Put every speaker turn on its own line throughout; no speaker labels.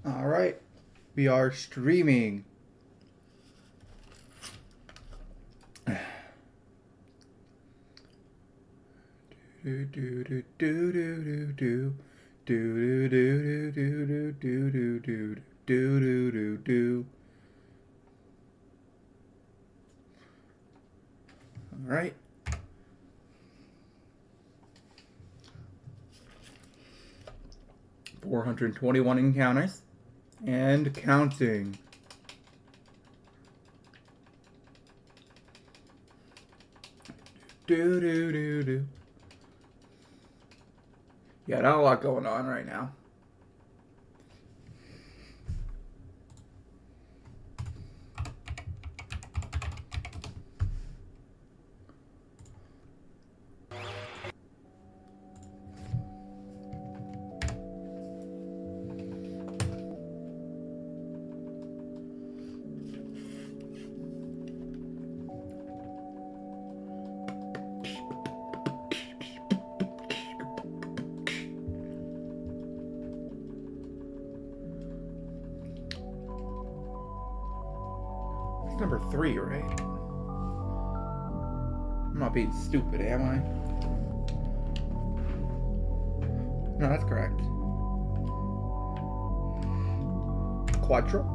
All right, we are streaming. Do do do do do do do do do do do do do do do do do. All right. $421 encounters and counting. Do do do do. Yeah, not a lot going on right now. Number 3, right? I'm not being stupid, am I? No, that's correct. Quattro.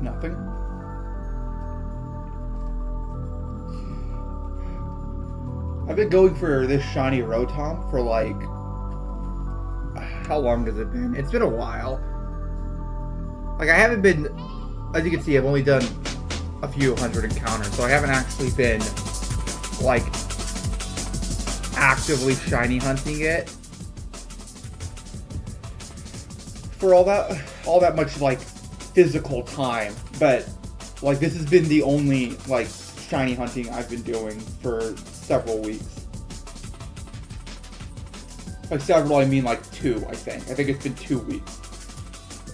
Nothing. I've been going for this shiny Rotom for like... How long has it been? It's been a while. Like, I haven't been... As you can see, I've only done a few hundred encounters, so I haven't actually been, like, actively shiny hunting it. For all that much, like, physical time. But, like, this has been the only, like, shiny hunting I've been doing for several weeks. By several, I mean like 2, I think. I think it's been 2 weeks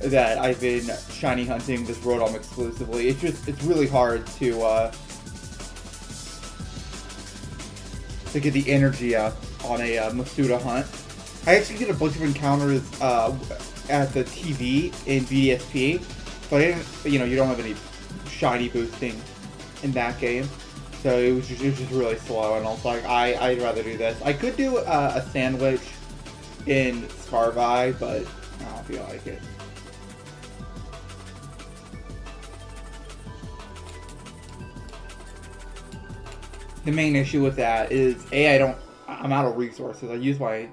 that I've been shiny hunting this Rotom exclusively. It's really hard to get the energy up on a Masuda hunt. I actually did a bunch of encounters at the TV in BDSP, but I didn't, you don't have any shiny boosting in that game. So it was just really slow, and I was like, I'd rather do this. I could do a sandwich in Scarvi, but I don't feel like it. The main issue with that is, I'm out of resources. I use my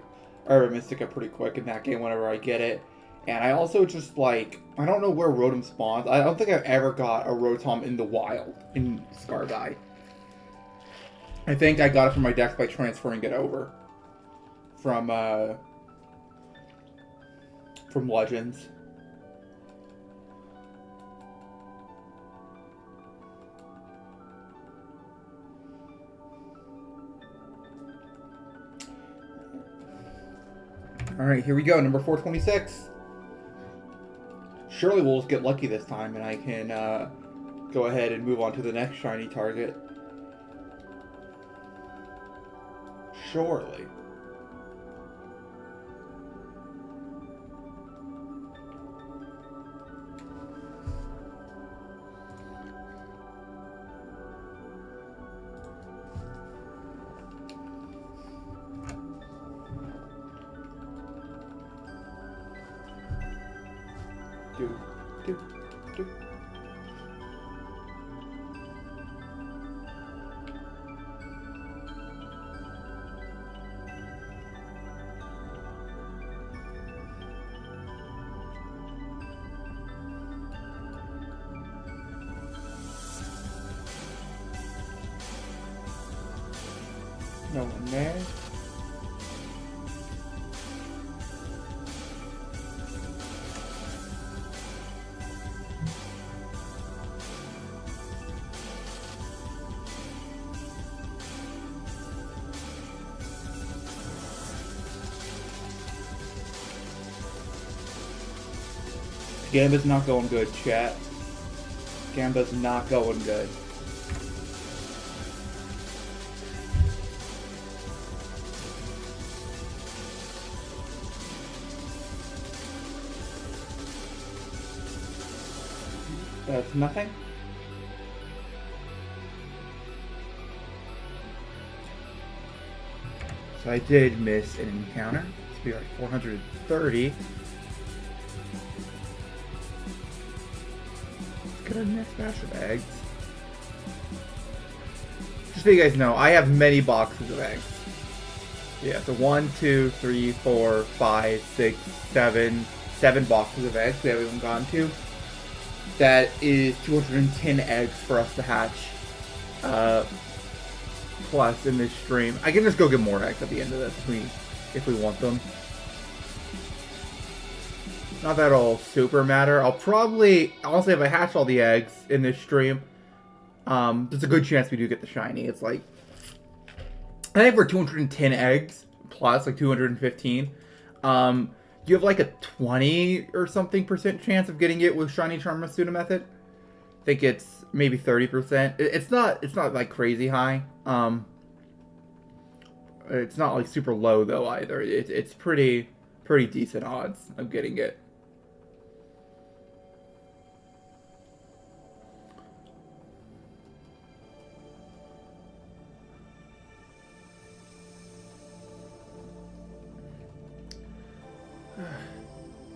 Herba Mystica pretty quick in that game whenever I get it. And I also just, like, I don't know where Rotom spawns. I don't think I've ever got a Rotom in the wild in Scarvi. I think I got it from my deck by transferring it over from Legends. Alright, here we go, number 426. Surely we'll just get lucky this time and I can go ahead and move on to the next shiny target. Surely. Do. No one there. Gamba's not going good, chat. Gamba's not going good. That's nothing. So I did miss an encounter. So we are at 430. Let's get our next batch of eggs. Just so you guys know, I have many boxes of eggs. Yeah, so 1, 2, 3, 4, 5, 6, 7, 7 boxes of eggs we haven't even gone to. That is 210 eggs for us to hatch. Plus in this stream. I can just go get more eggs at the end of this if we want them. Not that it'll super matter. I'll probably, honestly, if I hatch all the eggs in this stream, there's a good chance we do get the shiny. It's like, I think for 210 eggs, plus like 215, you have like a 20 or something % chance of getting it with Shiny Charm Masuda method. I think it's maybe 30%. It's not like crazy high. It's not like super low though either. It's pretty decent odds of getting it.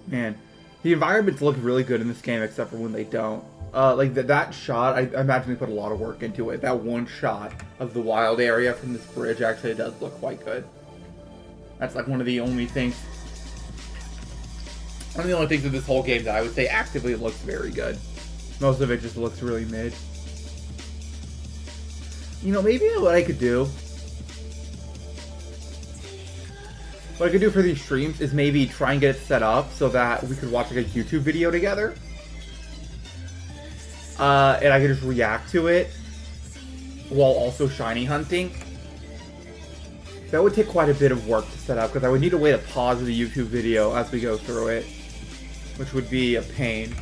Man, the environments look really good in this game except for when they don't. Like that shot, I imagine they put a lot of work into it. That one shot of the wild area from this bridge actually does look quite good. That's like one of the only things in this whole game that I would say actively looks very good. Most of it just looks really mid. You know, maybe what I could do for these streams is maybe try and get it set up so that we could watch like a YouTube video together. And I could just react to it while also shiny hunting. That would take quite a bit of work to set up because I would need a way to pause the YouTube video as we go through it, which would be a pain.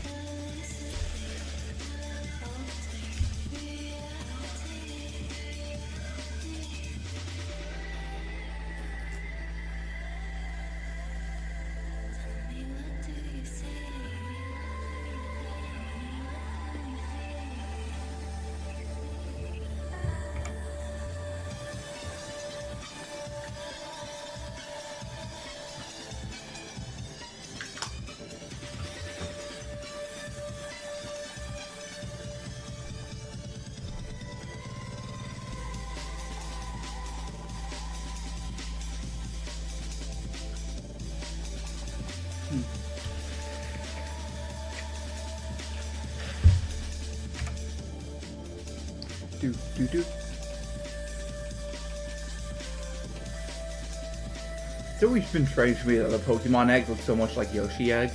It's always been strange to me that the Pokemon eggs look so much like Yoshi eggs.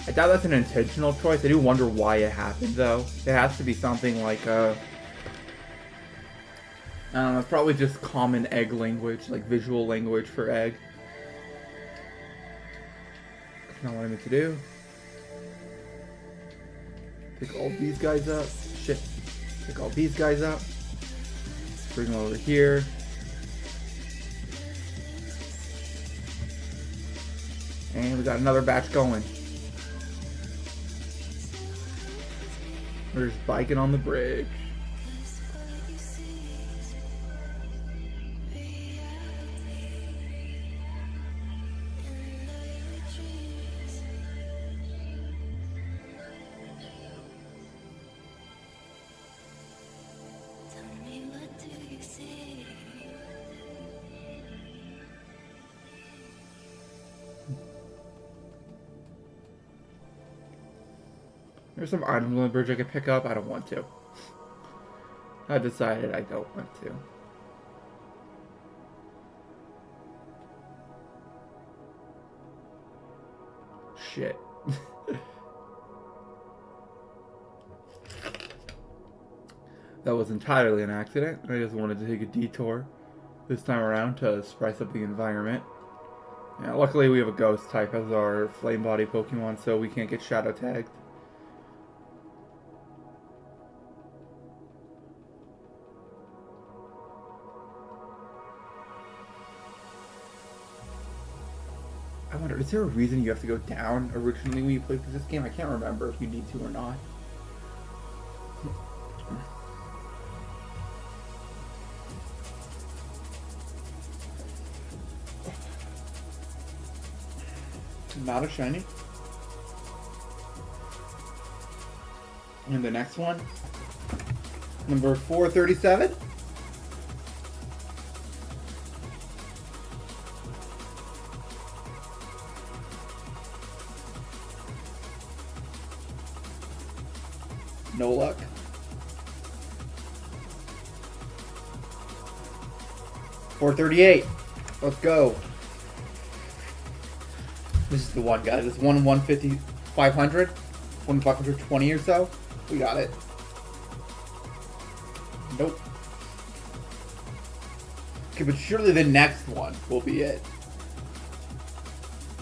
I doubt that's an intentional choice. I do wonder why it happened though. It has to be something like I don't know, it's probably just common egg language, like visual language for egg. That's not what I meant to do. Pick all these guys up. Shit. Pick all these guys up. Bring them over here. And we got another batch going. We're just biking on the bridge. There's some items on the bridge I could pick up. I don't want to. I decided I don't want to. Shit. That was entirely an accident. I just wanted to take a detour this time around to spice up the environment. Yeah, luckily we have a ghost type as our flame body Pokemon, so we can't get shadow tagged. I wonder, Is there a reason you have to go down originally when you play through this game? I can't remember if you need to or not. Not a shiny. And the next one, number 437. No luck. $438. Let's go. This is the one, guys. This one 150, 500, 520 or so. We got it. Nope. Okay, but surely the next one will be it.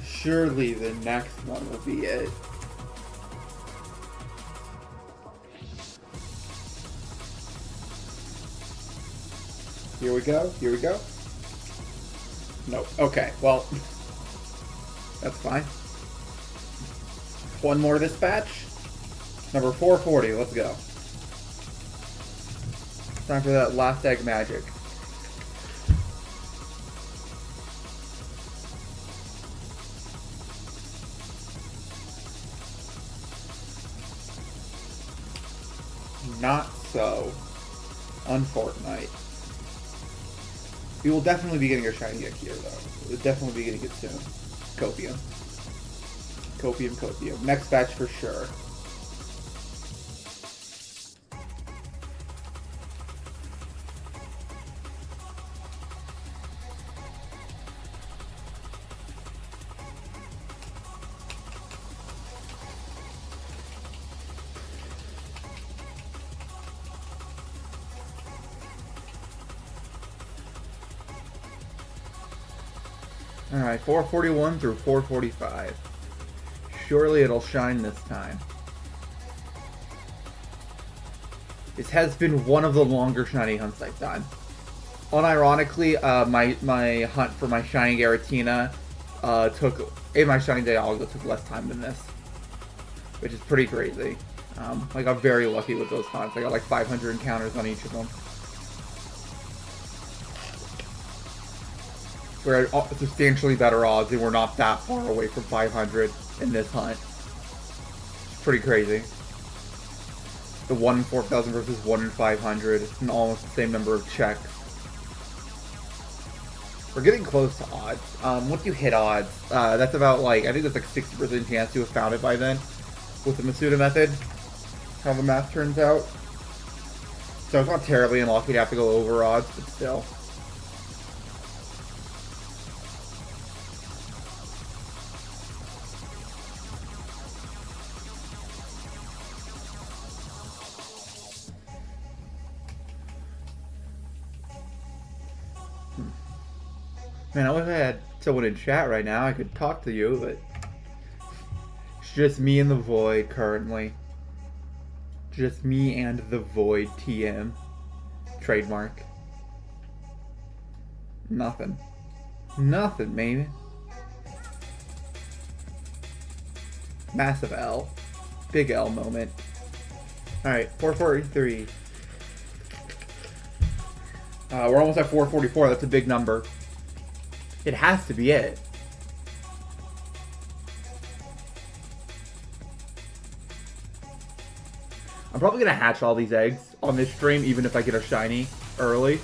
Surely the next one will be it. Here we go. Here we go. Nope. Okay, well, that's fine. One more dispatch. Number 440. Let's go. Time for that last egg magic. Not so. Unfortunate. We will definitely be getting a shiny egg here, though. We'll definitely be getting it soon. Copium. Copium, Copium. Next batch for sure. Alright, 441 through 445. Surely it'll shine this time. This has been one of the longer shiny hunts I've done. Unironically, my hunt for my shiny Garatina my shiny Dialga took less time than this. Which is pretty crazy. I got very lucky with those hunts. I got like 500 encounters on each of them. We're at substantially better odds, and we're not that far away from 500 in this hunt. It's pretty crazy. The 1 in 4,000 versus 1 in 500. It's an almost the same number of checks. We're getting close to odds. Once you hit odds, that's about like, I think that's like 60% chance to have found it by then with the Masuda method. How the math turns out. So it's not terribly unlucky to have to go over odds, but still. Man, I wish I had someone in chat right now. I could talk to you, but it's just me and the void currently. Just me and the void TM. Trademark. Nothing. Nothing, maybe. Massive L. Big L moment. Alright, 443. We're almost at 444. That's a big number. It has to be it. I'm probably going to hatch all these eggs on this stream, even if I get a shiny early.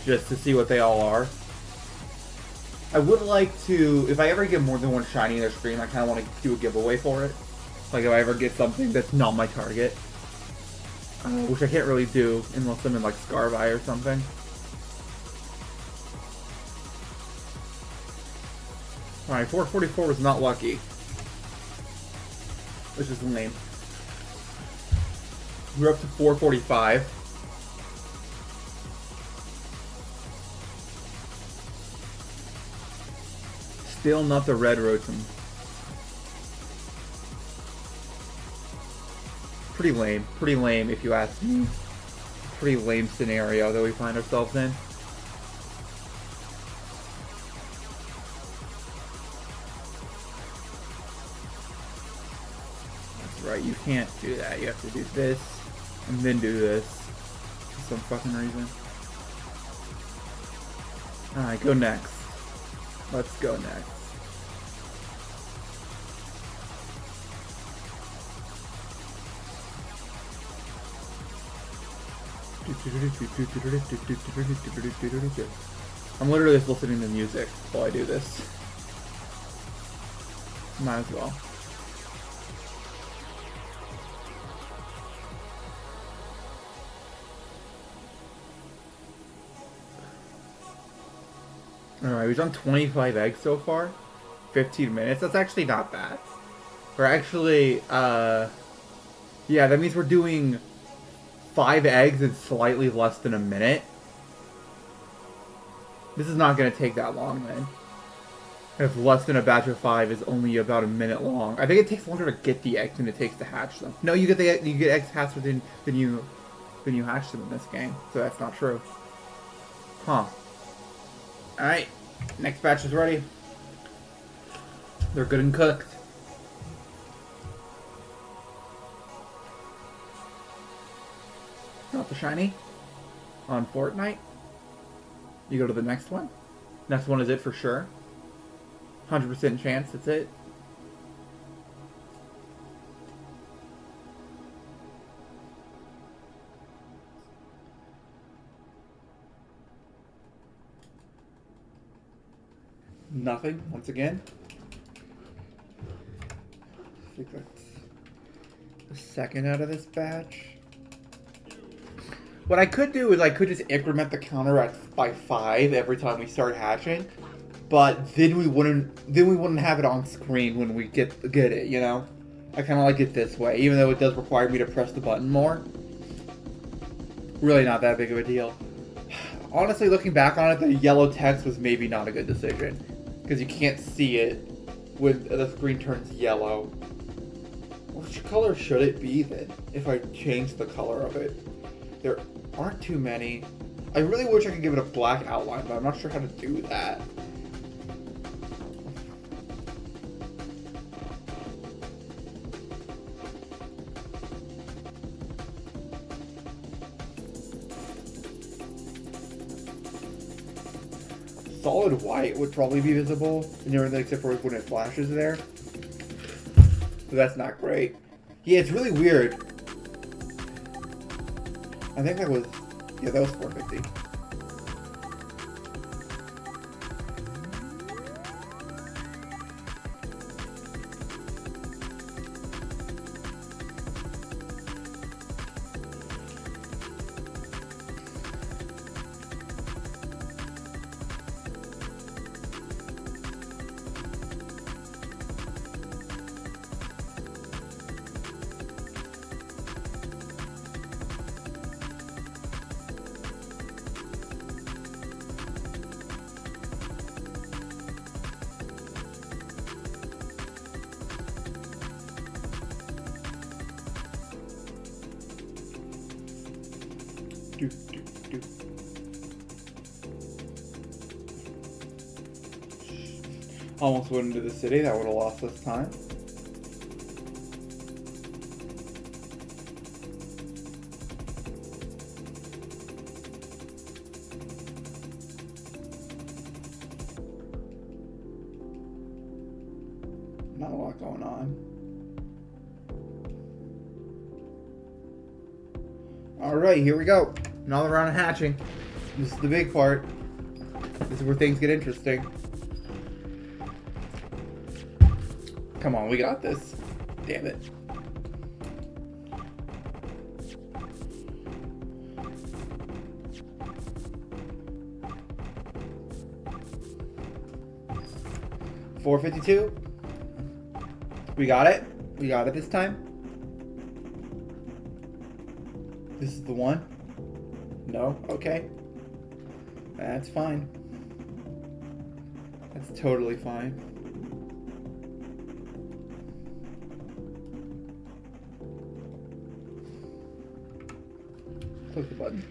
Just to see what they all are. I would like to, if I ever get more than one shiny in their stream, I kind of want to do a giveaway for it. Like if I ever get something that's not my target. Which I can't really do unless I'm in like Scarvi or something. Alright, 444 was not lucky. Which is lame. We're up to 445. Still not the red Rotom. Pretty lame. Pretty lame if you ask me. Pretty lame scenario that we find ourselves in. Right, you can't do that. You have to do this, and then do this. For some fucking reason. Alright, go next. Let's go next. I'm literally just listening to music while I do this. Might as well. Alright, we've done 25 eggs so far. 15 minutes. That's actually not bad. We're actually, yeah, that means we're doing 5 eggs in slightly less than a minute. This is not going to take that long, then. If less than a batch of 5 is only about a minute long. I think it takes longer to get the eggs than it takes to hatch them. No, you get eggs hatched than you hatch them in this game. So that's not true. Huh. Alright. Next batch is ready. They're good and cooked. Not the shiny. On Fortnite. You go to the next one. Next one is it for sure. 100% chance it's it. Nothing, once again. I think that's the second out of this batch. What I could do is I could just increment the counter by 5 every time we start hatching, but then we wouldn't have it on screen when we get it, you know? I kind of like it this way, even though it does require me to press the button more. Really not that big of a deal. Honestly, looking back on it, the yellow text was maybe not a good decision, because you can't see it when the screen turns yellow. Which color should it be then, if I change the color of it? There aren't too many. I really wish I could give it a black outline, but I'm not sure how to do that. Solid white would probably be visible and everything except for when it flashes there. So that's not great. Yeah, it's really weird. I think that was, yeah, that was 450. Almost went into the city, that would have lost us time. Not a lot going on. Alright, here we go. Another round of hatching. This is the big part. This is where things get interesting. Come on, we got this. Damn it. $4.52. We got it. We got it this time. This is the one. No? Okay. That's fine. That's totally fine. Click the button.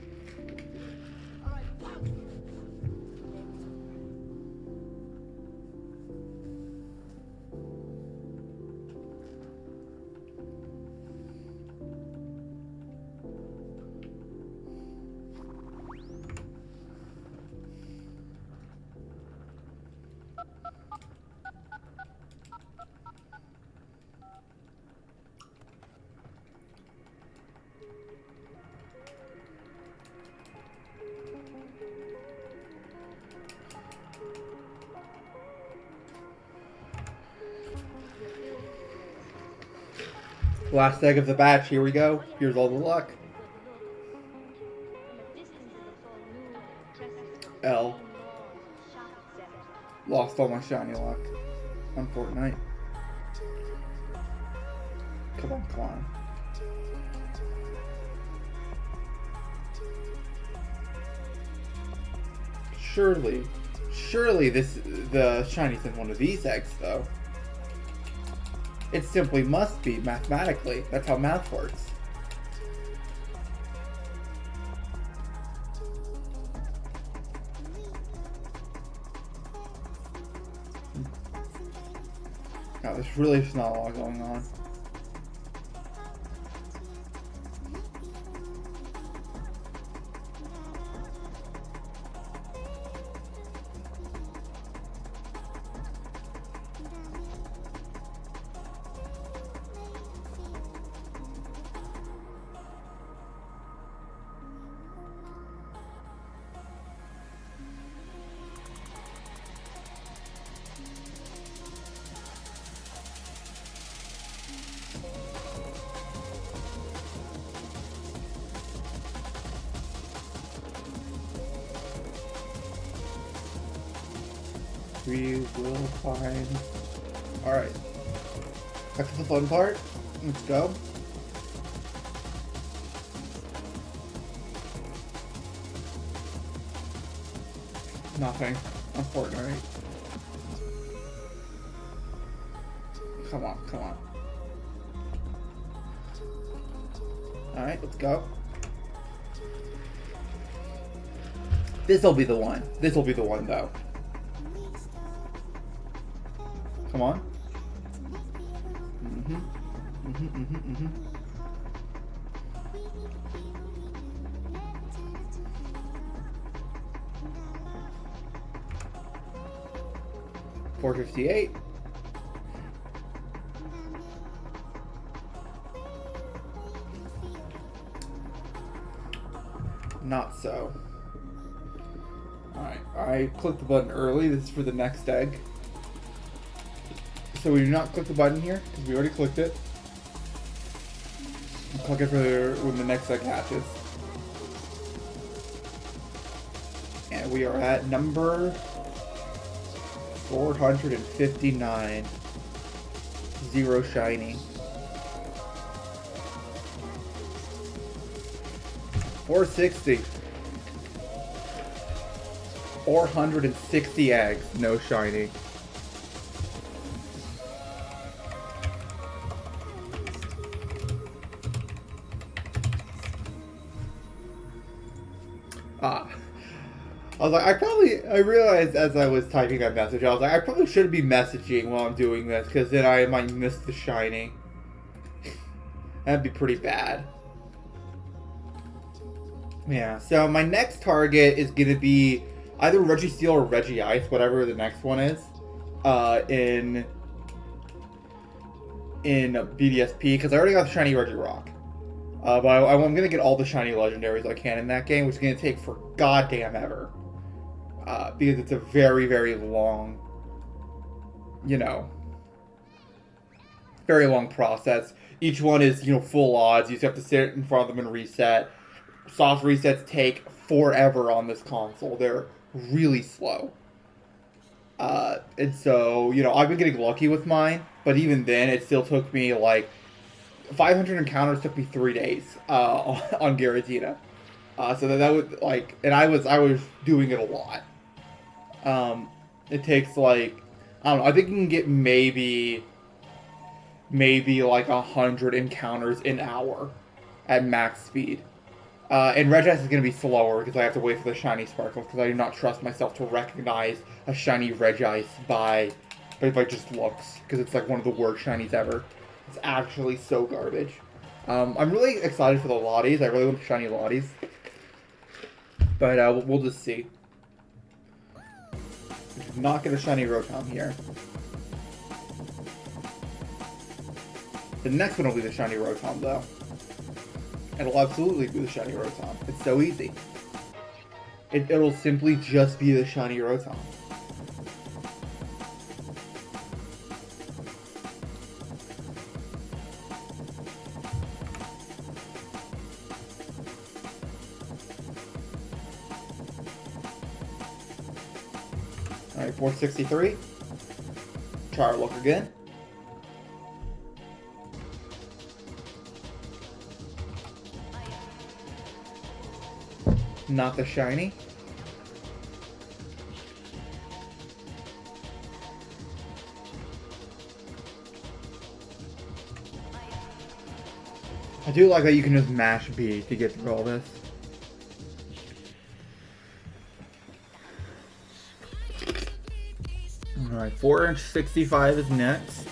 Last egg of the batch, here we go. Here's all the luck. L. Lost all my shiny luck on Fortnite. Come on, come on. Surely the shiny's in one of these eggs, though. It simply must be, mathematically. That's how math works. No, there's really just not a lot going on. We will find... Alright. Back to the fun part. Let's go. Nothing on Fortnite. Come on, come on. Alright, let's go. This'll be the one. This'll be the one, though. Come on. Mm-hmm. 458. Not so. Alright, I clicked the button early. This is for the next egg. So we do not click the button here, because we already clicked it. We'll click it for when the next egg hatches. And we are at number 459. 0 shiny. 460. 460 eggs, no shiny. I was like, I realized as I was typing that message, I was like, I probably shouldn't be messaging while I'm doing this, because then I might miss the shiny. That'd be pretty bad. Yeah, so my next target is going to be either Registeel or Regice, whatever the next one is, in BDSP, because I already got the shiny Regirock. But I'm going to get all the shiny legendaries I can in that game, which is going to take for goddamn ever. Because it's a very, very long, very long process. Each one is, full odds. You just have to sit in front of them and reset. Soft resets take forever on this console. They're really slow. And so, I've been getting lucky with mine, but even then, it still took me, 500 encounters took me 3 days, on Giratina. So that would, and I was doing it a lot. It takes, I don't know, I think you can get maybe 100 encounters an hour at max speed. And Regice is going to be slower because I have to wait for the shiny sparkles because I do not trust myself to recognize a shiny Regice by just looks, because it's one of the worst shinies ever. It's actually so garbage. I'm really excited for the Lotties. I really want the shiny Lotties. But we'll just see. We did not get a shiny Rotom here. The next one will be the shiny Rotom, though. It'll absolutely be the shiny Rotom. It's so easy. It'll simply just be the shiny Rotom. Alright, 463. Try our luck again. Not the shiny. I do like that you can just mash B to get through all this. Alright, 465 is next.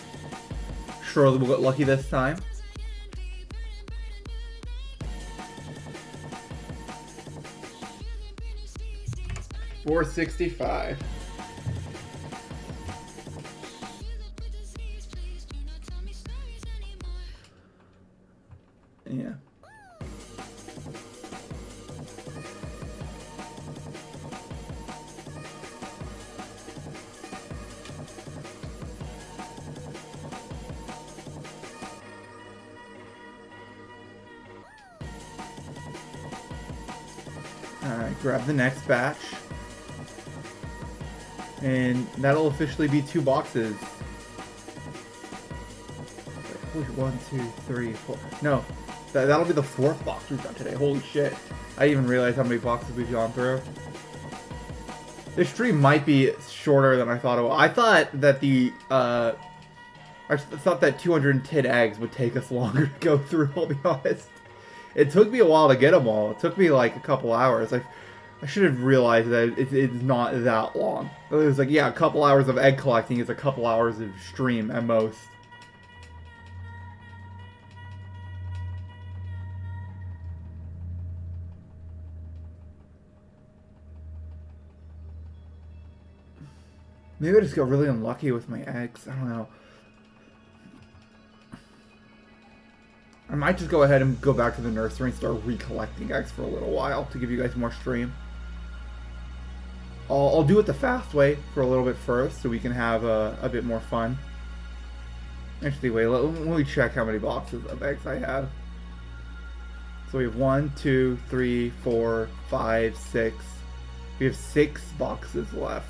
Surely we'll get lucky this time. $465. Yeah. Alright, grab the next batch. And that'll officially be 2 boxes. Wait, 1, 2, 3, 4. No, that'll be the 4th box we've done today. Holy shit. I didn't even realize how many boxes we've gone through. This stream might be shorter than I thought it was. I thought that I thought that 210 eggs would take us longer to go through, I'll be honest. It took me a while to get them all. It took me like a couple hours. I should have realized that it's not that long. It was like, yeah, a couple hours of egg collecting is a couple hours of stream at most. Maybe I just got really unlucky with my eggs. I don't know. I might just go ahead and go back to the nursery and start recollecting eggs for a little while to give you guys more stream. I'll do it the fast way for a little bit first so we can have a bit more fun. Actually, wait, let me check how many boxes of eggs I have. So we have 1, 2, 3, 4, 5, 6. We have 6 boxes left.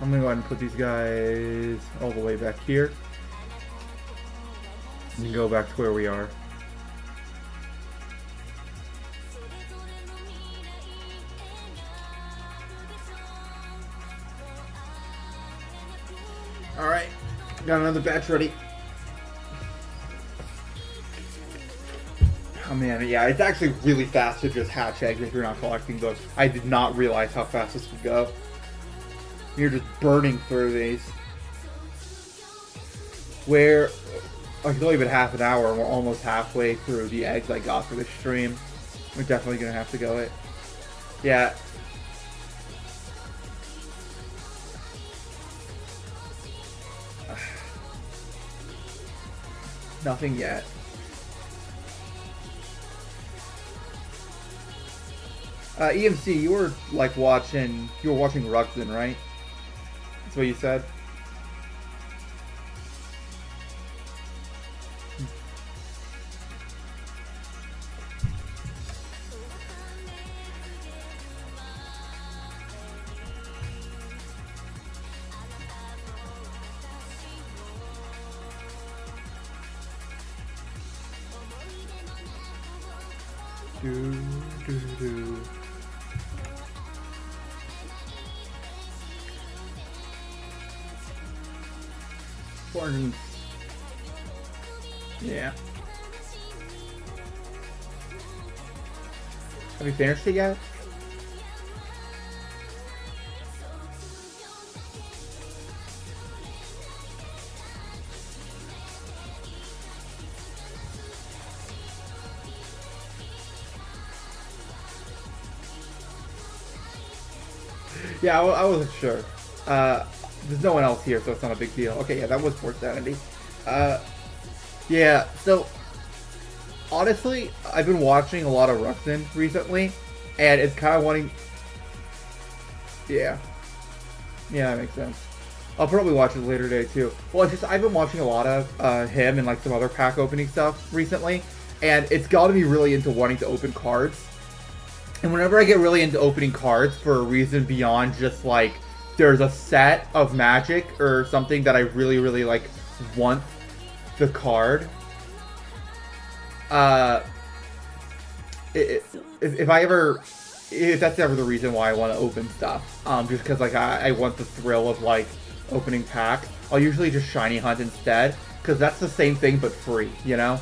I'm gonna go ahead and put these guys all the way back here. And go back to where we are. Alright, got another batch ready. Oh man, yeah, it's actually really fast to just hatch eggs if you're not collecting those. I did not realize how fast this would go. You're just burning through these. Where, like, it's only been half an hour and we're almost halfway through the eggs I got for this stream. We're definitely gonna have to go it. Yeah. Nothing yet. EMC, you were watching Ruxin, right? That's what you said? Do. 400. Yeah. Have you finished it yet? Yeah, I wasn't sure. There's no one else here, so it's not a big deal. Okay, yeah, that was 470. Yeah, so honestly, I've been watching a lot of Ruxin recently, and it's kind of wanting. Yeah, that makes sense. I'll probably watch it later today too. Well, it's just I've been watching a lot of him and like some other pack opening stuff recently, and it's got me really into wanting to open cards. And whenever I get really into opening cards for a reason beyond just like there's a set of magic or something that I really, really like want the card. If I ever, if that's ever the reason why I want to open stuff, just because like I want the thrill of like opening packs, I'll usually just shiny hunt instead, because that's the same thing but free, you know?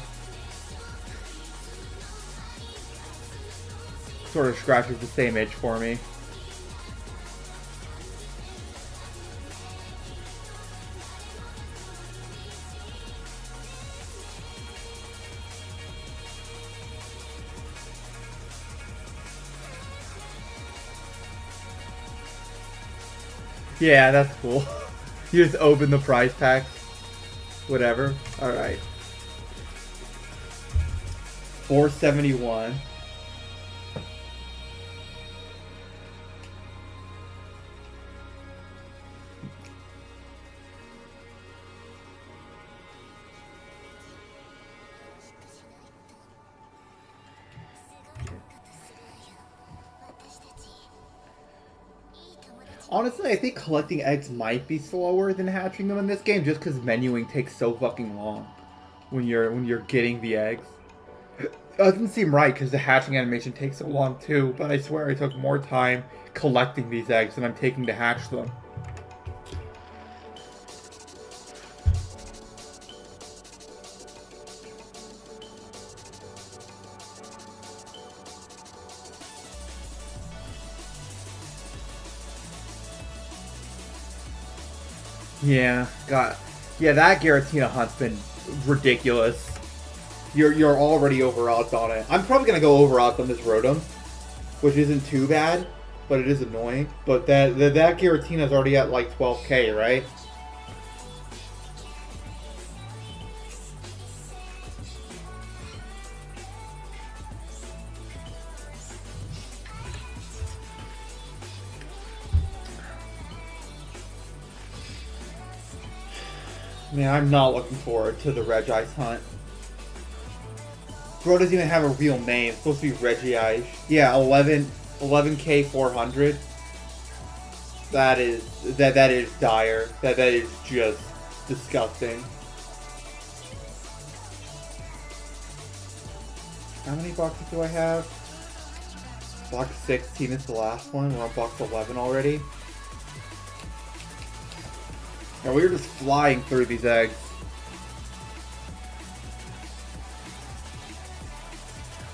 Sort of scratches the same itch for me. Yeah, that's cool. You just open the prize packs. Whatever. Alright. 471. Honestly, I think collecting eggs might be slower than hatching them in this game, just because menuing takes so fucking long when you're getting the eggs. It doesn't seem right because the hatching animation takes so long too, but I swear I took more time collecting these eggs than I'm taking to hatch them. Yeah, God. Yeah, that Giratina hunt's been ridiculous. You're already over odds on it. I'm probably gonna go over odds on this Rotom, which isn't too bad, but it is annoying. But that Giratina's already at like 12k, right? Man, I'm not looking forward to the Regice hunt. Bro doesn't even have a real name. It's supposed to be Regice. Yeah, 11k 400. That is dire. That is just disgusting. How many boxes do I have? Box 16 is the last one. We're on box 11 already. Yeah, we were just flying through these eggs.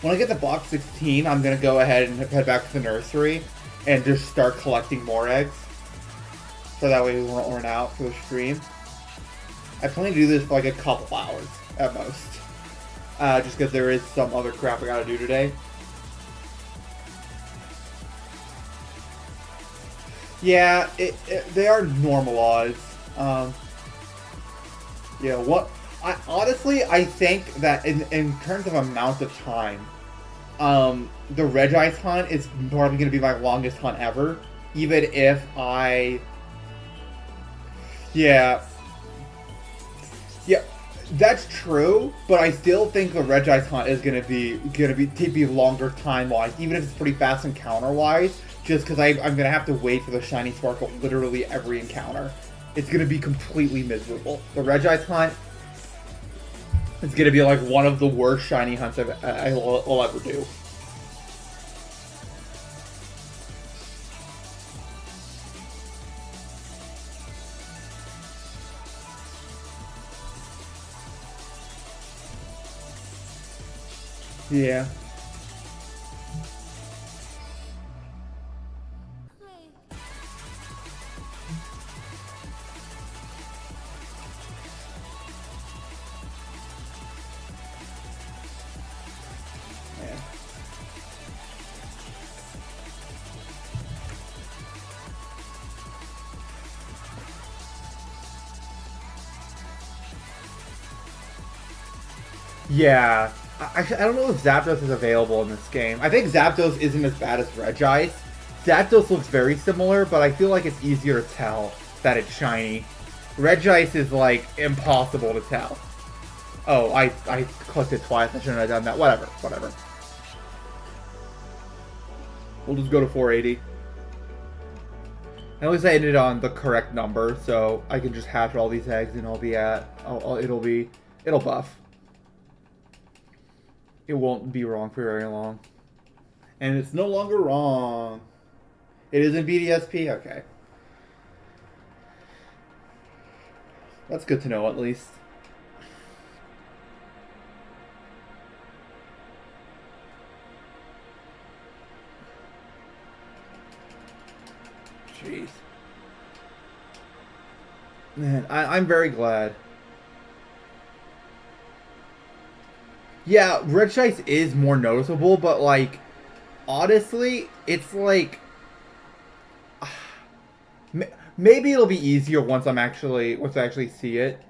When I get to box 16, I'm going to go ahead and head back to the nursery and just start collecting more eggs. So that way we won't run out for the stream. I plan to do this for like a couple hours at most. Just because there is some other crap I gotta do today. Yeah, they are normal odds. Yeah, honestly, I think that in terms of amount of time, the Regice hunt is probably going to be my longest hunt ever. Even if yeah, that's true. But I still think the Regice hunt is going to be longer time wise, even if it's pretty fast encounter wise. Just because I'm going to have to wait for the shiny sparkle literally every encounter. It's going to be completely miserable. The Regice hunt is going to be like one of the worst shiny hunts I will ever do. Yeah. Yeah. I don't know if Zapdos is available in this game. I think Zapdos isn't as bad as Regice. Zapdos looks very similar, but I feel like it's easier to tell that it's shiny. Regice is like impossible to tell. Oh, I clicked it twice. I shouldn't have done that. Whatever. We'll just go to 480. At least I ended on the correct number, so I can just hatch all these eggs and it'll buff. It won't be wrong for very long. And it's no longer wrong. It is in BDSP? Okay. That's good to know, at least. Jeez. Man, I'm very glad. Yeah, Red Shice is more noticeable, but, like, honestly, it's like... Maybe it'll be easier once I actually see it.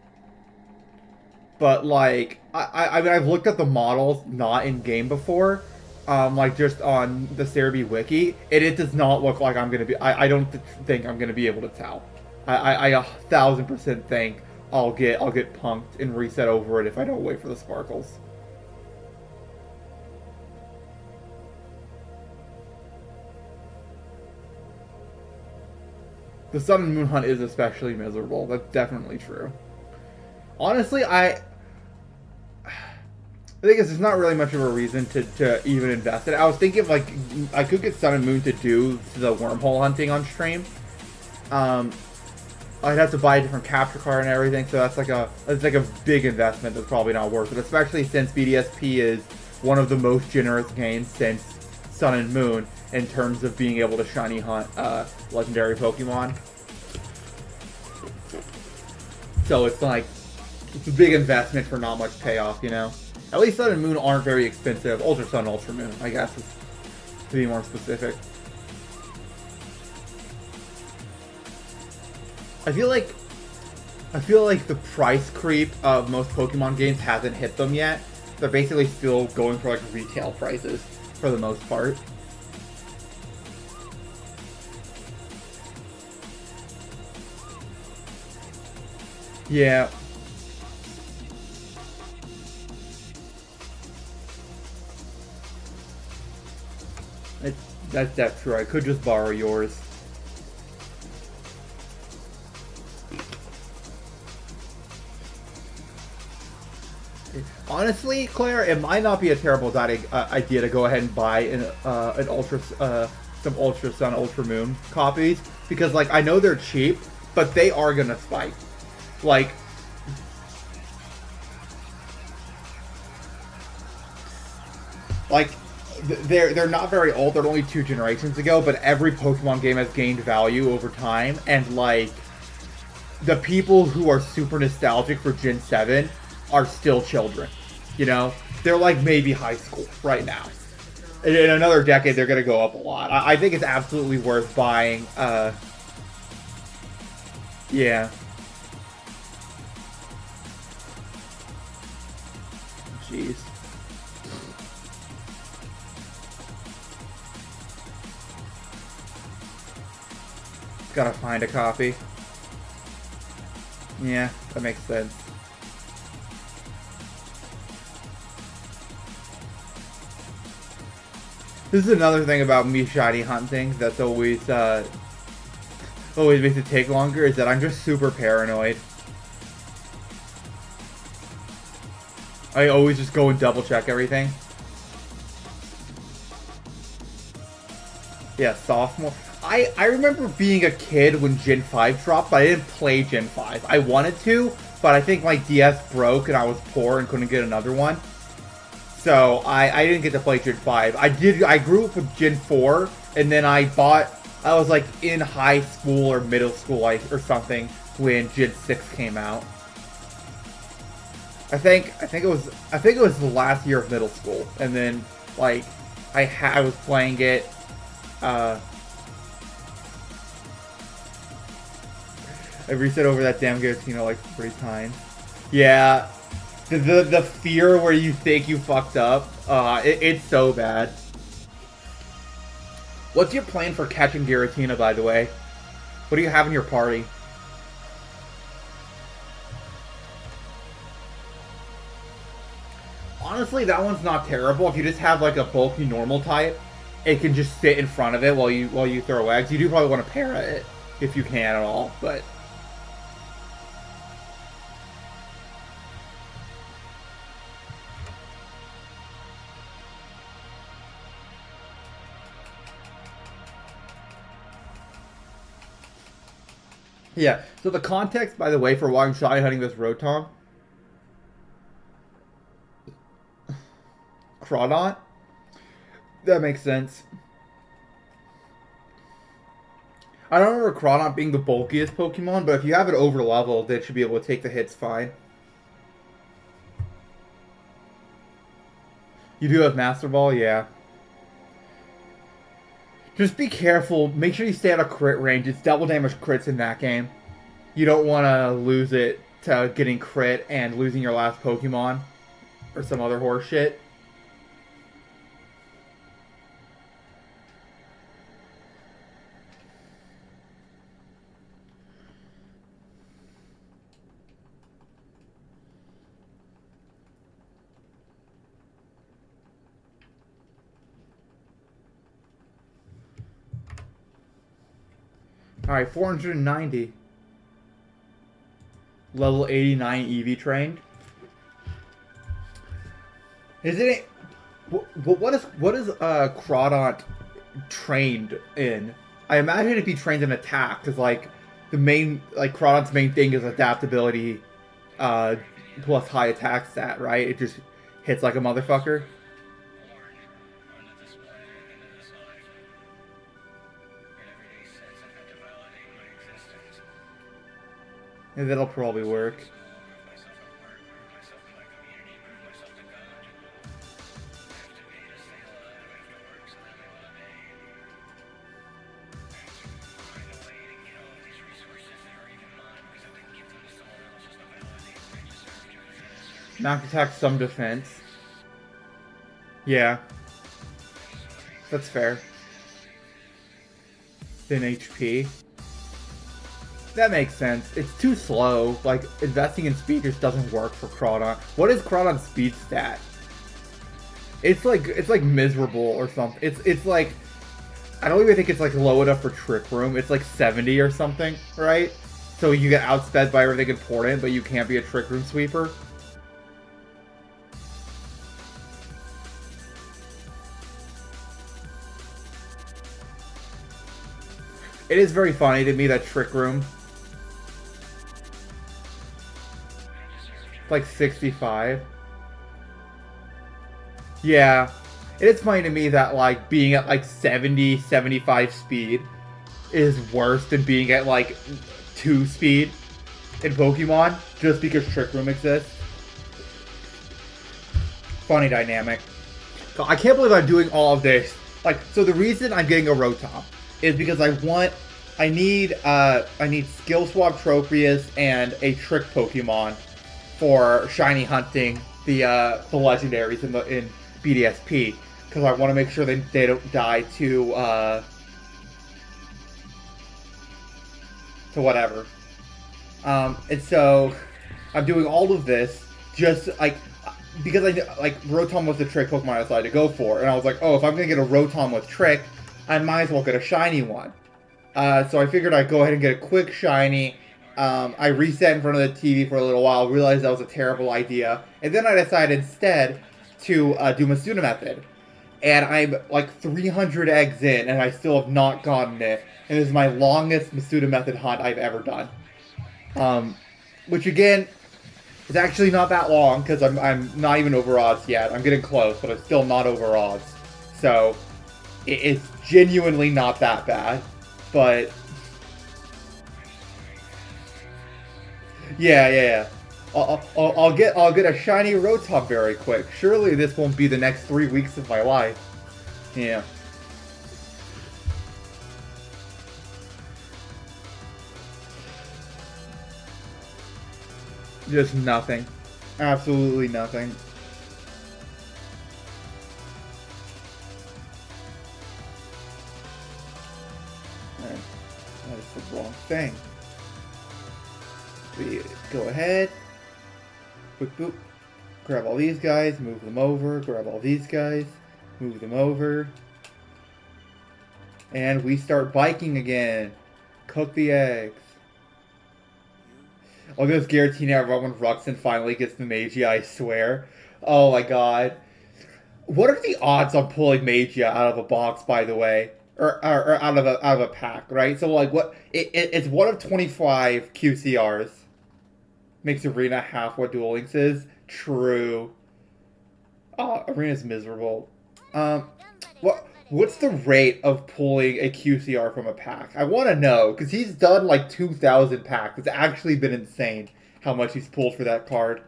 But, like, I mean, I've looked at the models not in-game before, like, just on the Cerebi wiki, and it does not look like I'm gonna be... I don't think I'm gonna be able to tell. I 1000% think I'll get punked and reset over it if I don't wait for the sparkles. The Sun and Moon hunt is especially miserable. That's definitely true. Honestly, I think there's not really much of a reason to even invest in it. I was thinking of, like, I could get Sun and Moon to do the wormhole hunting on stream. I'd have to buy a different capture card and everything, so that's like a big investment that's probably not worth it, especially since BDSP is one of the most generous games since Sun and Moon in terms of being able to shiny hunt legendary Pokemon. So it's like, it's a big investment for not much payoff, you know? At least Sun and Moon aren't very expensive. Ultra Sun, Ultra Moon, I guess, to be more specific. I feel like the price creep of most Pokemon games hasn't hit them yet. They're basically still going for, like, retail prices for the most part. Yeah. That's true. I could just borrow yours. Honestly, Claire, it might not be a terrible idea to go ahead and buy some Ultra Sun, Ultra Moon copies, because, like, I know they're cheap, but they are gonna spike. Like, they're not very old. They're only 2 generations ago, but every Pokemon game has gained value over time, and, like, the people who are super nostalgic for Gen 7 are still children. You know? They're, like, maybe high school right now. In another decade, they're going to go up a lot. I think it's absolutely worth buying, yeah. Jeez. Gotta find a copy. Yeah, that makes sense. This is another thing about me shiny hunting that's always makes it take longer, is that I'm just super paranoid. I always just go and double check everything. Yeah, sophomore. I remember being a kid when Gen 5 dropped, but I didn't play Gen 5. I wanted to, but I think my DS broke and I was poor and couldn't get another one. So I didn't get to play Gen 5. I grew up with Gen 4, and then I was like in high school or middle school or something when Gen 6 came out. I think it was the last year of middle school, and then, like, I was playing it. I reset over that damn Giratina like 3 times. Yeah, the fear where you think you fucked up, it's so bad. What's your plan for catching Giratina, by the way? What do you have in your party? Honestly, that one's not terrible. If you just have, like, a bulky normal type, it can just sit in front of it while you throw eggs. You do probably want to pair it if you can at all, but yeah. So the context, by the way, for why I'm shy hunting this Rotom, Crawdont, that makes sense. I don't remember Crawdont being the bulkiest Pokemon, but if you have it over leveled, it should be able to take the hits fine. You do have Master Ball, yeah. Just be careful. Make sure you stay out of crit range. It's double damage crits in that game. You don't want to lose it to getting crit and losing your last Pokemon or some other horse shit. Alright, 490. Level 89 EV trained. Isn't it... what is Crawdont trained in? I imagine it'd be trained in attack, because, like, the main... Like, Crawdont's main thing is adaptability plus high attack stat, right? It just hits like a motherfucker. And that'll probably work. Knock attack, some defense. Yeah. That's fair. Then HP. That makes sense. It's too slow. Like, investing in speed just doesn't work for Crawdont. What is Crawdont's speed stat? It's like miserable or something. It's like, I don't even think it's like low enough for Trick Room. It's like 70 or something, right? So you get outsped by everything important, but you can't be a Trick Room sweeper. It is very funny to me that Trick Room, like 65. Yeah. It is funny to me that, like, being at, like, 70, 75 speed is worse than being at, like, 2 speed in Pokemon, just because Trick Room exists. Funny dynamic. So I can't believe I'm doing all of this. Like, so the reason I'm getting a Rotom is because I need Skill Swap Tropius and a Trick Pokemon for shiny hunting the legendaries in BDSP, because I want to make sure they don't die to whatever. And so I'm doing all of this just like because Rotom was the Trick Pokemon I decided to go for, and I was like, oh, if I'm gonna get a Rotom with Trick, I might as well get a shiny one. So I figured I'd go ahead and get a quick shiny. I reset in front of the TV for a little while, realized that was a terrible idea, and then I decided instead to do Masuda Method. And I'm like 300 eggs in, and I still have not gotten it. And this is my longest Masuda Method hunt I've ever done. Which again, is actually not that long, because I'm not even over odds yet. I'm getting close, but I'm still not over odds. So, it's genuinely not that bad. But yeah. I'll get a shiny Rotom very quick. Surely this won't be the next 3 weeks of my life. Yeah. Just nothing. Absolutely nothing. That is the wrong thing. We go ahead. Boop, boop. Grab all these guys, move them over. Grab all these guys, move them over. And we start biking again. Cook the eggs. I'll just guarantee now when Ruxin finally gets the Magi, I swear. Oh my god. What are the odds on pulling Magia out of a box, by the way? Or out of a pack, right? So like what it's one of 25 QCRs. Makes Arena half what Duel Links is. True. Oh, Arena's miserable. What's the rate of pulling a QCR from a pack? I want to know, because he's done like 2,000 packs. It's actually been insane how much he's pulled for that card.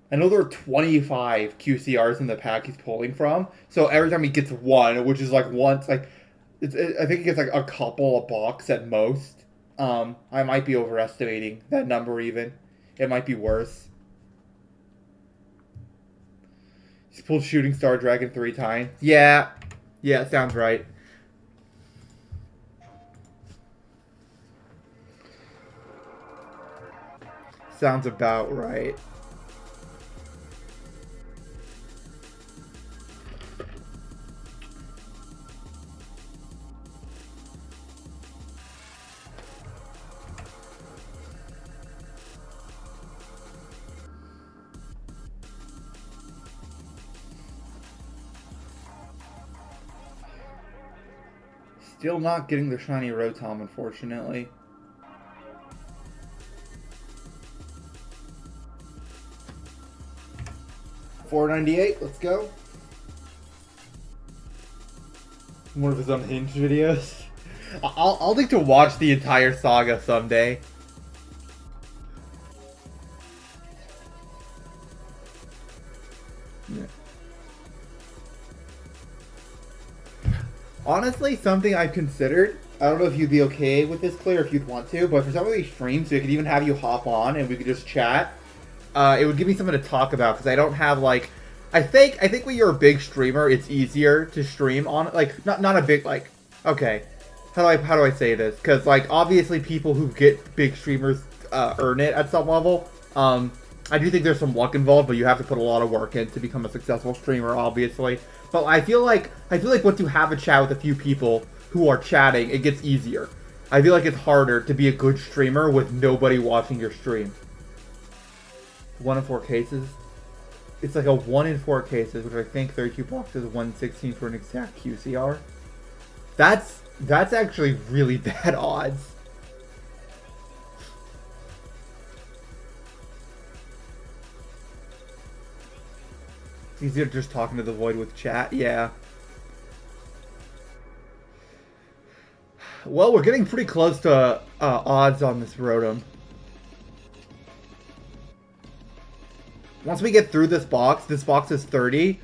I know there are 25 QCRs in the pack he's pulling from, so every time he gets one, which is like once, like, I think he gets like a couple a box at most. I might be overestimating that number even. It might be worse. He's pulled Shooting Star Dragon 3 times. Yeah. Yeah, it sounds right. Sounds about right. Still not getting the shiny Rotom, unfortunately. $4.98, let's go. One of his unhinged videos. I'll need to watch the entire saga someday. Yeah. Honestly, something I've considered. I don't know if you'd be okay with this, Claire, if you'd want to, but for some of these streams, we could even have you hop on and we could just chat. It would give me something to talk about because I don't have like. I think when you're a big streamer, it's easier to stream on like not a big like. Okay, how do I say this? Because like obviously people who get big streamers earn it at some level. I do think there's some luck involved, but you have to put a lot of work in to become a successful streamer, obviously. But I feel like once you have a chat with a few people who are chatting, it gets easier. I feel like it's harder to be a good streamer with nobody watching your stream. 1 in 4 cases. It's like a 1 in 4 cases, which I think 32 boxes, 116 for an exact QCR. That's actually really bad odds. It's easier just talking to the void with chat, yeah. Well, we're getting pretty close to odds on this Rotom. Once we get through this box is 30,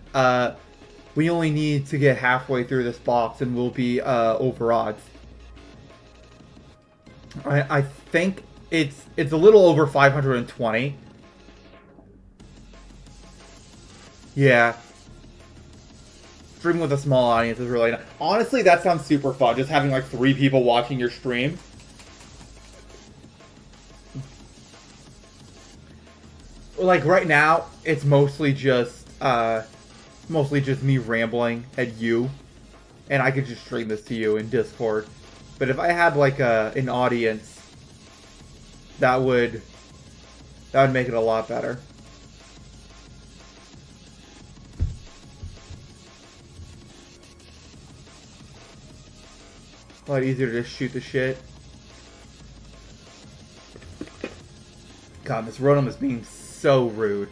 we only need to get halfway through this box and we'll be over odds. I think it's a little over 520. Yeah. Streaming with a small audience is really nice. Honestly, that sounds super fun, just having like 3 people watching your stream. Like right now, it's mostly just me rambling at you, and I could just stream this to you in Discord. But if I had like an audience, that would make it a lot better. A lot easier to just shoot the shit. God, this Rotom is being so rude.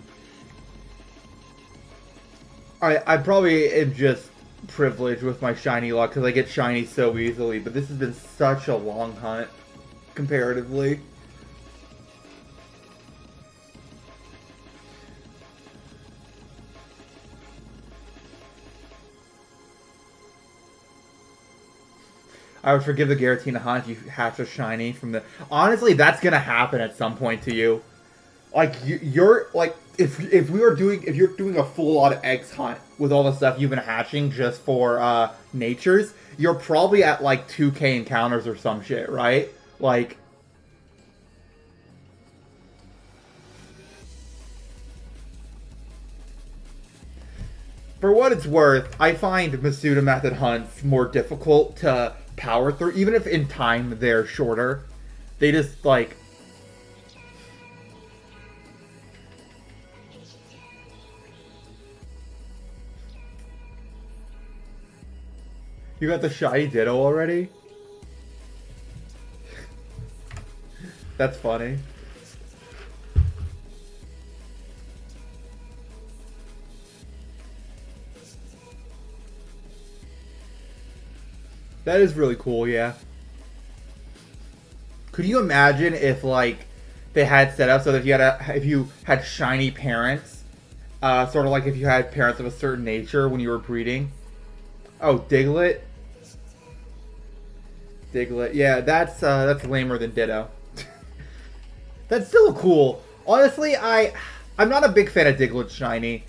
I probably am just privileged with my shiny luck because I get shiny so easily, but this has been such a long hunt, comparatively. I would forgive the Giratina hunt if you hatch a shiny from the... Honestly, that's gonna happen at some point to you. Like, you're... Like, if you're doing a full-on eggs hunt with all the stuff you've been hatching just for, natures, you're probably at, like, 2k encounters or some shit, right? Like... For what it's worth, I find Masuda method hunts more difficult to power through, even if in time they're shorter. They just, like... You got the shiny Ditto already? That's funny. That is really cool, yeah. Could you imagine if, like, they had set up so that if you had shiny parents, sort of like if you had parents of a certain nature when you were breeding? Oh, Diglett. Diglett, yeah, that's lamer than Ditto. That's still cool. Honestly, I'm not a big fan of Diglett shiny.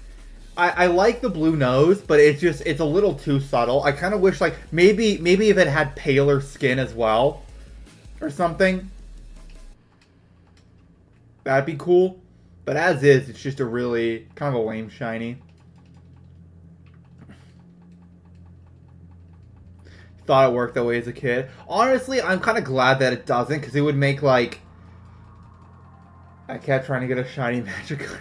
I like the blue nose, but it's a little too subtle. I kind of wish, like, maybe if it had paler skin as well, or something, that'd be cool. But as is, it's just a really kind of a lame shiny. Thought it worked that way as a kid. Honestly, I'm kind of glad that it doesn't, because it would make, like, I kept trying to get a shiny Magikarp.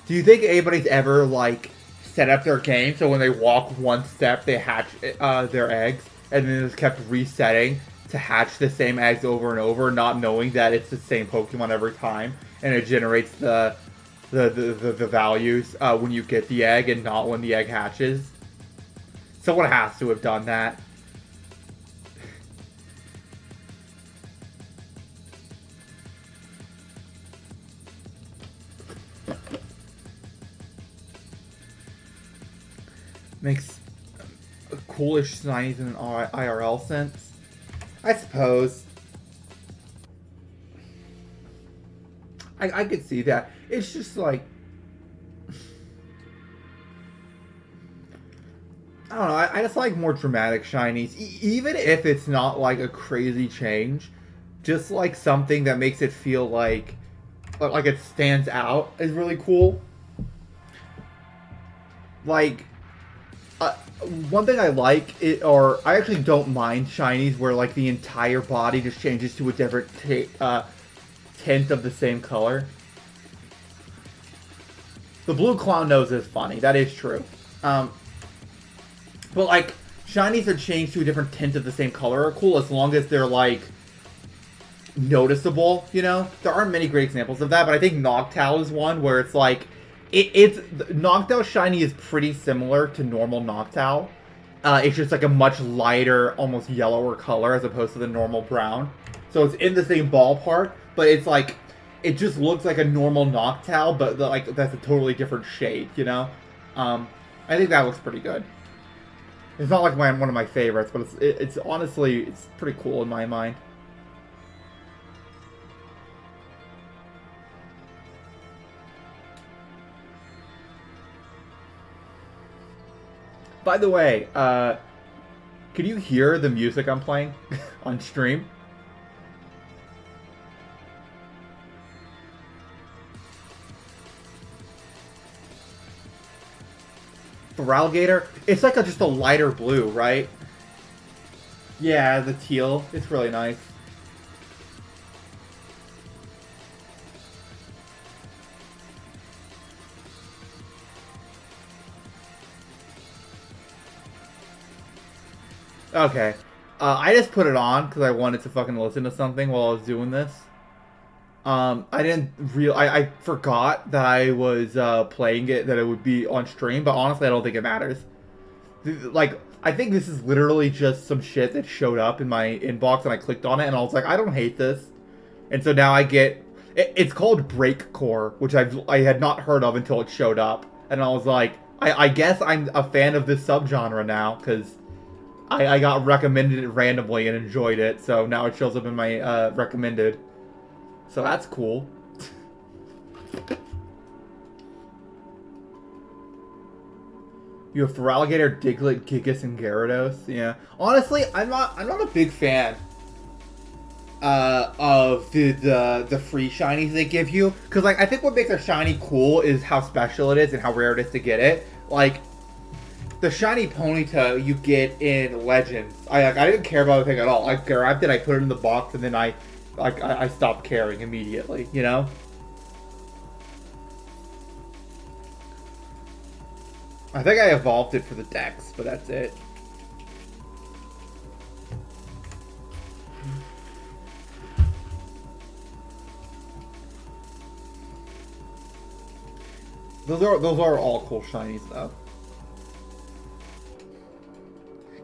Do you think anybody's ever, like, set up their game so when they walk one step, they hatch their eggs, and then just kept resetting to hatch the same eggs over and over, not knowing that it's the same Pokemon every time, and it generates the values when you get the egg and not when the egg hatches? Someone has to have done that. Makes a coolish shinies in an IRL sense, I suppose. I could see that. It's just like, I don't know, I just like more dramatic shinies. Even if it's not like a crazy change, just like something that makes it feel like it stands out is really cool. Like, one thing I like, or I actually don't mind shinies where, like, the entire body just changes to a different tint of the same color. The blue clown nose is funny, that is true. But, like, shinies that change to a different tint of the same color are cool as long as they're, like, noticeable, you know? There aren't many great examples of that, but I think Noctowl is one where it's, like, Noctowl shiny is pretty similar to normal Noctowl. It's just like a much lighter, almost yellower color as opposed to the normal brown. So it's in the same ballpark, but it's like, it just looks like a normal Noctowl, but like that's a totally different shade, you know? I think that looks pretty good. It's not like one of my favorites, but it's honestly, it's pretty cool in my mind. By the way, can you hear the music I'm playing on stream? Feraligatr? It's like just a lighter blue, right? Yeah, the teal. It's really nice. Okay. I just put it on because I wanted to fucking listen to something while I was doing this. I forgot that I was playing it, that it would be on stream, but honestly I don't think it matters. Like, I think this is literally just some shit that showed up in my inbox and I clicked on it and I was like, I don't hate this. And so now I get, it's called Breakcore, which I had not heard of until it showed up. And I was like, I guess I'm a fan of this subgenre now, because I got recommended it randomly and enjoyed it, so now it shows up in my recommended. So that's cool. You have Feraligatr, Diglett, Gigas, and Gyarados. Yeah. Honestly, I'm not a big fan of the free shinies they give you. Because like I think what makes a shiny cool is how special it is and how rare it is to get it. Like the shiny Ponyta you get in Legends, I didn't care about the thing at all. I grabbed it, I put it in the box, and then I stopped caring immediately. You know. I think I evolved it for the Dex, but that's it. Those are all cool shinies though.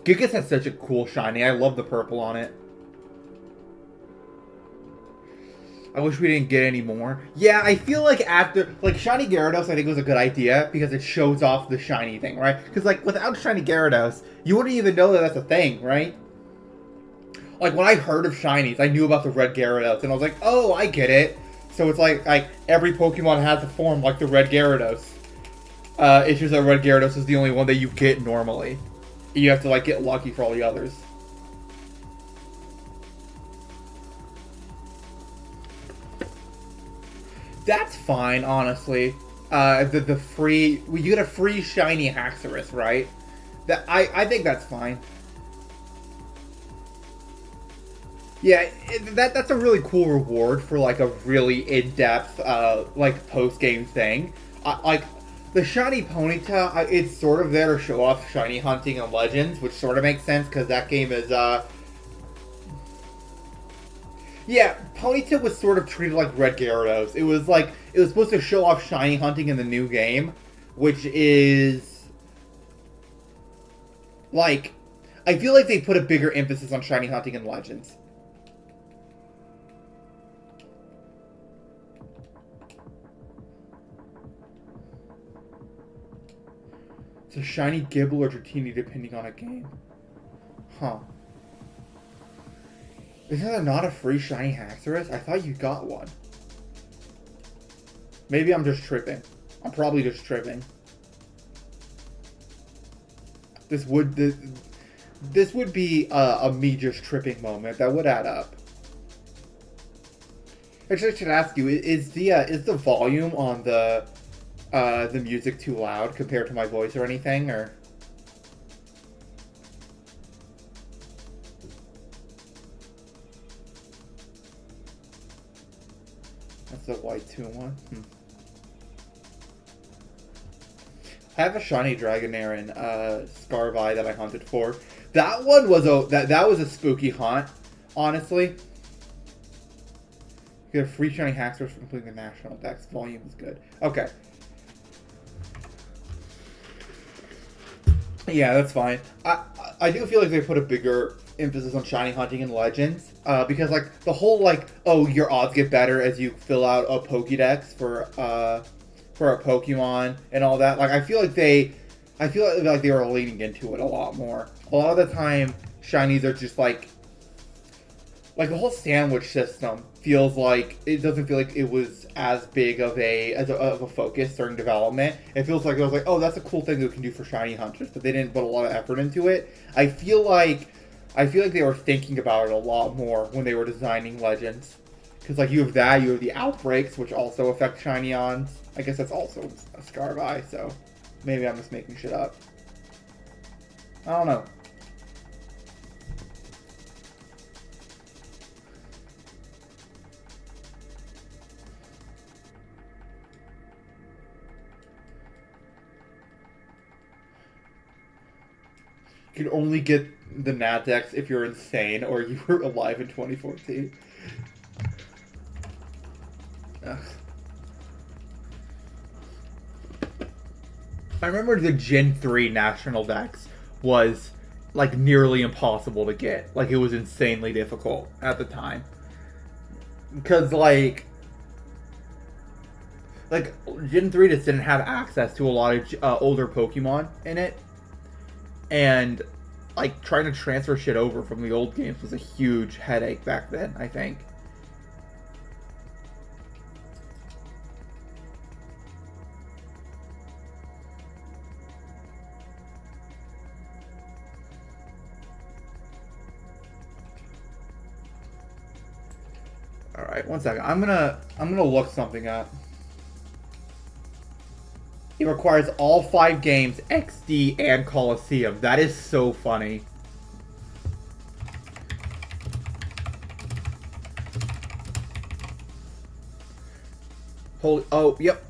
Gigas has such a cool shiny. I love the purple on it. I wish we didn't get any more. Yeah, I feel like after like shiny Gyarados, I think was a good idea because it shows off the shiny thing, right? Because like without shiny Gyarados, you wouldn't even know that that's a thing, right? Like when I heard of shinies, I knew about the red Gyarados, and I was like, oh, I get it. So it's like every Pokemon has a form like the red Gyarados. It's just that red Gyarados is the only one that you get normally. You have to like get lucky for all the others. That's fine, honestly. The free you get a free shiny Haxorus, right? That I think that's fine. Yeah, that's a really cool reward for like a really in-depth like post-game thing. Like the shiny Ponyta, it's sort of there to show off shiny hunting and Legends, which sort of makes sense because that game is yeah, Ponyta was sort of treated like Red Gyarados. It was supposed to show off shiny hunting in the new game, which is like I feel like they put a bigger emphasis on shiny hunting in Legends. It's a shiny Gible or Dratini depending on a game. Huh. Isn't there not a free shiny Haxorus? I thought you got one. Maybe I'm just tripping. I'm probably just tripping. This would be a me just tripping moment. That would add up. Actually, I should ask you: is the volume on the music too loud compared to my voice or anything, or? That's a white 2-1. I have a shiny Dragonair in Scarvi that I hunted for. That one was that was a spooky hunt, honestly. You get a free shiny Haxorus for completing the national dex. Volume is good. Okay. Yeah, that's fine. I do feel like they put a bigger emphasis on shiny hunting in Legends, because like the whole like, oh, your odds get better as you fill out a Pokédex for a Pokemon and all that. Like I feel like they were leaning into it a lot more. A lot of the time, shinies are just like the whole sandwich system feels like it doesn't feel like it was as big of a focus during development. It feels like it was like, oh, that's a cool thing that we can do for shiny hunters, but they didn't put a lot of effort into it. I feel like they were thinking about it a lot more when they were designing Legends, because like you have the outbreaks, which also affect shiny ons. I guess that's also a Scarvi, so maybe I'm just making shit up. I don't know. You can only get the Nadex if you're insane or you were alive in 2014. Ugh. I remember the Gen 3 National Dex was like nearly impossible to get. Like it was insanely difficult at the time. Because like Gen 3 just didn't have access to a lot of older Pokemon in it. And like trying to transfer shit over from the old games was a huge headache back then, I think. All right, one second. I'm gonna look something up. It requires all 5 games, XD and Coliseum. That is so funny. Holy, oh, yep.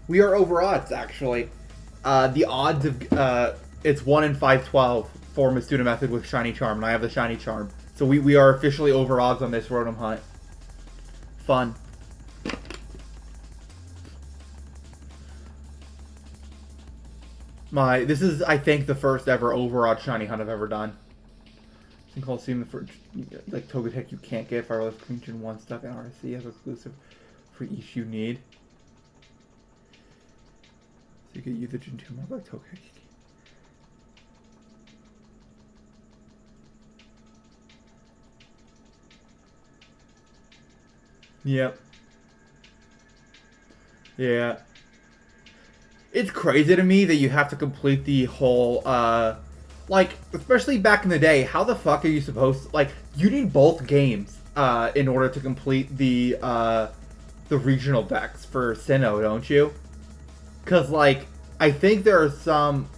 We are over odds, actually. The odds of, it's 1 in 512 for Masuda Method with Shiny Charm, and I have the Shiny Charm. So we are officially over odds on this Rotom hunt. Fun. This is, I think, the first ever overodd Shiny hunt I've ever done. It's called Seeing the first, like, Togetic you can't get, Fireless Region 1 stuff in RSC as exclusive for each you need. So you can use the Gen 2 mod like Togetic. Yep. Yeah. It's crazy to me that you have to complete the whole, like, especially back in the day, how the fuck are you supposed to, like, you need both games, in order to complete the regional decks for Sinnoh, don't you? Because, like, I think there are some,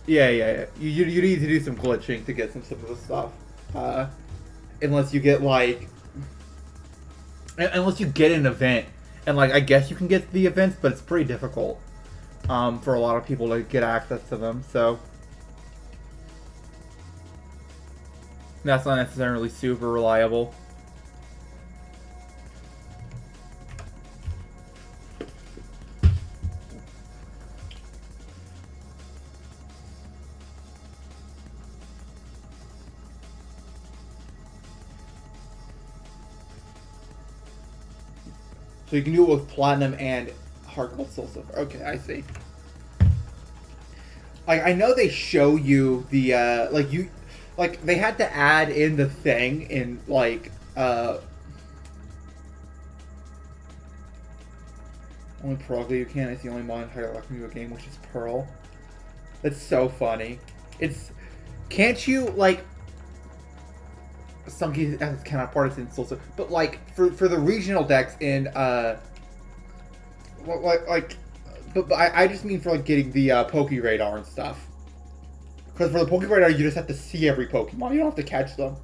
yeah. You need to do some glitching to get some of the stuff, unless you get, like, unless you get an event. And, like, I guess you can get the events, but it's pretty difficult for a lot of people to get access to them, so that's not necessarily super reliable. So you can do it with Platinum and Heart Gold Soul Silver. Okay, I see. I know they show you the, like, they had to add in the thing in, like, only Pearl you can. It's the only modifier left in a game, which is Pearl. That's so funny. Can't you, like, some cases cannot partisan Soul Silver, but, like, for the regional decks in, but I just mean for, like, getting the Poke Radar and stuff. Because for the Poke Radar, you just have to see every Pokemon. You don't have to catch them.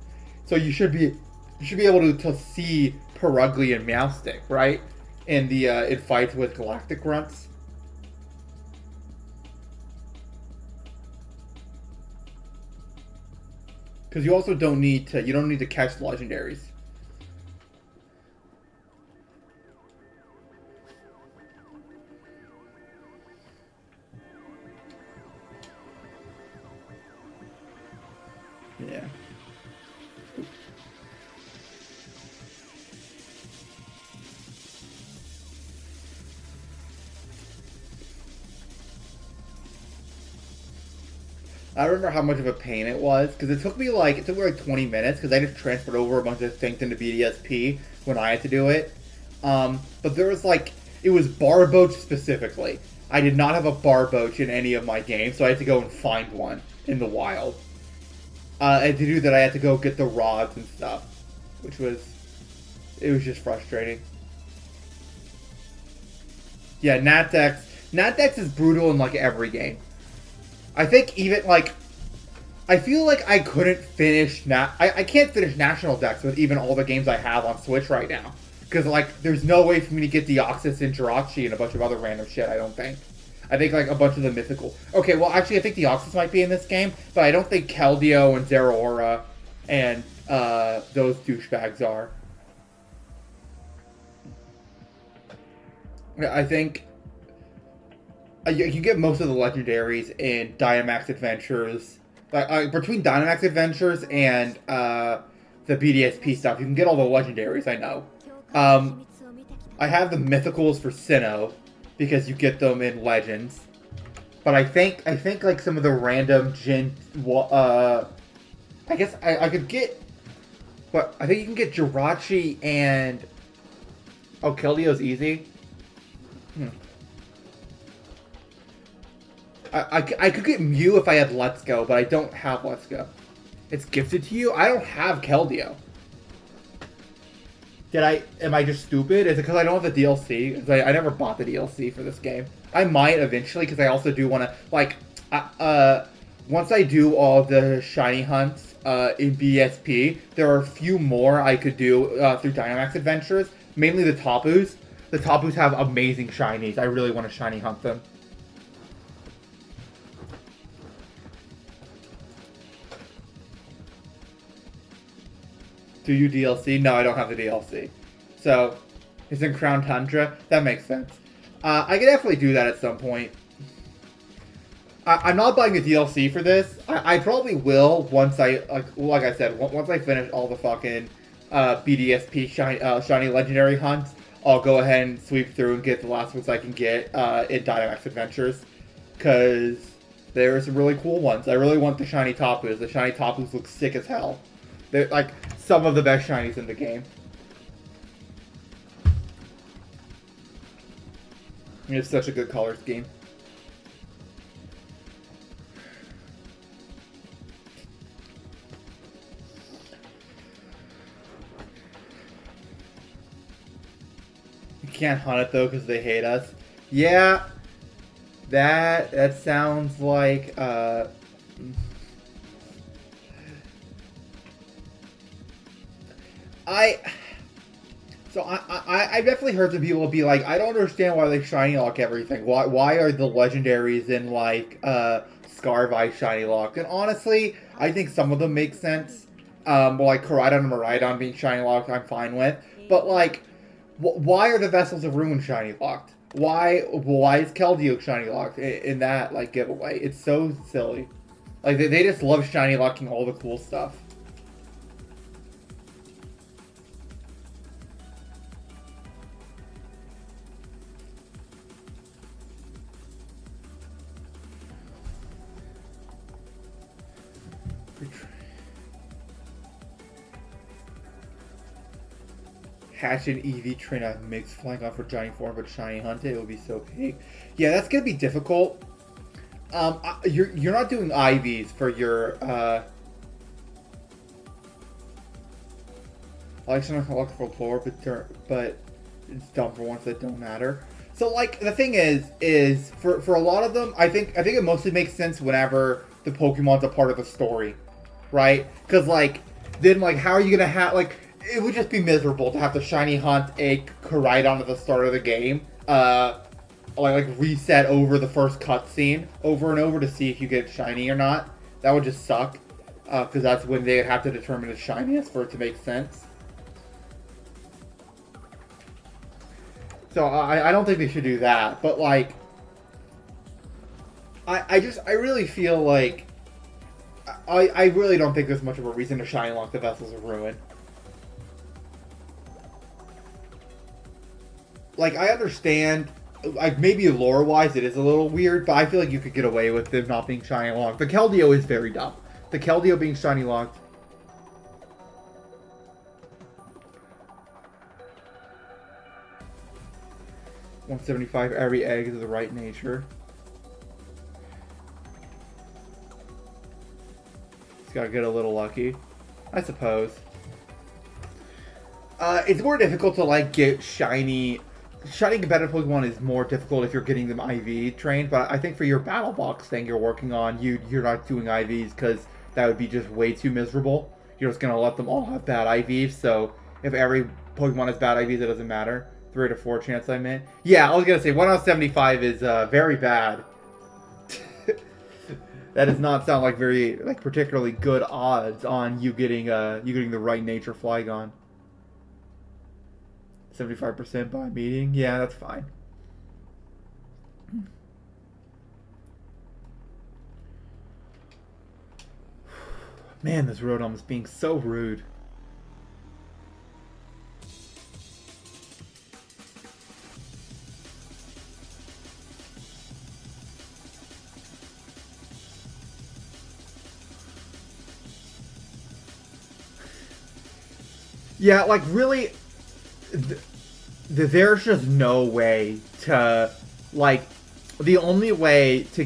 So you should be able to see Perugly and Meowstic, right? In the in fights with Galactic Grunts. Because you also don't need to catch legendaries. Yeah. I remember how much of a pain it was, because it took me like 20 minutes, because I just transferred over a bunch of things into BDSP when I had to do it. But there was like, it was Barboach specifically. I did not have a Barboach in any of my games, so I had to go and find one in the wild. And to do that, I had to go get the rods and stuff, it was just frustrating. Yeah, Natdex is brutal in like every game. I think even, like, I feel like I couldn't finish, I can't finish National Dex with even all the games I have on Switch right now. Because, like, there's no way for me to get Deoxys and Jirachi and a bunch of other random shit, I don't think. I think, like, a bunch of the mythical. Okay, well, actually, I think Deoxys might be in this game, but I don't think Keldeo and Zeraora and, those douchebags are. I think you can get most of the legendaries in Dynamax Adventures. Between Dynamax Adventures and the BDSP stuff, you can get all the legendaries, I know. I have the mythicals for Sinnoh, because you get them in Legends. But I think like some of the random I guess I could get, but I think you can get Jirachi and, oh, Keldeo's easy? I could get Mew if I had Let's Go, but I don't have Let's Go. It's gifted to you? I don't have Keldeo. Am I just stupid? Is it because I don't have the DLC? 'Cause I never bought the DLC for this game. I might eventually, because I also do want to, like, once I do all the shiny hunts in BSP, there are a few more I could do through Dynamax Adventures, mainly the Tapus. The Tapus have amazing shinies. I really want to shiny hunt them. Do you DLC? No, I don't have the DLC. So, it's in Crown Tundra. That makes sense. I could definitely do that at some point. I'm not buying the DLC for this. I probably will once like I said, once I finish all the fucking BDSP shiny legendary hunts. I'll go ahead and sweep through and get the last ones I can get in Dynamax Adventures. Because there are some really cool ones. I really want the shiny Tapus. The shiny Tapus look sick as hell. They're like some of the best shinies in the game. It's such a good color scheme. You can't hunt it though because they hate us. Yeah, that sounds like I've definitely heard some people be like, I don't understand why they shiny lock everything. Why are the legendaries in like Scarvi shiny locked? And honestly, I think some of them make sense. Like Koraidon and Miraidon being shiny locked, I'm fine with. But like, why are the Vessels of Ruin shiny locked? Why is Keldeo shiny locked in that like giveaway? It's so silly. Like they just love shiny locking all the cool stuff. Hatch an EV train a mix flying off for giant form but shiny hunted, it would be so big. Yeah, that's gonna be difficult. You're not doing IVs for your I like some electrical floor, but it's dumb for ones that don't matter. So like the thing is for a lot of them, I think it mostly makes sense whenever the Pokemon's a part of the story, right? Because like then like how are you gonna have like it would just be miserable to have to shiny hunt a Koraidon at the start of the game. Like reset over the first cutscene over and over to see if you get shiny or not. That would just suck. Because that's when they'd have to determine its shiniest for it to make sense. So I don't think they should do that. But like, I really feel like I really don't think there's much of a reason to shiny lock the Vessels of Ruin. Like, I understand, like, maybe lore-wise it is a little weird, but I feel like you could get away with them not being shiny locked. The Keldeo is very dumb. The Keldeo being shiny locked. $175 every egg is the right nature. Just gotta get a little lucky, I suppose. It's more difficult to, like, get shiny competitive Pokemon is more difficult if you're getting them IV trained, but I think for your battle box thing you're working on, you're not doing IVs because that would be just way too miserable. You're just gonna let them all have bad IVs, so if every Pokemon has bad IVs, it doesn't matter. 3 out of 4 chance I meant. Yeah, I was gonna say 1 out of 75 is very bad. That does not sound like very particularly good odds on you getting the right nature Flygon. 75% by meeting? Yeah, that's fine. Man, this Rotom is being so rude. Yeah, like really... There's just no way to, like, the only way to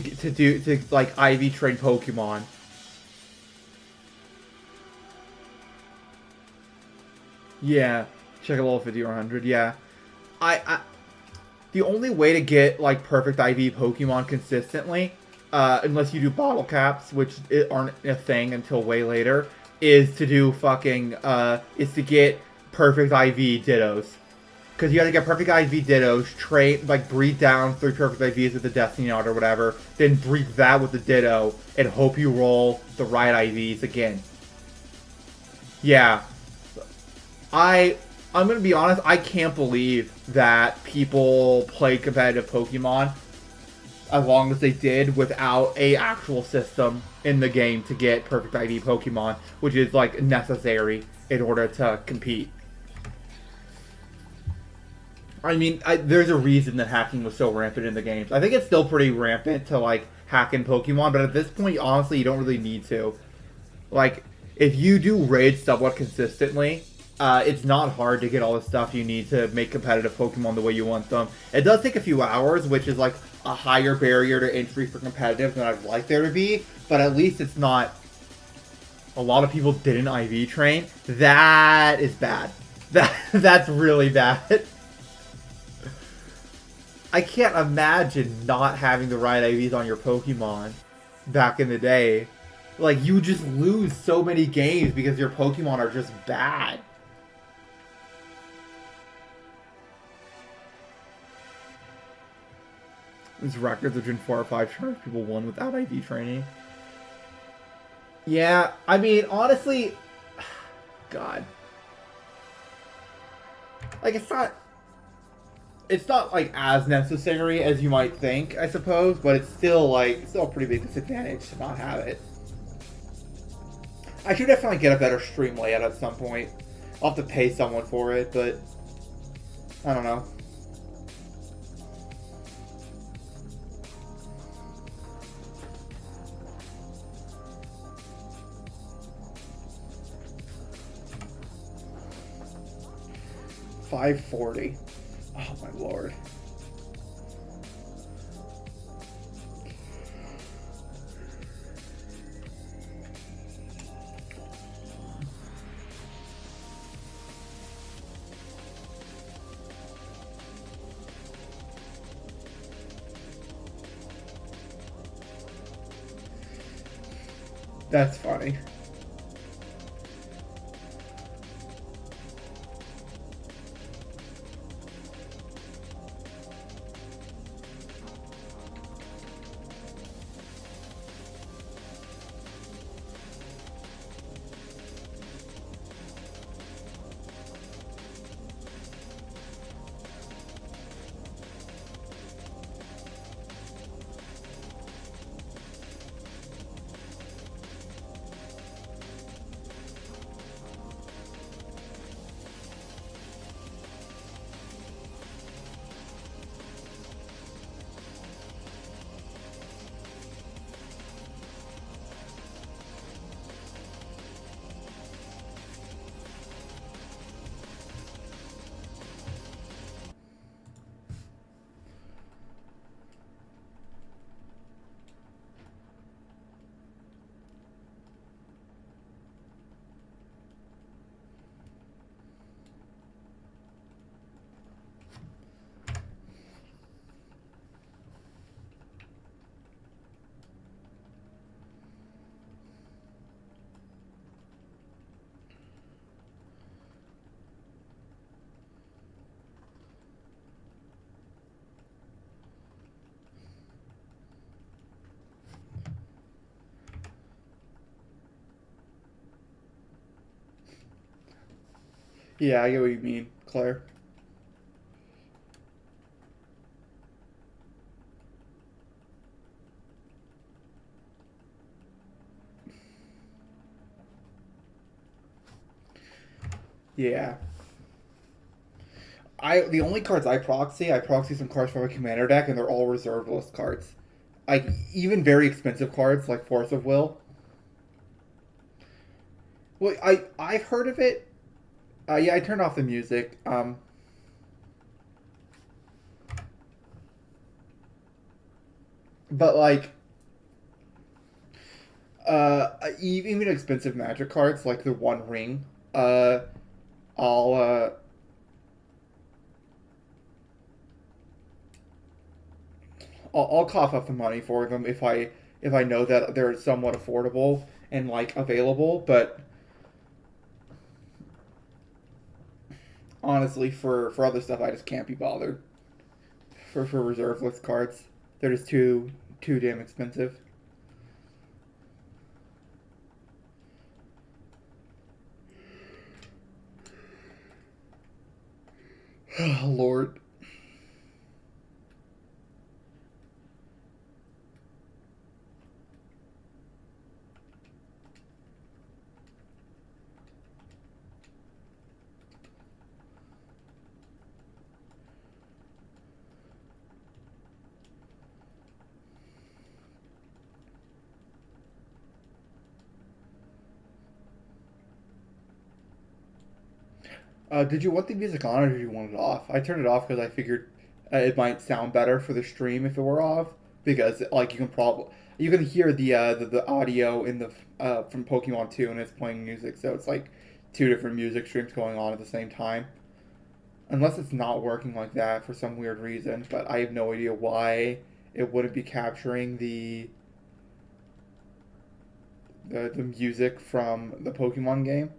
like IV train Pokemon. Yeah, Check a level 50 or 100. Yeah, I the only way to get like perfect IV Pokemon consistently, unless you do bottle caps, which aren't a thing until way later, is to do fucking is to get perfect IV Dittos. Because you gotta get perfect IV Dittos, trade, like, breed down 3 perfect IVs with the Destiny Knot or whatever, then breed that with the Ditto, and hope you roll the right IVs again. Yeah. I'm gonna be honest, I can't believe that people play competitive Pokemon as long as they did without a actual system in the game to get perfect IV Pokemon, which is, like, necessary in order to compete. I mean, there's a reason that hacking was so rampant in the games. I think it's still pretty rampant to, like, hack in Pokemon, but at this point, honestly, you don't really need to. Like, if you do raid somewhat consistently, it's not hard to get all the stuff you need to make competitive Pokemon the way you want them. It does take a few hours, which is, like, a higher barrier to entry for competitive than I'd like there to be, but at least it's not... A lot of people didn't IV train. That is bad. That's really bad. I can't imagine not having the right IVs on your Pokemon back in the day. Like, you just lose so many games because your Pokemon are just bad. There's records of Gen 4 or 5 tournaments people won without IV training. Yeah, I mean, honestly... God. Like, it's not like as necessary as you might think, I suppose, but it's still like still a pretty big disadvantage to not have it. I should definitely get a better stream layout at some point. I'll have to pay someone for it, but I don't know. $540. Oh my lord. That's funny. Yeah, I get what you mean, Claire. Yeah. The only cards I proxy some cards from a commander deck, and they're all reserved list cards. Like, even very expensive cards like Force of Will. Well, I've heard of it. Yeah, I turned off the music. But like, even expensive Magic cards like the One Ring, I'll I'll cough up the money for them if I know that they're somewhat affordable and like available. But honestly, for other stuff, I just can't be bothered. For reserve list cards, they're just too damn expensive. Lord. Did you want the music on or did you want it off? I turned it off because I figured it might sound better for the stream if it were off because like you can hear the audio in the from Pokemon 2 and it's playing music, so it's like two different music streams going on at the same time. Unless it's not working like that for some weird reason, but I have no idea why it wouldn't be capturing the music from the Pokemon game.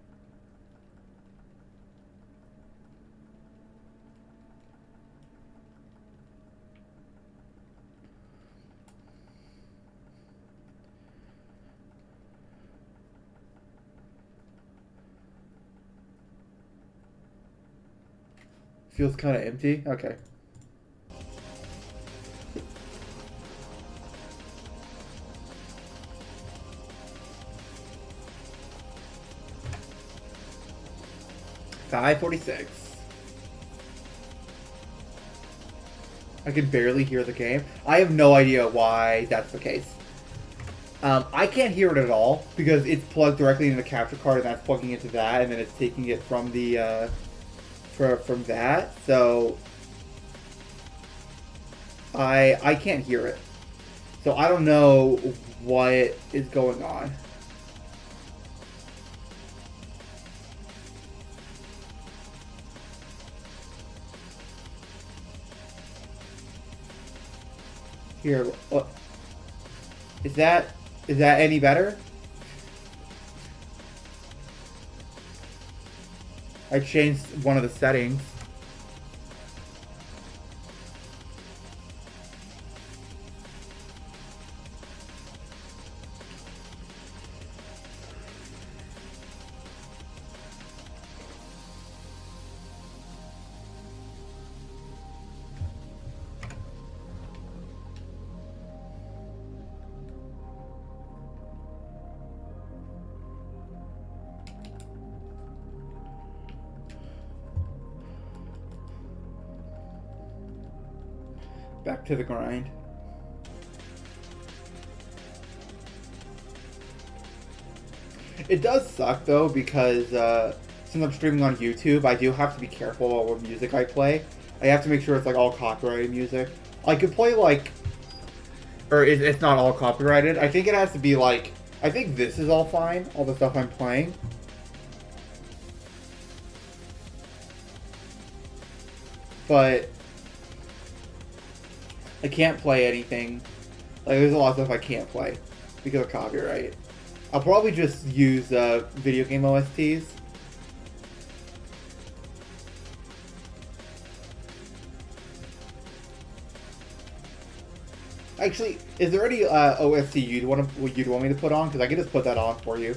Feels kind of empty. Okay. $5.46. I can barely hear the game. I have no idea why that's the case. I can't hear it at all because it's plugged directly into the capture card and that's plugging into that, and then it's taking it from the from that. So I can't hear it. So I don't know what is going on. Here, what is that? Is that any better? I changed one of the settings. Back to the grind. It does suck though because since I'm streaming on YouTube, I do have to be careful about what music I play. I have to make sure it's like all copyrighted music. I could play like, or it's not all copyrighted. I think it has to be like, I think this is all fine, all the stuff I'm playing. But I can't play anything. Like, there's a lot of stuff I can't play because of copyright. I'll probably just use video game OSTs. Actually, is there any OST you'd want me to put on? Because I can just put that on for you.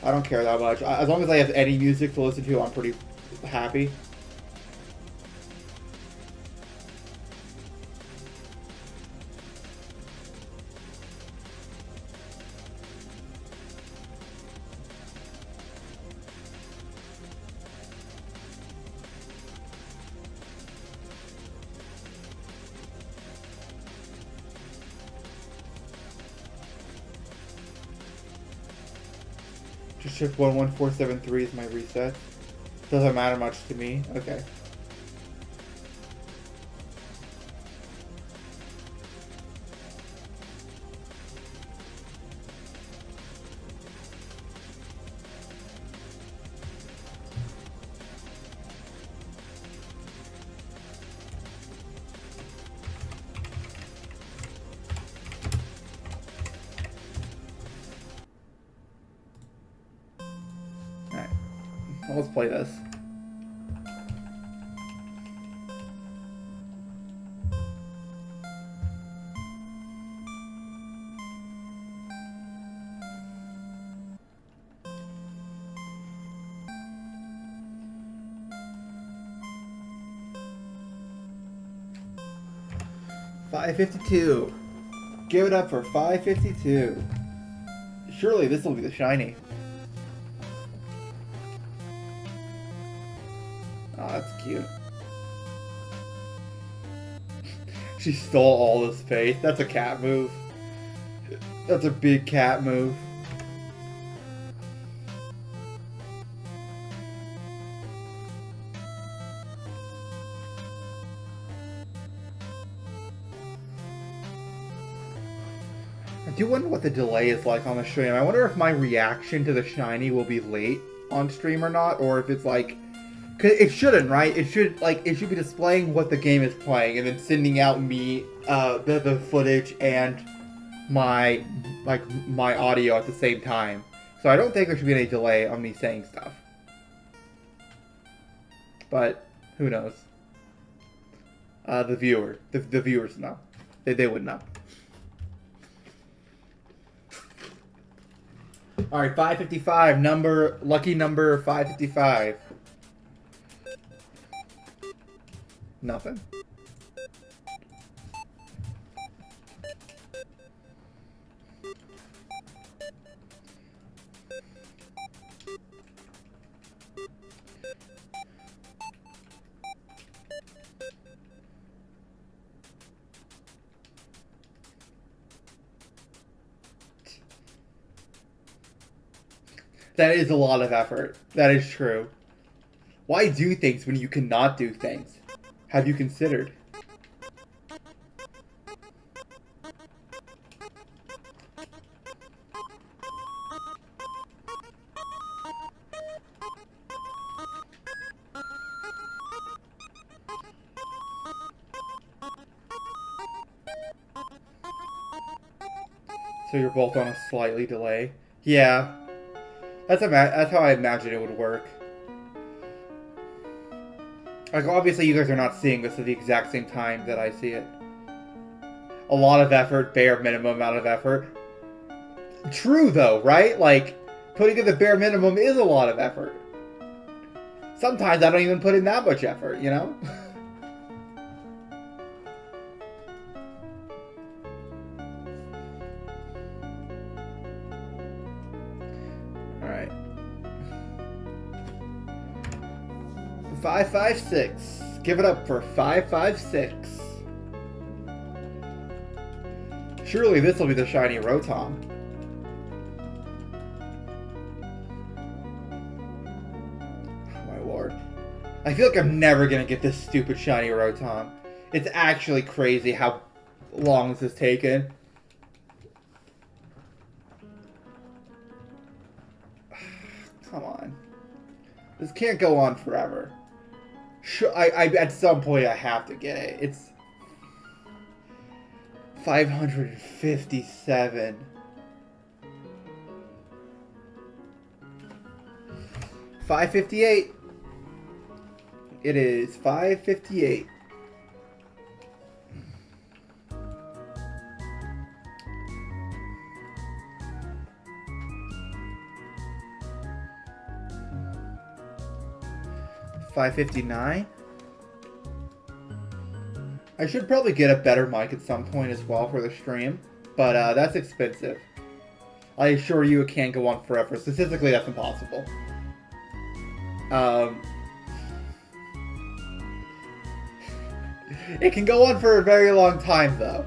I don't care that much. As long as I have any music to listen to, I'm pretty happy. Just shift 11473 is my reset. Doesn't matter much to me. Okay. let's play this. $5.52. Give it up for $5.52. Surely this will be the shiny. Oh, that's cute. She stole all the space. That's a cat move. That's a big cat move. I do wonder what the delay is like on the stream. I wonder if my reaction to the shiny will be late on stream or not, or if it's like, cause it shouldn't, right? It should be displaying what the game is playing and then sending out me the footage and my audio at the same time. So I don't think there should be any delay on me saying stuff. But who knows? The viewers know. They would know. Alright, 555, lucky number 555. Nothing. That is a lot of effort. That is true. Why do things when you cannot do things? Have you considered? So you're both on a slightly delay? Yeah. That's how I imagine it would work. Like, obviously you guys are not seeing this at the exact same time that I see it. A lot of effort, bare minimum amount of effort. True, though, right? Like, putting in the bare minimum is a lot of effort. Sometimes I don't even put in that much effort, you know? Alright. 556. Give it up for 556. Surely this will be the shiny Rotom. Oh my lord. I feel like I'm never gonna get this stupid shiny Rotom. It's actually crazy how long this has taken. Come on. This can't go on forever. Sure, at some point I have to get it. It's 557. $5.58. It is $5.58. $5.59. I should probably get a better mic at some point as well for the stream, but that's expensive. I assure you it can't go on forever. Statistically, that's impossible. It can go on for a very long time, though.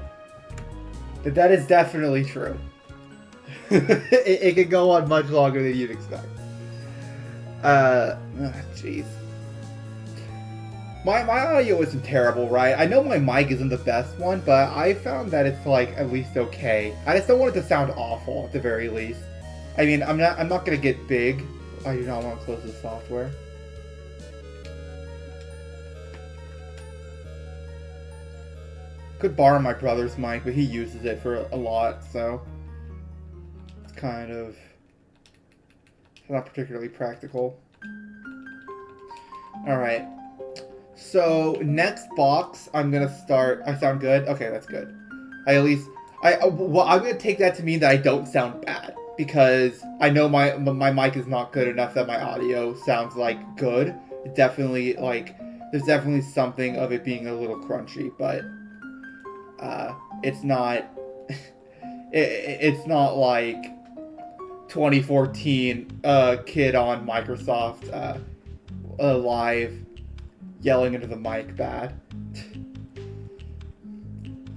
That is definitely true. It can go on much longer than you'd expect. Jeez. My audio isn't terrible, right? I know my mic isn't the best one, but I found that it's like at least okay. I just don't want it to sound awful at the very least. I mean, I'm not gonna get big. I do not want to close the software. Could borrow my brother's mic, but he uses it for a lot, so it's kind of not particularly practical. Alright. So, next box, I'm gonna start... I sound good? Okay, that's good. Well, I'm gonna take that to mean that I don't sound bad. Because I know my mic is not good enough that my audio sounds, like, good. It definitely, like... There's definitely something of it being a little crunchy, but... it's not... it's not like 2014 kid on Microsoft Live yelling into the mic bad.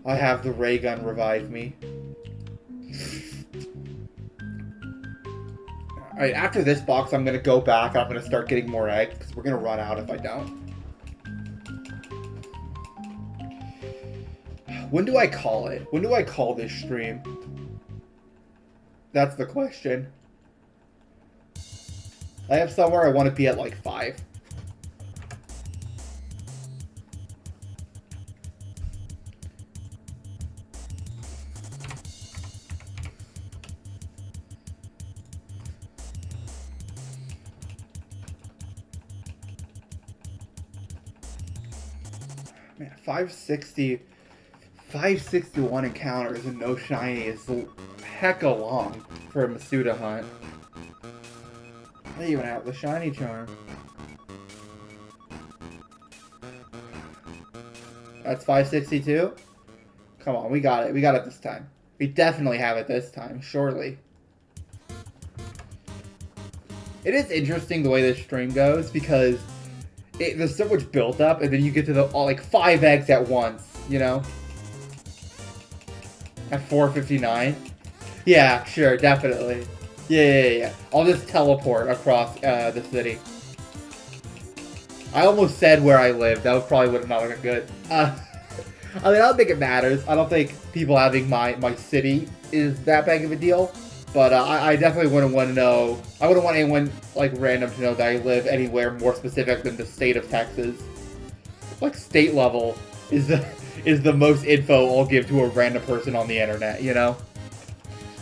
I have the ray gun revive me. Alright, after this box, I'm gonna go back and I'm gonna start getting more eggs, because we're gonna run out if I don't. When do I call it? When do I call this stream? That's the question. I have somewhere I want to be at like 5. Man, 561 encounters and no shiny is hecka long for a Masuda hunt. They even have the shiny charm. That's 562? Come on, we got it. We got it this time. We definitely have it this time, surely. It is interesting the way this stream goes because there's so much built up and then you get to the like 5 eggs at once, you know? At 4:59? Yeah, sure, definitely. Yeah. I'll just teleport across the city. I almost said where I live. That probably would have not been good. I mean, I don't think it matters. I don't think people having my city is that big of a deal. But I definitely wouldn't want to know. I wouldn't want anyone like random to know that I live anywhere more specific than the state of Texas. Like state level is the most info I'll give to a random person on the internet, you know?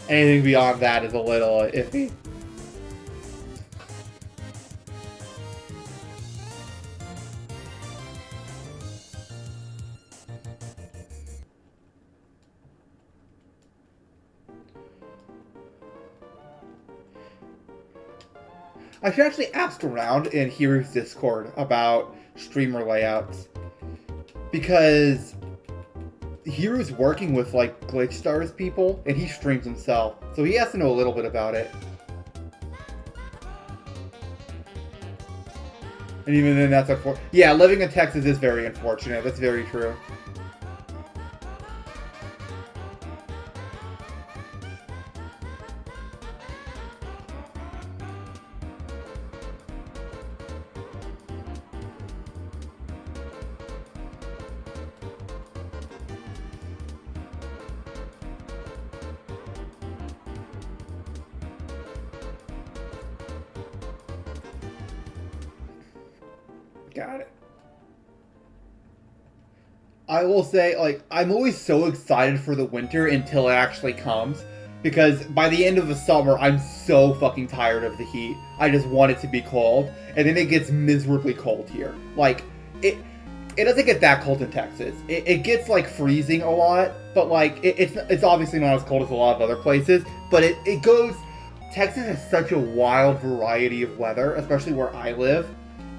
Anything beyond that is a little iffy. I should actually ask around in Hiru's Discord about streamer layouts. Because Hiru's working with, like, Glitch Stars people, and he streams himself. So he has to know a little bit about it. And even then, that's yeah, living in Texas is very unfortunate. That's very true. Got it. I will say, like, I'm always so excited for the winter until it actually comes. Because by the end of the summer, I'm so fucking tired of the heat. I just want it to be cold. And then it gets miserably cold here. Like, it doesn't get that cold in Texas. It gets, like, freezing a lot. But, like, it's obviously not as cold as a lot of other places. But it goes... Texas has such a wild variety of weather, especially where I live.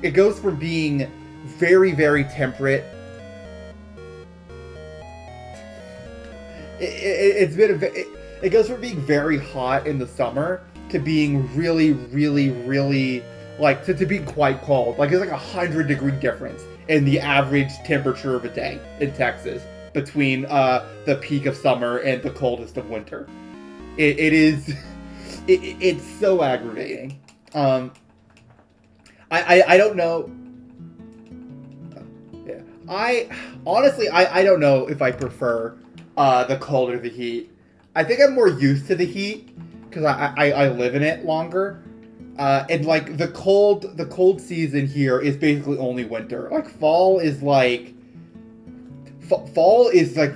It goes from being very, very temperate. It goes from being very hot in the summer to being really, really, really, like, to being quite cold. Like, it's like 100-degree difference in the average temperature of a day in Texas between the peak of summer and the coldest of winter. It's so aggravating. I don't know. Yeah. Honestly, I don't know if I prefer the cold or the heat. I think I'm more used to the heat because I live in it longer. And like the cold season here is basically only winter. Like fall is like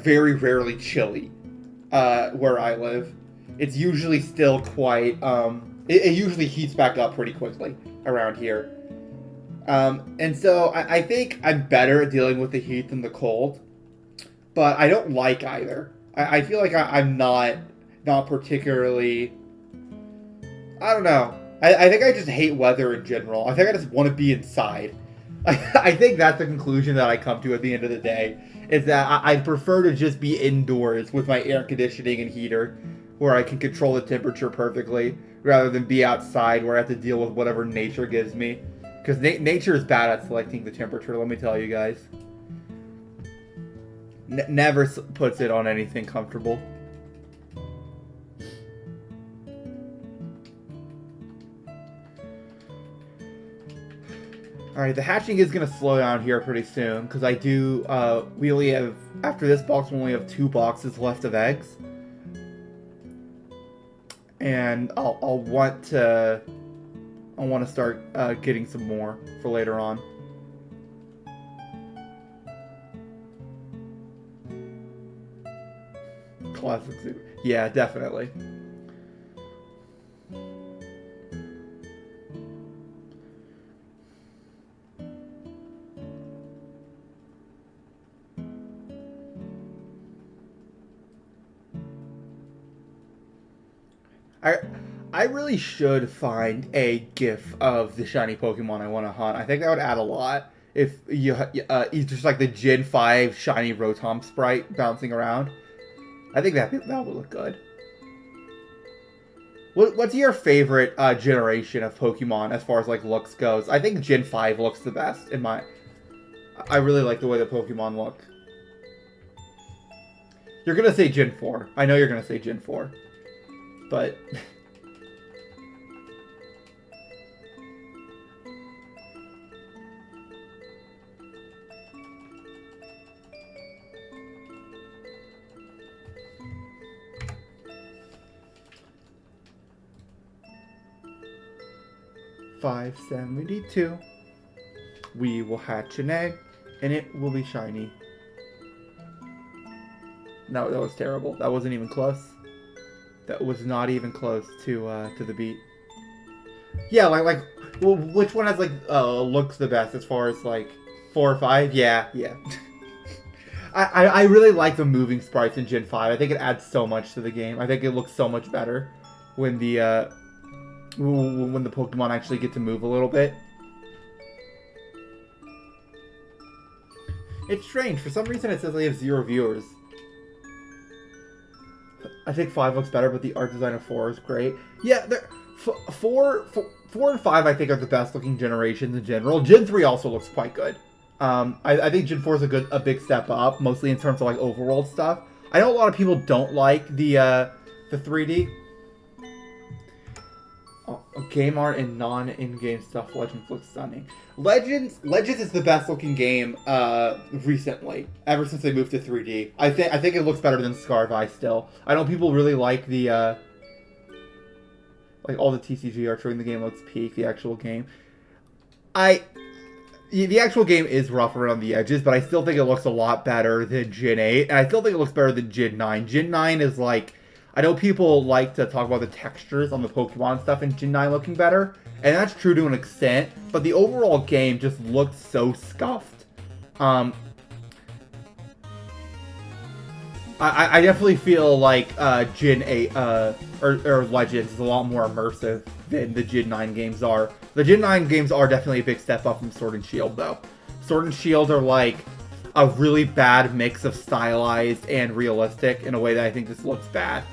very rarely chilly where I live. It's usually still quite it usually heats back up pretty quickly around here. And so I think I'm better at dealing with the heat than the cold, but I don't like either. I feel like I'm not particularly. I don't know. I think I just hate weather in general. I think I just want to be inside. I think that's the conclusion that I come to at the end of the day, is that I prefer to just be indoors with my air conditioning and heater, where I can control the temperature perfectly, rather than be outside where I have to deal with whatever nature gives me. Because nature is bad at selecting the temperature, let me tell you guys. Never puts it on anything comfortable. Alright, the hatching is going to slow down here pretty soon, because I do, we only have, after this box, we only have 2 boxes left of eggs. And I'll want to start getting some more for later on. Classic Zoo. Yeah, definitely. I really should find a GIF of the shiny Pokemon I want to hunt. I think that would add a lot. If you just like the Gen 5 shiny Rotom sprite bouncing around. I think that would look good. What's your favorite generation of Pokemon as far as like looks goes? I think Gen 5 looks the best in my... I really like the way the Pokemon look. You're going to say Gen 4. I know you're going to say Gen 4. But... $5.72. We will hatch an egg, and it will be shiny. No, that was terrible. That wasn't even close. That was not even close to the beat. Yeah, well, which one has like looks the best as far as like 4 or 5? Yeah. I really like the moving sprites in Gen 5. I think it adds so much to the game. I think it looks so much better when the Pokemon actually get to move a little bit. It's strange. For some reason, it says they have 0 viewers. I think 5 looks better, but the art design of 4 is great. Yeah, 4 and 5 I think are the best looking generations in general. Gen 3 also looks quite good. I think Gen 4 is a big step up, mostly in terms of like overworld stuff. I know a lot of people don't like the 3D. Game art and non-in-game stuff. Legends looks stunning. Legends is the best looking game recently, ever since they moved to 3D. I think it looks better than Scarvi still. I know people really like the like all the TCG art showing the game looks peak. The actual game, the actual game is rough around the edges, but I still think it looks a lot better than Gen 8, and I still think it looks better than Gen 9. Gen 9 is like, I know people like to talk about the textures on the Pokemon stuff in Gen 9 looking better, and that's true to an extent, but the overall game just looked so scuffed. I definitely feel like Gen 8 or Legends is a lot more immersive than the Gen 9 games are. The Gen 9 games are definitely a big step up from Sword and Shield, though. Sword and Shield are like a really bad mix of stylized and realistic in a way that I think this looks bad.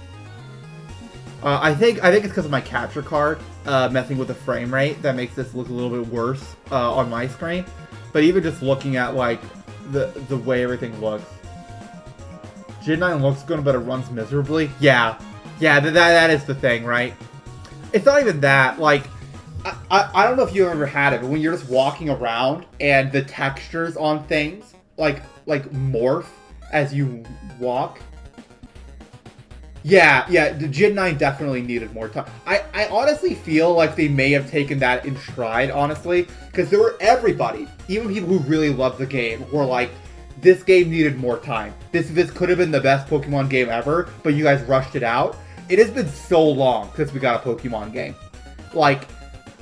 I think it's because of my capture card messing with the frame rate that makes this look a little bit worse on my screen. But even just looking at like the way everything looks, Gen 9 looks good, but it runs miserably. Yeah, that is the thing, right? It's not even that. Like, I don't know if you ever had it, but when you're just walking around and the textures on things like morph as you walk. Yeah, the Gen 9 definitely needed more time. I honestly feel like they may have taken that in stride, honestly, because there were everybody, even people who really loved the game, were like, this game needed more time. This could have been the best Pokemon game ever, but you guys rushed it out. It has been so long since we got a Pokemon game. Like,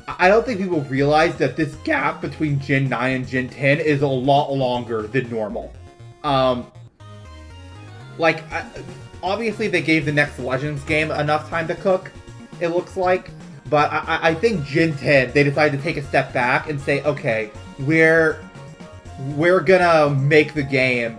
I don't think people realize that this gap between Gen 9 and Gen 10 is a lot longer than normal. Um, like, obviously they gave the next Legends game enough time to cook, it looks like. But I think Gen 10, they decided to take a step back and say, okay, we're gonna make the game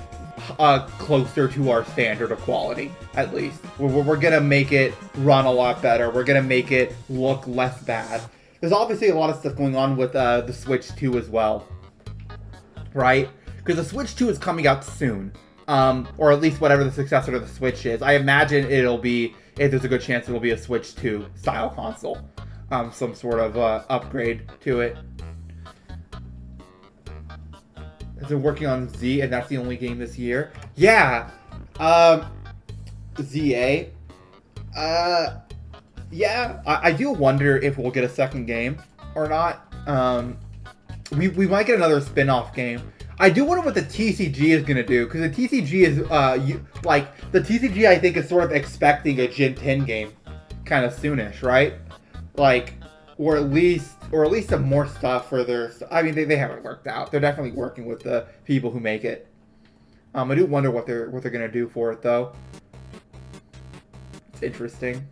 closer to our standard of quality, at least. We're gonna make it run a lot better. We're gonna make it look less bad. There's obviously a lot of stuff going on with the Switch 2 as well, right? Because the Switch 2 is coming out soon, or at least whatever the successor to the Switch is. I imagine it'll be, if there's a good chance, it'll be a Switch 2 style console, some sort of upgrade to it. They're working on Z, and that's the only game this year. Yeah, ZA. Yeah, I do wonder if we'll get a second game or not. We might get another spin-off game. I do wonder what the TCG is gonna do, because the TCG is the TCG I think is sort of expecting a Gen 10 game, kind of soonish, right? Like, or at least some more stuff for their. I mean, they haven't worked out. They're definitely working with the people who make it. I do wonder what they're gonna do for it though. It's interesting.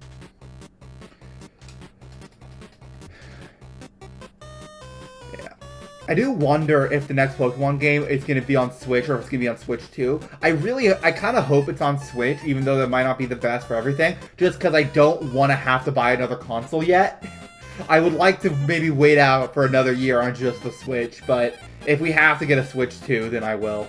I do wonder if the next Pokemon game is going to be on Switch or if it's going to be on Switch 2. I kind of hope it's on Switch, even though that might not be the best for everything, just because I don't want to have to buy another console yet. I would like to maybe wait out for another year on just the Switch, but if we have to get a Switch 2, then I will.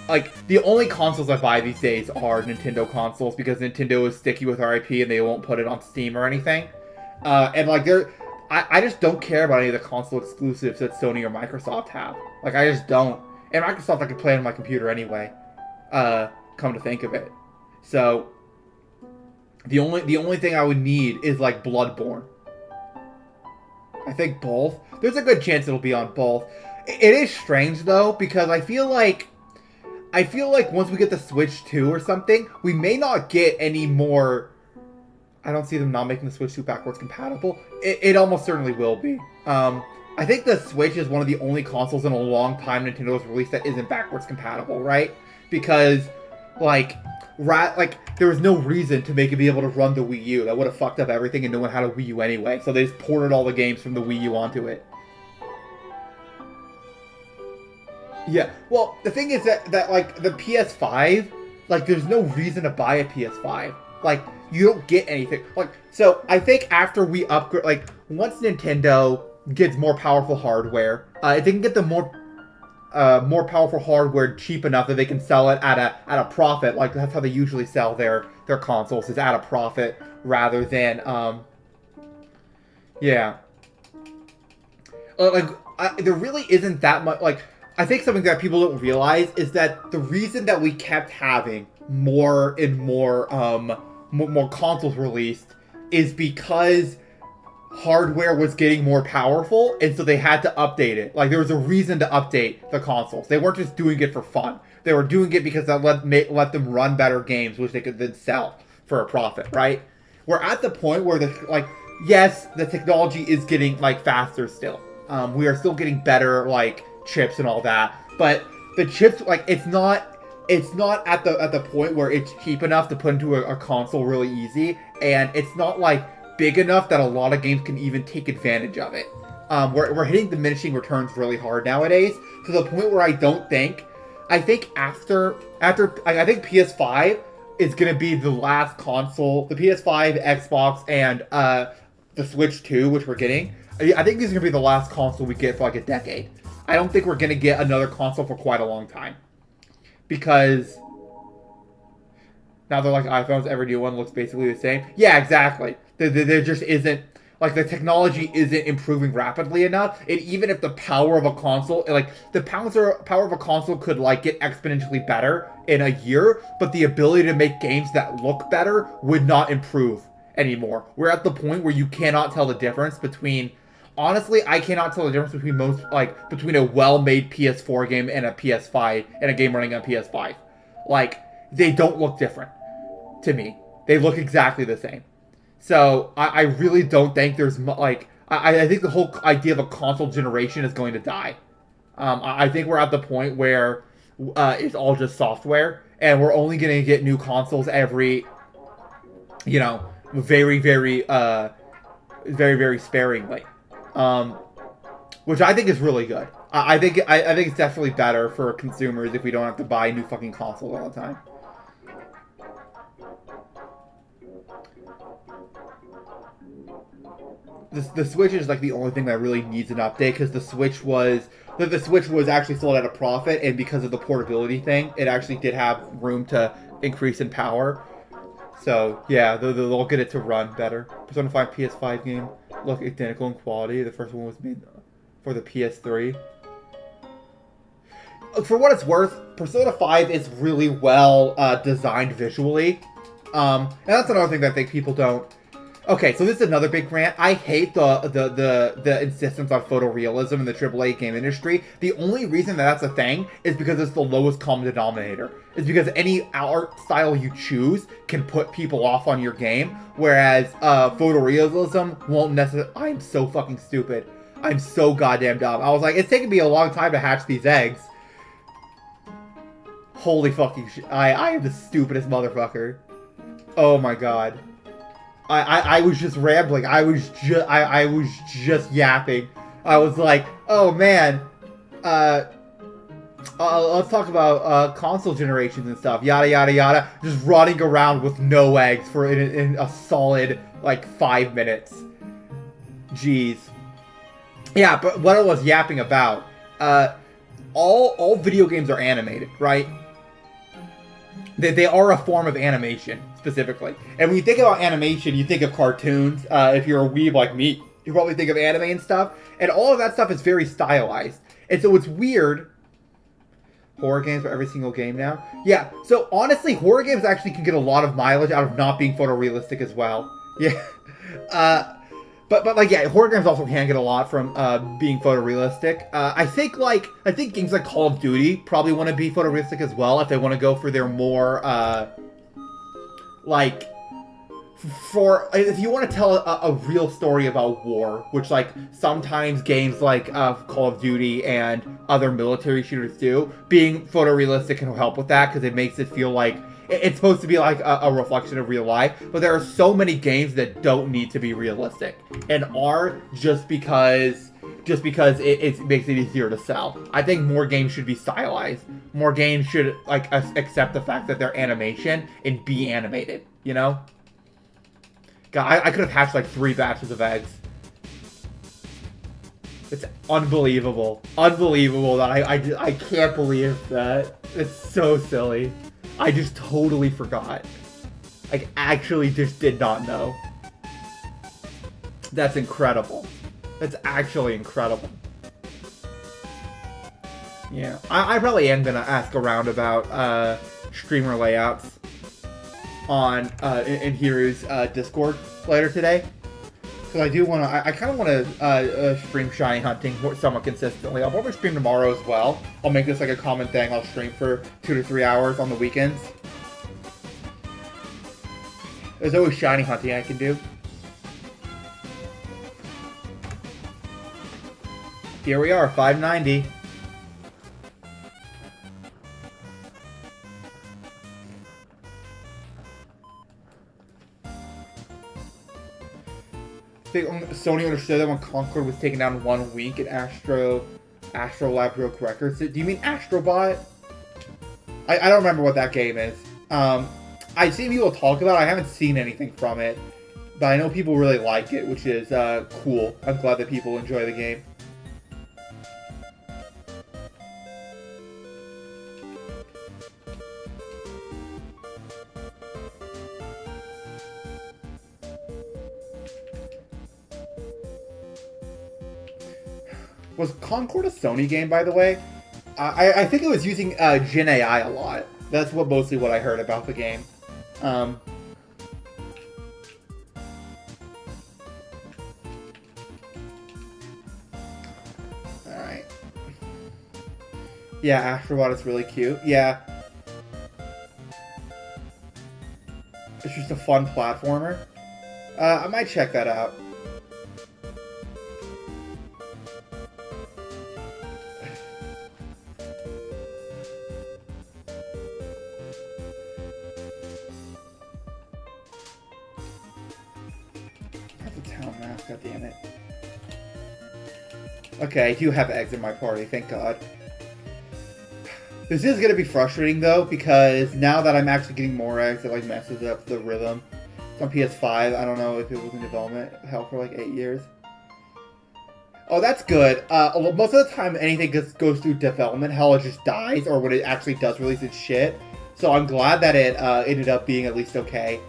Like, the only consoles I buy these days are Nintendo consoles, because Nintendo is sticky with our IP and they won't put it on Steam or anything. And like, I just don't care about any of the console exclusives that Sony or Microsoft have. Like, I just don't. And Microsoft I could play on my computer anyway, come to think of it. So, the only thing I would need is, like, Bloodborne. I think both. There's a good chance it'll be on both. It is strange, though, because I feel like once we get the Switch 2 or something, we may not get any more. I don't see them not making the Switch 2 backwards compatible. It almost certainly will be. I think the Switch is one of the only consoles in a long time Nintendo's released that isn't backwards compatible, right? Because, there was no reason to make it be able to run the Wii U. That would have fucked up everything and no one had a Wii U anyway. So they just ported all the games from the Wii U onto it. Yeah, well, the thing is that like, the PS5, like, there's no reason to buy a PS5. Like, you don't get anything. Like, so I think after we upgrade, like, once Nintendo gets more powerful hardware, if they can get the more powerful hardware cheap enough that they can sell it at a profit, like that's how they usually sell their consoles, is at a profit rather than yeah. There really isn't that much. Like, I think something that people don't realize is that the reason that we kept having more and more consoles released is because hardware was getting more powerful, and so they had to update it. Like, there was a reason to update the consoles. They weren't just doing it for fun. They were doing it because that let them run better games, which they could then sell for a profit, right? We're at the point where yes, the technology is getting faster still. We are still getting better chips and all that, but the chips it's not at the point where it's cheap enough to put into a console really easy, and it's not big enough that a lot of games can even take advantage of it. We're hitting diminishing returns really hard nowadays, to the point where I think PS5 is gonna be the last console. The PS5, Xbox, and the Switch 2, which we're getting. I think these are gonna be the last console we get for a decade. I don't think we're gonna get another console for quite a long time. Because now they're like iPhones, every new one looks basically the same. Yeah, exactly. There just isn't, the technology isn't improving rapidly enough. And even if the power of a console, the power of a console could, get exponentially better in a year, but the ability to make games that look better would not improve anymore. We're at the point where you cannot tell the difference between, honestly, I cannot tell the difference between between a well-made PS4 game and a PS5, and a game running on PS5. They don't look different to me. They look exactly the same. So I really don't think there's like I think the whole idea of a console generation is going to die. I think we're at the point where it's all just software, and we're only going to get new consoles every, you know, very very sparingly, which I think is really good. I think it's definitely better for consumers if we don't have to buy new fucking consoles all the time. The Switch is like the only thing that really needs an update because the Switch was actually sold at a profit, and because of the portability thing, it actually did have room to increase in power. So yeah, they'll get it to run better. Persona 5 PS5 game look identical in quality. The first one was made for the PS3. For what it's worth, Persona 5 is really well designed visually. And that's another thing that I think people don't. Okay, so this is another big rant. I hate the insistence on photorealism in the AAA game industry. The only reason that that's a thing is because it's the lowest common denominator. It's because any art style you choose can put people off on your game, whereas photorealism won't necessarily... I'm so fucking stupid. I'm so goddamn dumb. I was like, it's taken me a long time to hatch these eggs. Holy fucking shit. I am the stupidest motherfucker. Oh my god. I was just rambling. I was just yapping. I was like, oh man, let's talk about console generations and stuff. Yada yada yada. Just running around with no eggs for in a solid like 5 minutes. Jeez. Yeah, but what I was yapping about, all video games are animated, right? They are a form of animation, specifically. And when you think about animation, you think of cartoons. If you're a weeb like me, you probably think of anime and stuff. And all of that stuff is very stylized. And so it's weird. Horror games for every single game now? Yeah, so honestly, horror games actually can get a lot of mileage out of not being photorealistic as well. Yeah. But like, yeah, horror games also can get a lot from being photorealistic. I think games like Call of Duty probably want to be photorealistic as well if they want to go for their more if you want to tell a real story about war, which like sometimes games like Call of Duty and other military shooters do, being photorealistic can help with that because it makes it feel like it's supposed to be like a reflection of real life, but there are so many games that don't need to be realistic and are just because it makes it easier to sell. I think more games should be stylized. More games should like accept the fact that they're animation and be animated. You know? God, I could have hatched like 3 batches of eggs. It's unbelievable. Unbelievable that I can't believe that. It's so silly. I just totally forgot. Like, actually just did not know. That's incredible. That's actually incredible. Yeah. I probably am gonna ask around about streamer layouts on in Hiru's Discord later today. Because I do want to, I kind of want to stream shiny hunting somewhat consistently. I'll probably stream tomorrow as well. I'll make this like a common thing. I'll stream for 2 to 3 hours on the weekends. There's always shiny hunting I can do. Here we are, 590. I think Sony understood that when Concord was taken down in 1 week and Astro Lab broke records. Do you mean Astrobot? I don't remember what that game is. I've seen people talk about it. I haven't seen anything from it. But I know people really like it, which is cool. I'm glad that people enjoy the game. Was Concord a Sony game, by the way? I think it was using Gen AI a lot. That's mostly what I heard about the game. Alright. Yeah, Astrobot is really cute. Yeah. It's just a fun platformer. I might check that out. That's a town map, god damn it. Okay, I do have eggs in my party, thank god. This is gonna be frustrating though, because now that I'm actually getting more eggs, it like messes up the rhythm. It's on PS5, I don't know if it was in development hell for like 8 years. Oh, that's good. Most of the time, anything goes through development hell, it just dies, or when it actually does release its shit. So I'm glad that it ended up being at least okay.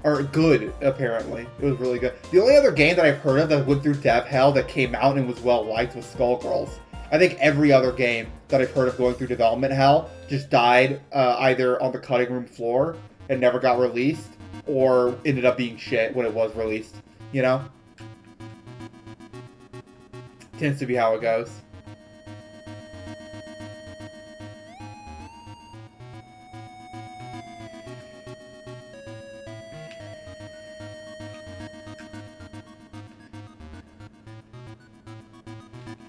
Or good, apparently. It was really good. The only other game that I've heard of that went through dev hell that came out and was well liked was Skullgirls. I think every other game that I've heard of going through development hell just died either on the cutting room floor and never got released, or ended up being shit when it was released. You know? Tends to be how it goes.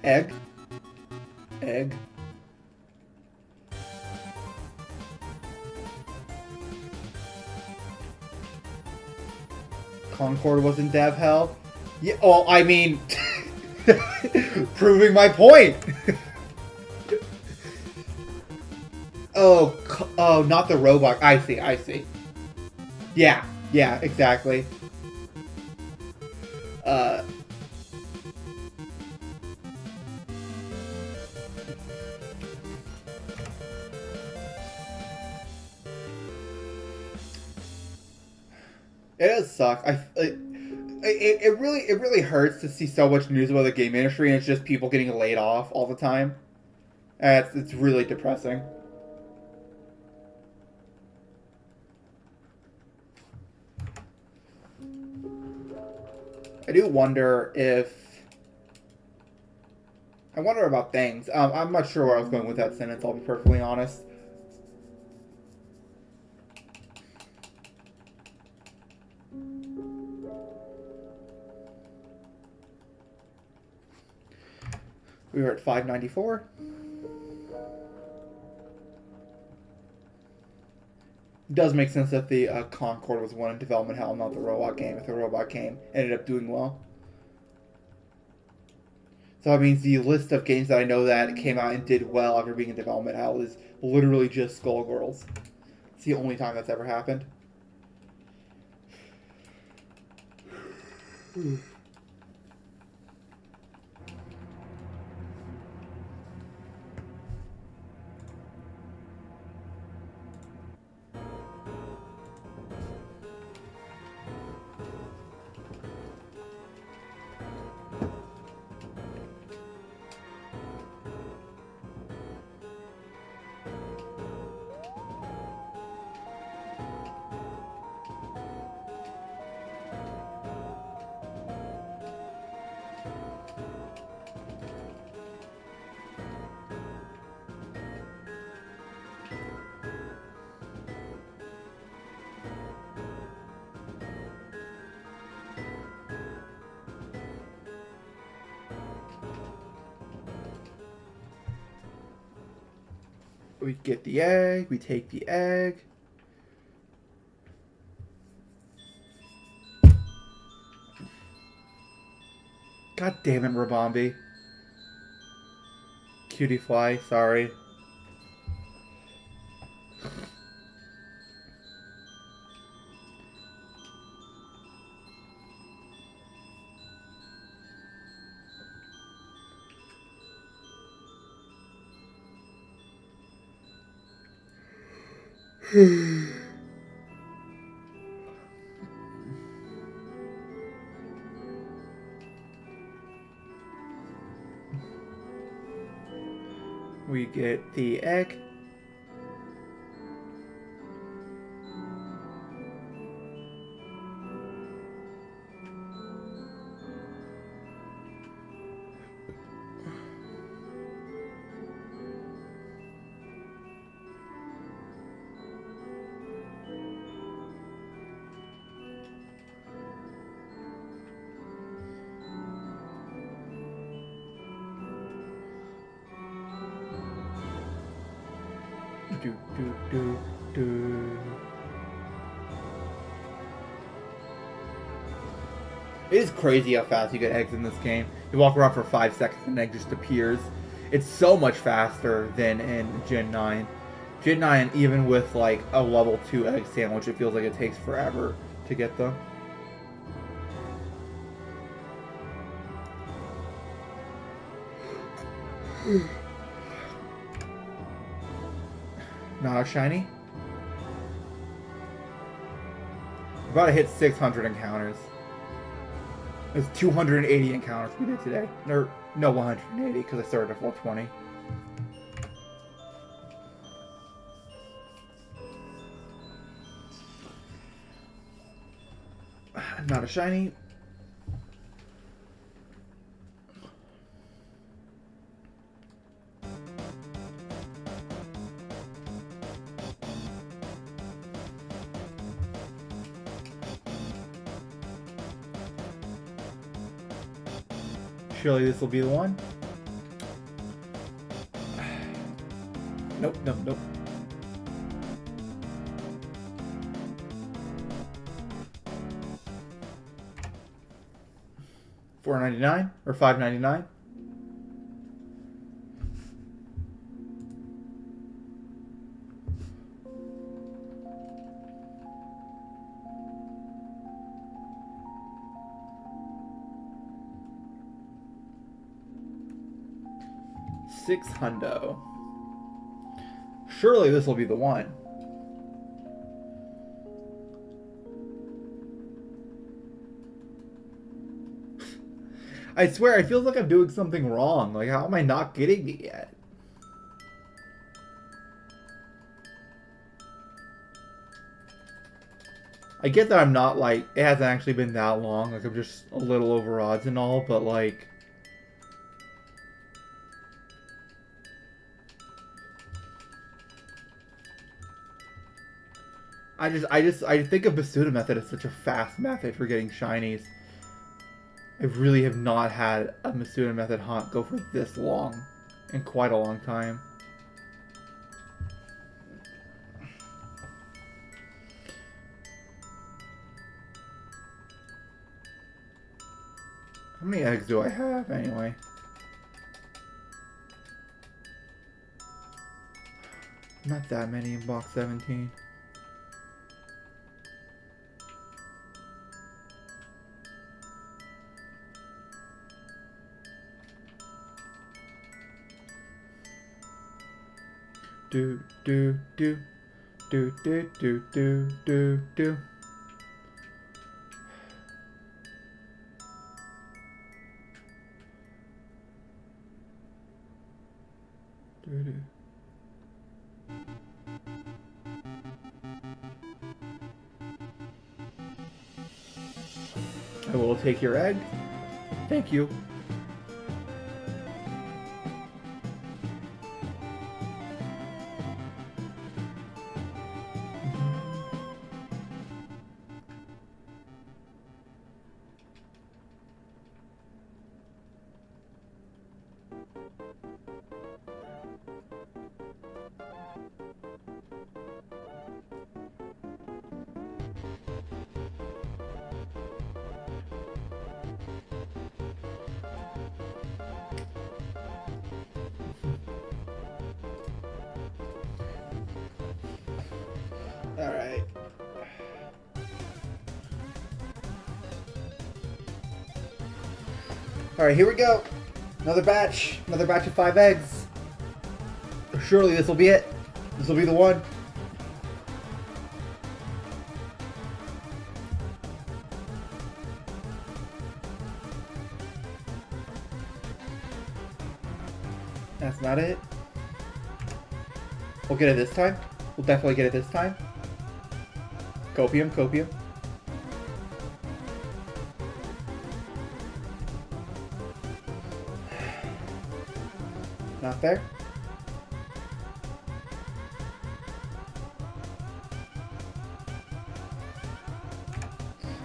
Egg. Egg. Concord was in dev hell? Yeah, well, I mean... proving my point! Oh, not the robot. I see. Yeah, exactly. It does suck. It really hurts to see so much news about the game industry, and it's just people getting laid off all the time. It's really depressing. I do wonder if... I wonder about things. I'm not sure where I was going with that sentence, I'll be perfectly honest. We were at 594. It does make sense that the Concord was one in development hell, not the robot game. If the robot game ended up doing well. So that means the list of games that I know that came out and did well after being in development hell is literally just Skullgirls. It's the only time that's ever happened. We get the egg, we take the egg. God damn it, Rabombi. Cutie fly, sorry. We get the egg. do. It is crazy how fast you get eggs in this game. You walk around for 5 seconds and an egg just appears. It's so much faster than in Gen 9. Gen 9, even with like a level 2 egg sandwich, it feels like it takes forever to get them. Not a shiny. We're about to hit 600 encounters. There's 280 encounters we did today. Or, no, 180 because I started at 420. Not a shiny. Surely this will be the one. Nope, nope, nope. $4.99 or $5.99. $600. Surely this will be the one. I swear, I feel like I'm doing something wrong. Like, how am I not getting it yet? I get that I'm not, like, it hasn't actually been that long. Like, I'm just a little over odds and all, but, like... I think a Basuda method is such a fast method for getting shinies. I really have not had a Masuda method hunt go for this long in quite a long time. How many eggs do I have anyway? Not that many in box 17. Do do do do do do do do do. Do do. I will take your egg. Thank you. Alright. Alright, here we go. Another batch of 5 eggs. Surely this will be it. This will be the one. That's not it. We'll get it this time. We'll definitely get it this time. Copium, copium. Not there.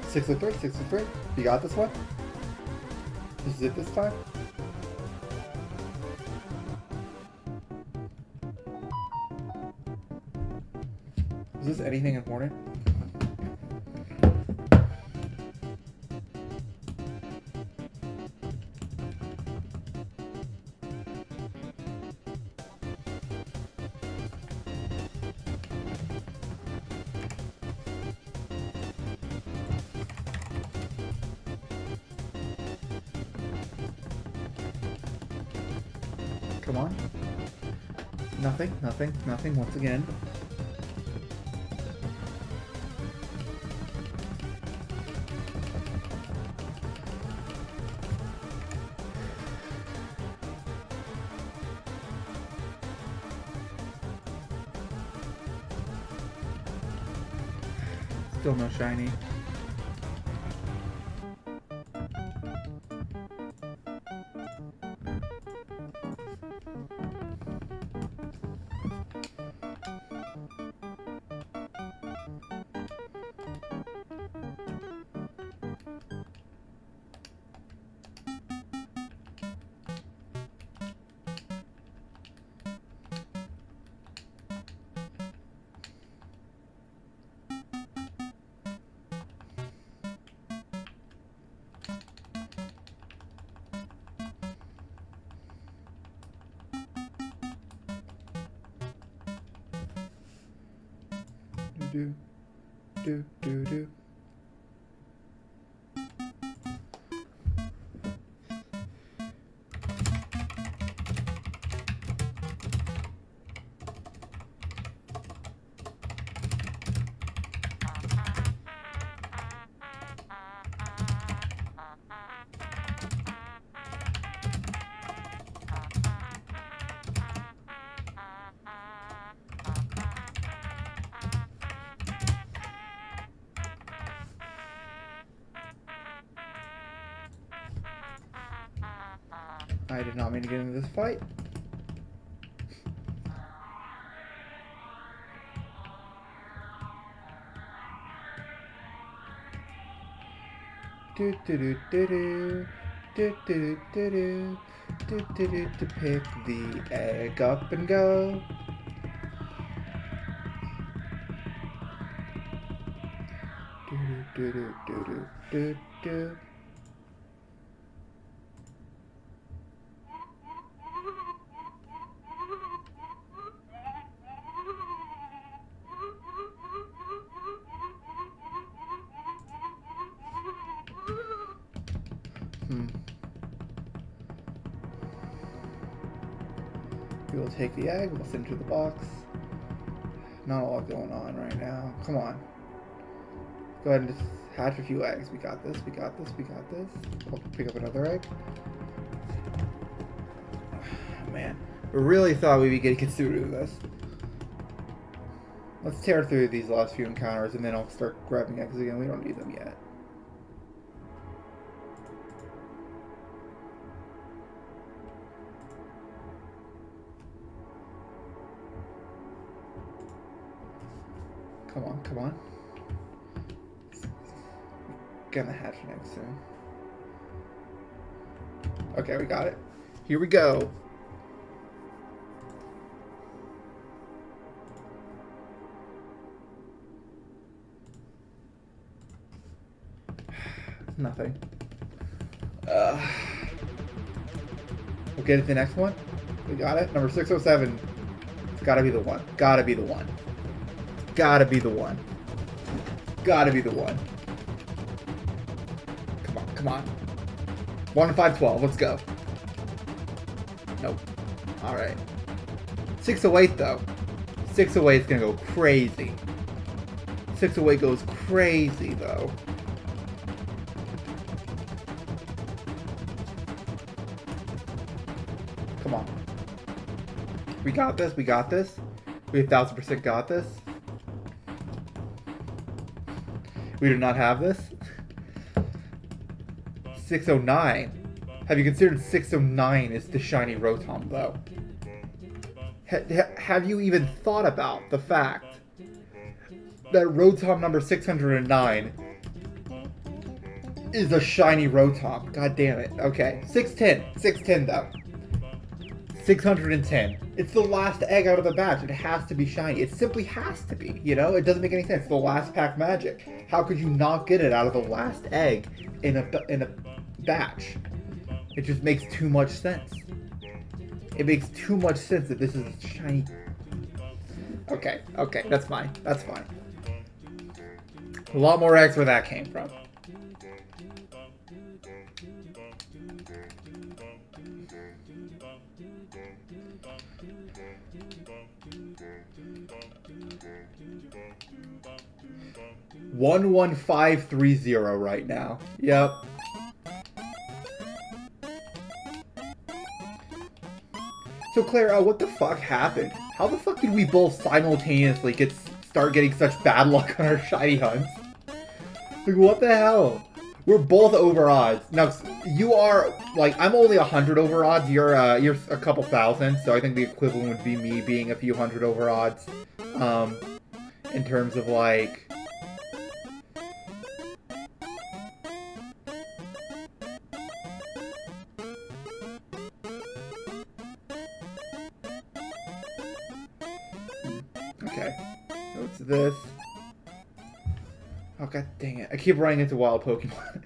Six of three. You got this one? This is it this time? Is this anything important? Come on. Nothing, nothing, nothing once again. Still no shiny. Do, do, do, do. I did not mean to get into this fight. Do do do do do do do do do do do to pick the egg up and go. Do do do do do do do. We will take the egg, we'll send it to the box. Not a lot going on right now. Come on. Go ahead and just hatch a few eggs. We got this, we got this, we got this. I'll pick up another egg. Man, we really thought we'd be getting Kitsuru this. Let's tear through these last few encounters and then I'll start grabbing eggs again. We don't need them yet. Come on, come on. Gonna hatch an egg soon. Okay, we got it. Here we go. Nothing. We'll get it the next one. We got it. Number 607. It's gotta be the one. Gotta be the one. Gotta be the one. Gotta be the one. Come on, come on. 1 in 512. Let's go. Nope. Alright. 608 though. 608 is gonna go crazy. 608 goes crazy though. Come on. We got this, we got this. We 1000% got this. We do not have this. 609. Have you considered 609 is the shiny Rotom though? Have you even thought about the fact that Rotom number 609 is a shiny Rotom? God damn it. Okay. 610. 610 though. 610. It's the last egg out of the batch. It has to be shiny. It simply has to be, you know? It doesn't make any sense. It's the last pack magic. How could you not get it out of the last egg in a batch? It just makes too much sense. It makes too much sense that this is shiny. Okay, okay, that's fine. That's fine. A lot more eggs where that came from. $11530 right now. Yep. So Claire, what the fuck happened? How the fuck did we both simultaneously start getting such bad luck on our shiny hunts? Like, what the hell? We're both over odds. Now, you are, like, I'm only 100 over odds. You're a couple thousand, so I think the equivalent would be me being a few hundred over odds. In terms of, like... Okay, so it's this. Oh, god dang it. I keep running into wild Pokemon.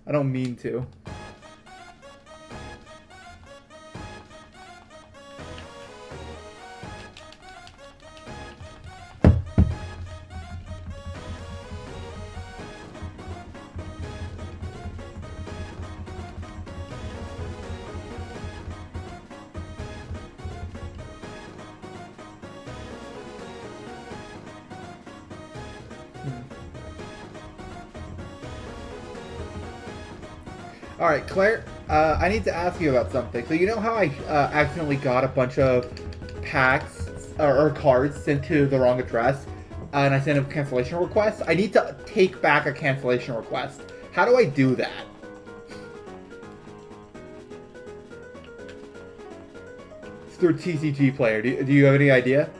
I don't mean to. Alright, Claire, I need to ask you about something. So you know how I accidentally got a bunch of packs or cards sent to the wrong address, and I sent a cancellation request? I need to take back a cancellation request. How do I do that? It's through TCG Player. Do you have any idea?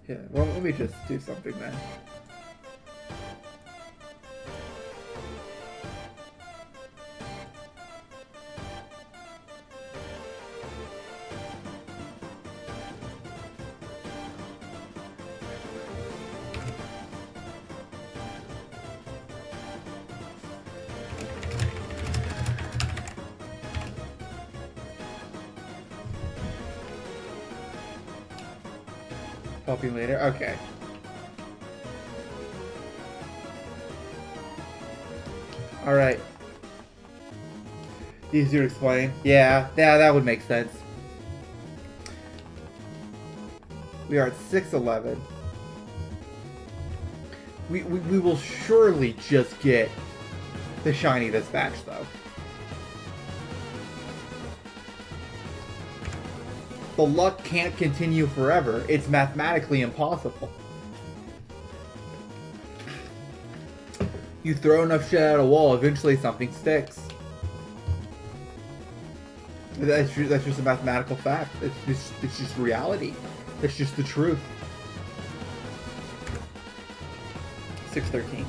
Yeah, well, let me just do something then. Help you later? Okay. Alright. Easier to explain. Yeah, that would make sense. We are at 611. We will surely just get the shiny this batch, though. The luck can't continue forever. It's mathematically impossible. You throw enough shit at a wall, eventually something sticks. That's just a mathematical fact. It's just reality. It's just the truth. 613.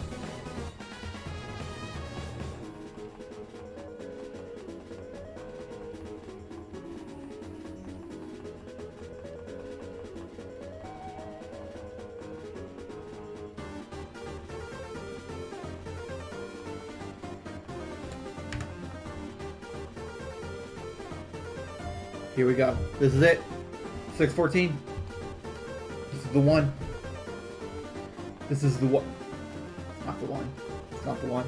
Here we go. This is it. 614. This is the one. This is the one. It's not the one. It's not the one.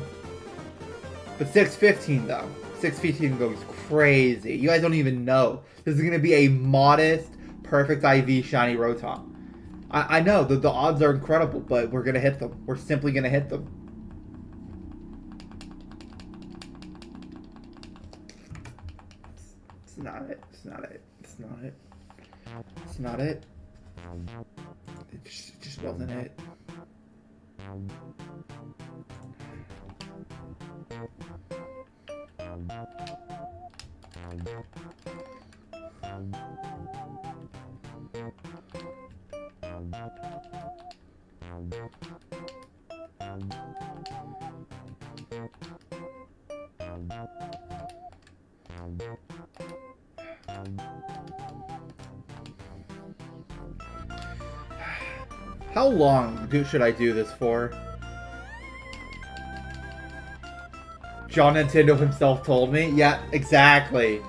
But 615 though. 615 goes crazy. You guys don't even know. This is going to be a modest, perfect IV shiny Rotom. I know the odds are incredible, but we're going to hit them. We're simply going to hit them. It's not it. It's not it. It's not it. It's not it. It just wasn't it. How long should I do this for? John Nintendo himself told me? Yeah, exactly.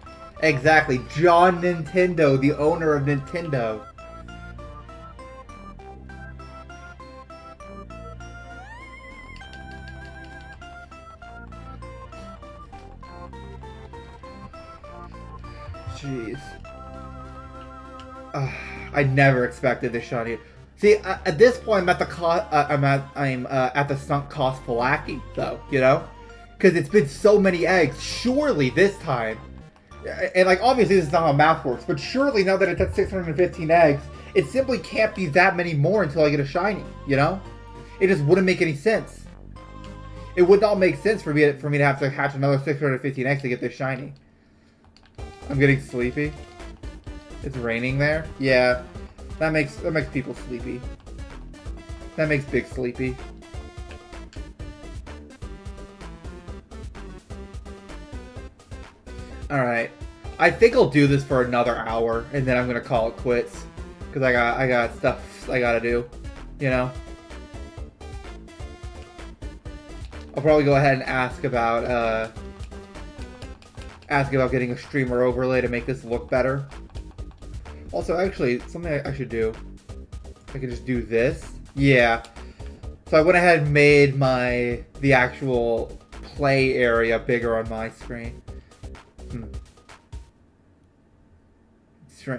Exactly. John Nintendo, the owner of Nintendo. Jeez. I never expected this shiny. See, at this point, I'm at the sunk cost fallacy, though. You know, because it's been so many eggs. Surely this time, and like obviously this is not how math works, but surely now that it's at 615 eggs, it simply can't be that many more until I get a shiny. You know, it just wouldn't make any sense. It would not make sense for me to have to hatch another 615 eggs to get this shiny. I'm getting sleepy. It's raining there. Yeah. That makes people sleepy. That makes Big sleepy. Alright. I think I'll do this for another hour, and then I'm gonna call it quits. Because I got stuff I gotta do. You know? I'll probably go ahead and ask about getting a streamer overlay to make this look better. Also, actually, something I should do. I can just do this. Yeah. So I went ahead and made the actual play area bigger on my screen. I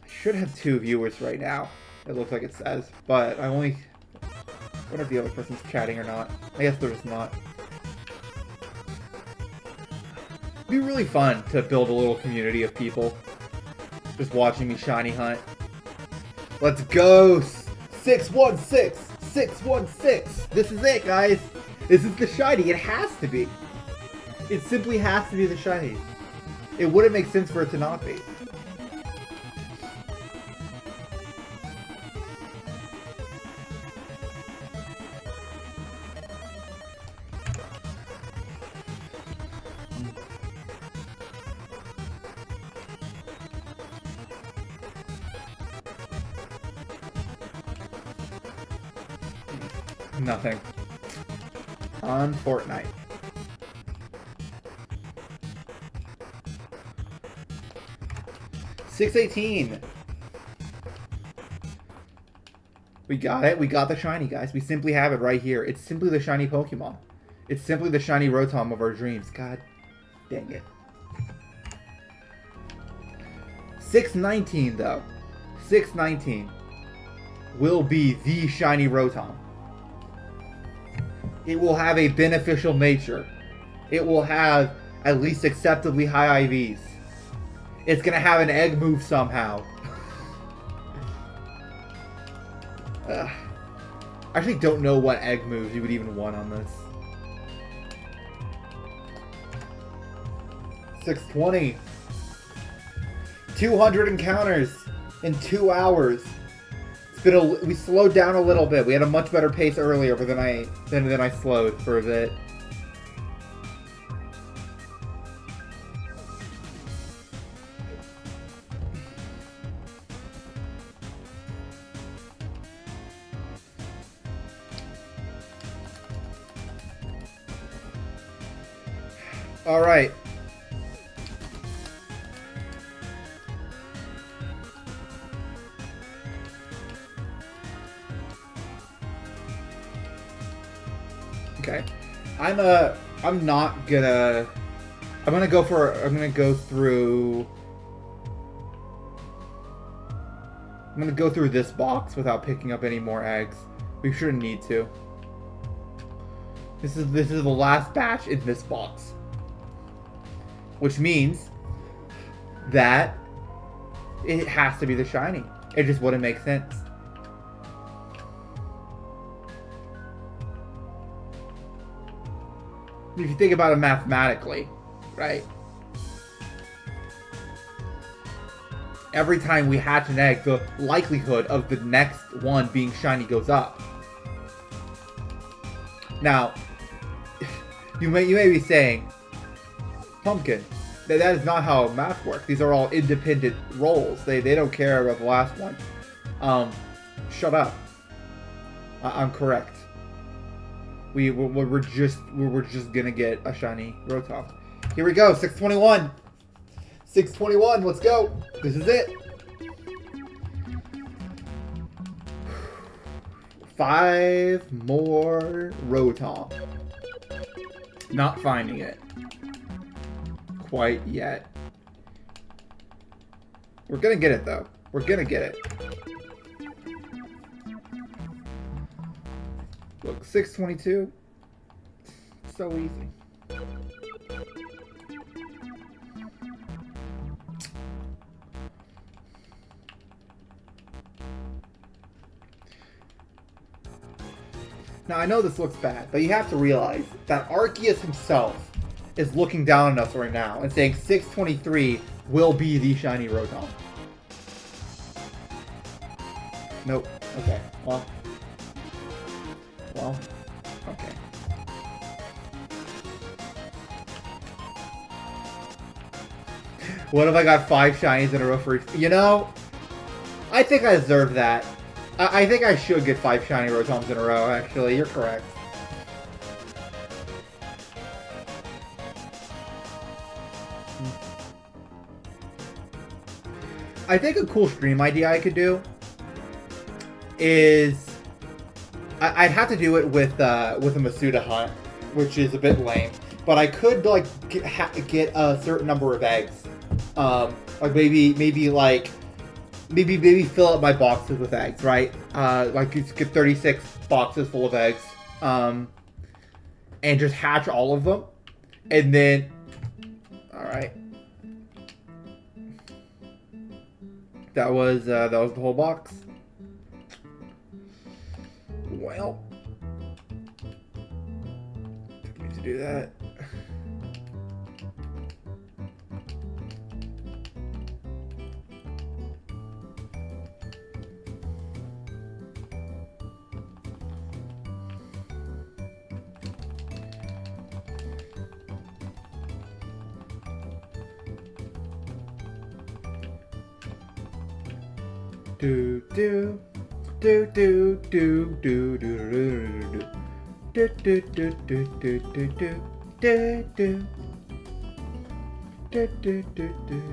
should have 2 viewers right now. It looks like it says, but I wonder if the other person's chatting or not. I guess they're just not. It'd be really fun to build a little community of people just watching me shiny hunt. Let's go! 616! 616! This is it, guys! This is the shiny. It has to be. It simply has to be the shiny. It wouldn't make sense for it to not be. Nothing. On Fortnite. $6.18. We got it. We got the shiny, guys. We simply have it right here. It's simply the shiny Pokemon. It's simply the shiny Rotom of our dreams. God dang it. 619 though. 619 will be the shiny Rotom. It will have a beneficial nature. It will have at least acceptably high IVs. It's gonna have an egg move somehow. I actually don't know what egg moves you would even want on this. 620. 200 encounters in 2 hours. We slowed down a little bit. We had a much better pace earlier, but then I slowed for a bit. All right. Okay. I'm gonna go through this box without picking up any more eggs. We shouldn't need to. This is the last batch in this box. Which means that It has to be the shiny. It just wouldn't make sense. If you think about it mathematically, right? Every time we hatch an egg, the likelihood of the next one being shiny goes up. Now, you may be saying, Pumpkin, that is not how math works. These are all independent rolls. They don't care about the last one. Shut up. I'm correct. We're just gonna get a shiny Rotom. Here we go, 621. 621, let's go. This is it. 5 more Rotom. Not finding it quite yet. We're gonna get it though. We're gonna get it. Look, 622. So easy. Now I know this looks bad, but you have to realize that Arceus himself is looking down on us right now and saying 623 will be the shiny Rotom. Nope. Okay. Well, okay. What if I got 5 shinies in a row for each? You know, I think I deserve that. I think I should get 5 shiny Rotoms in a row, actually. You're correct. I think a cool stream idea I could do is I'd have to do it with a Masuda hunt, which is a bit lame. But I could like get a certain number of eggs, like maybe fill up my boxes with eggs, right? Like you get 36 boxes full of eggs, and just hatch all of them, and then, all right. That was the whole box. Well, took me to do that. Do do do do do do do do do do do do do do do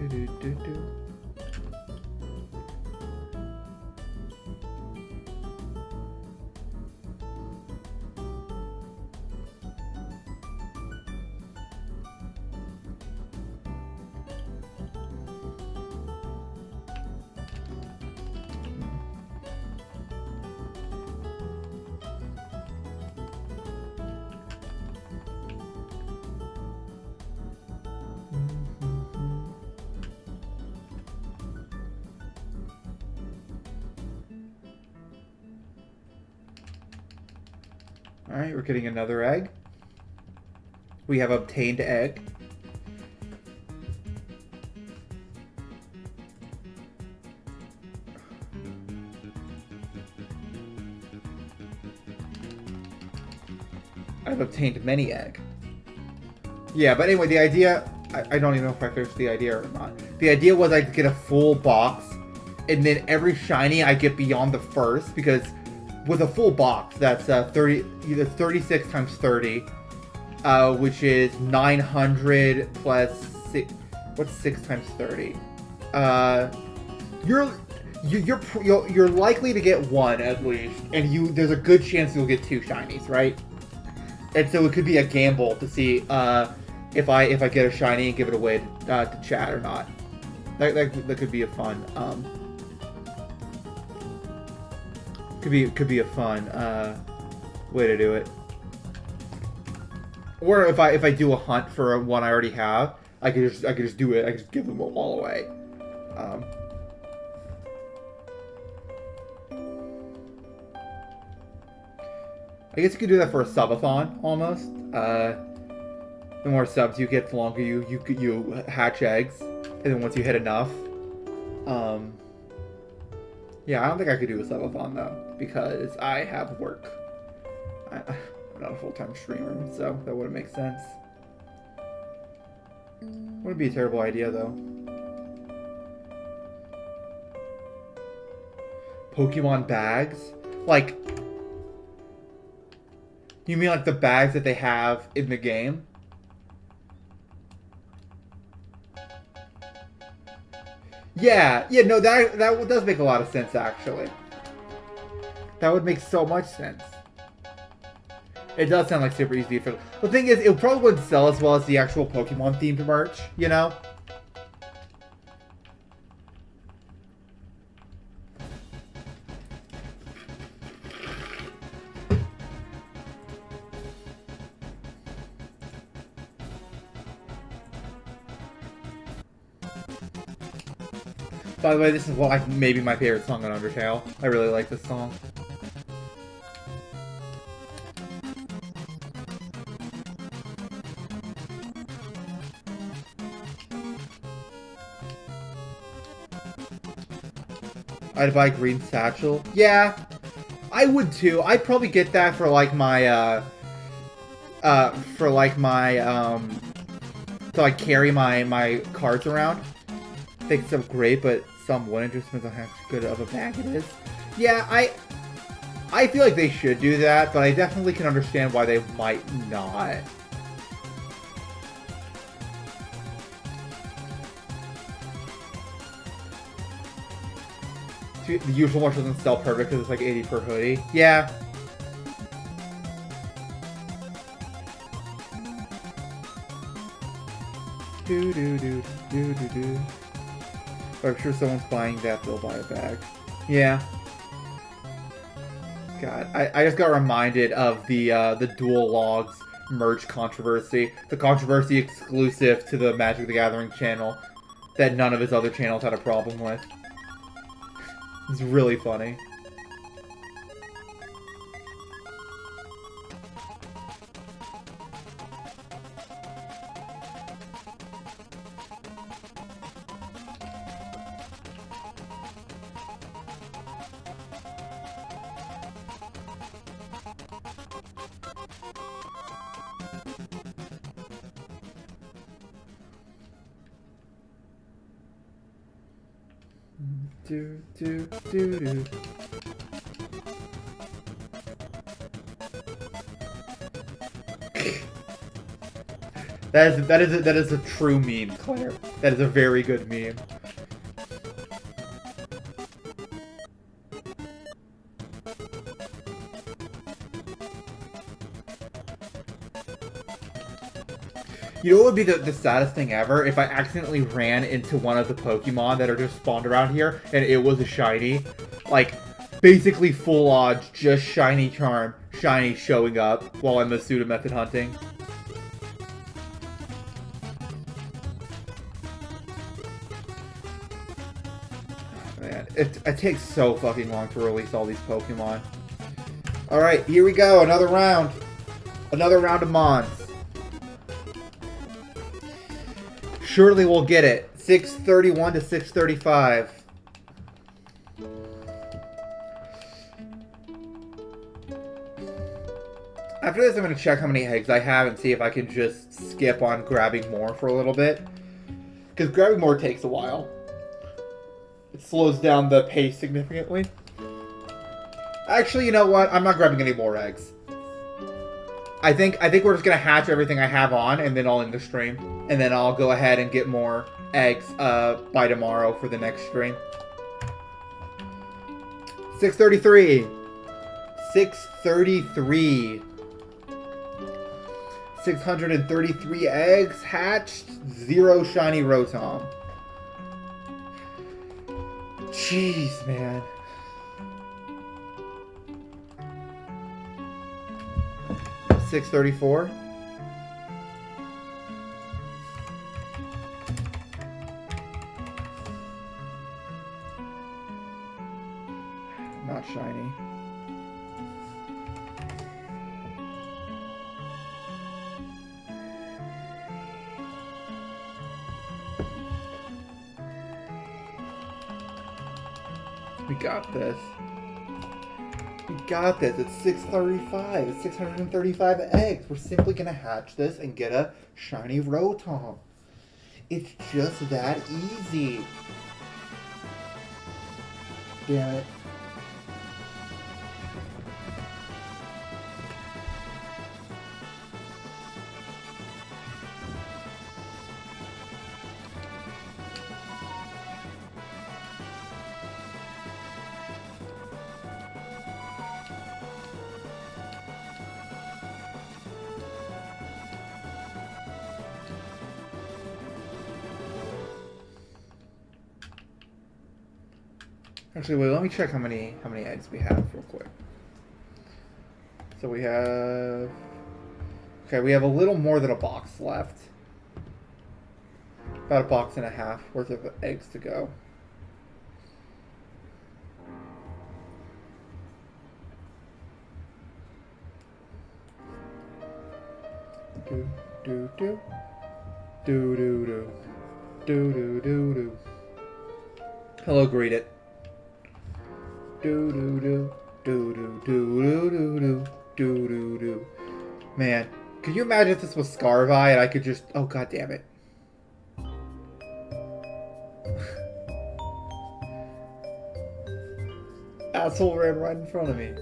do do do. Alright, we're getting another egg. We have obtained egg. I've obtained many egg. Yeah, but anyway, the idea... I don't even know if I finished the idea or not. The idea was I'd get a full box, and then every shiny I get beyond the first, because with a full box, that's 36 times 30, which is 900 plus 6. What's 6 times 30? You're likely to get 1 at least, and there's a good chance you'll get 2 shinies, right? And so it could be a gamble to see if I get a shiny and give it away to chat or not. That could be a fun. Could be a fun way to do it. Or if I do a hunt for one I already have, I could just do it. I could just give them all away. I guess you could do that for a subathon, almost. The more subs you get, the longer you hatch eggs. And then once you hit enough. Yeah, I don't think I could do a subathon, though. Because I have work. I'm not a full-time streamer, so that wouldn't make sense. Wouldn't be a terrible idea, though. Pokemon bags? Like... You mean like the bags that they have in the game? Yeah, no, that does make a lot of sense, actually. That would make so much sense. It does sound like super easy to... The thing is, it probably wouldn't sell as well as the actual Pokemon-themed merch, you know? By the way, this is maybe my favorite song on Undertale. I really like this song. I'd buy Green Satchel. Yeah, I would too. I'd probably get that for like my, to like carry my cards around. I think it's great, but some wouldn't. Just depends on how good of a bag it is. Yeah, I feel like they should do that, but I definitely can understand why they might not. The usual merch doesn't sell perfect because it's like 80 per hoodie. Yeah. I'm sure someone's buying that, they'll buy a bag. Yeah. God, I just got reminded of the Dual Logs merch controversy. The controversy exclusive to the Magic the Gathering channel that none of his other channels had a problem with. It's really funny. Do. That is a true meme, Claire. That is a very good meme. You know what would be the saddest thing ever? If I accidentally ran into one of the Pokemon that are just spawned around here, and it was a shiny. Like, basically full odds, just shiny charm, shiny showing up while I'm Masuda method hunting. Man, it takes so fucking long to release all these Pokemon. Alright, here we go, another round. Another round of Mons. Surely we'll get it. 631 to 635. After this, I'm going to check how many eggs I have and see if I can just skip on grabbing more for a little bit. Because grabbing more takes a while. It slows down the pace significantly. Actually, you know what? I'm not grabbing any more eggs. I think we're just gonna hatch everything I have on, and then I'll end the stream, and then I'll go ahead and get more eggs by tomorrow for the next stream. 633. 633. 633 eggs hatched. 0 shiny Rotom. Jeez, man. $634. Not shiny. We got this. We got this. It's 635. It's 635 eggs. We're simply gonna hatch this and get a shiny Rotom. It's just that easy. Damn it. Actually, wait, let me check how many eggs we have real quick. So we have... Okay, we have a little more than a box left. About a box and a half worth of eggs to go. Do, do, do. Do, do, do. Do, do, do, do. Hello, greet it. Do do do do do do do do do do do. Man, could you imagine if this was Scarvi and I could just... Oh, god damn it. Asshole ran right in front of me.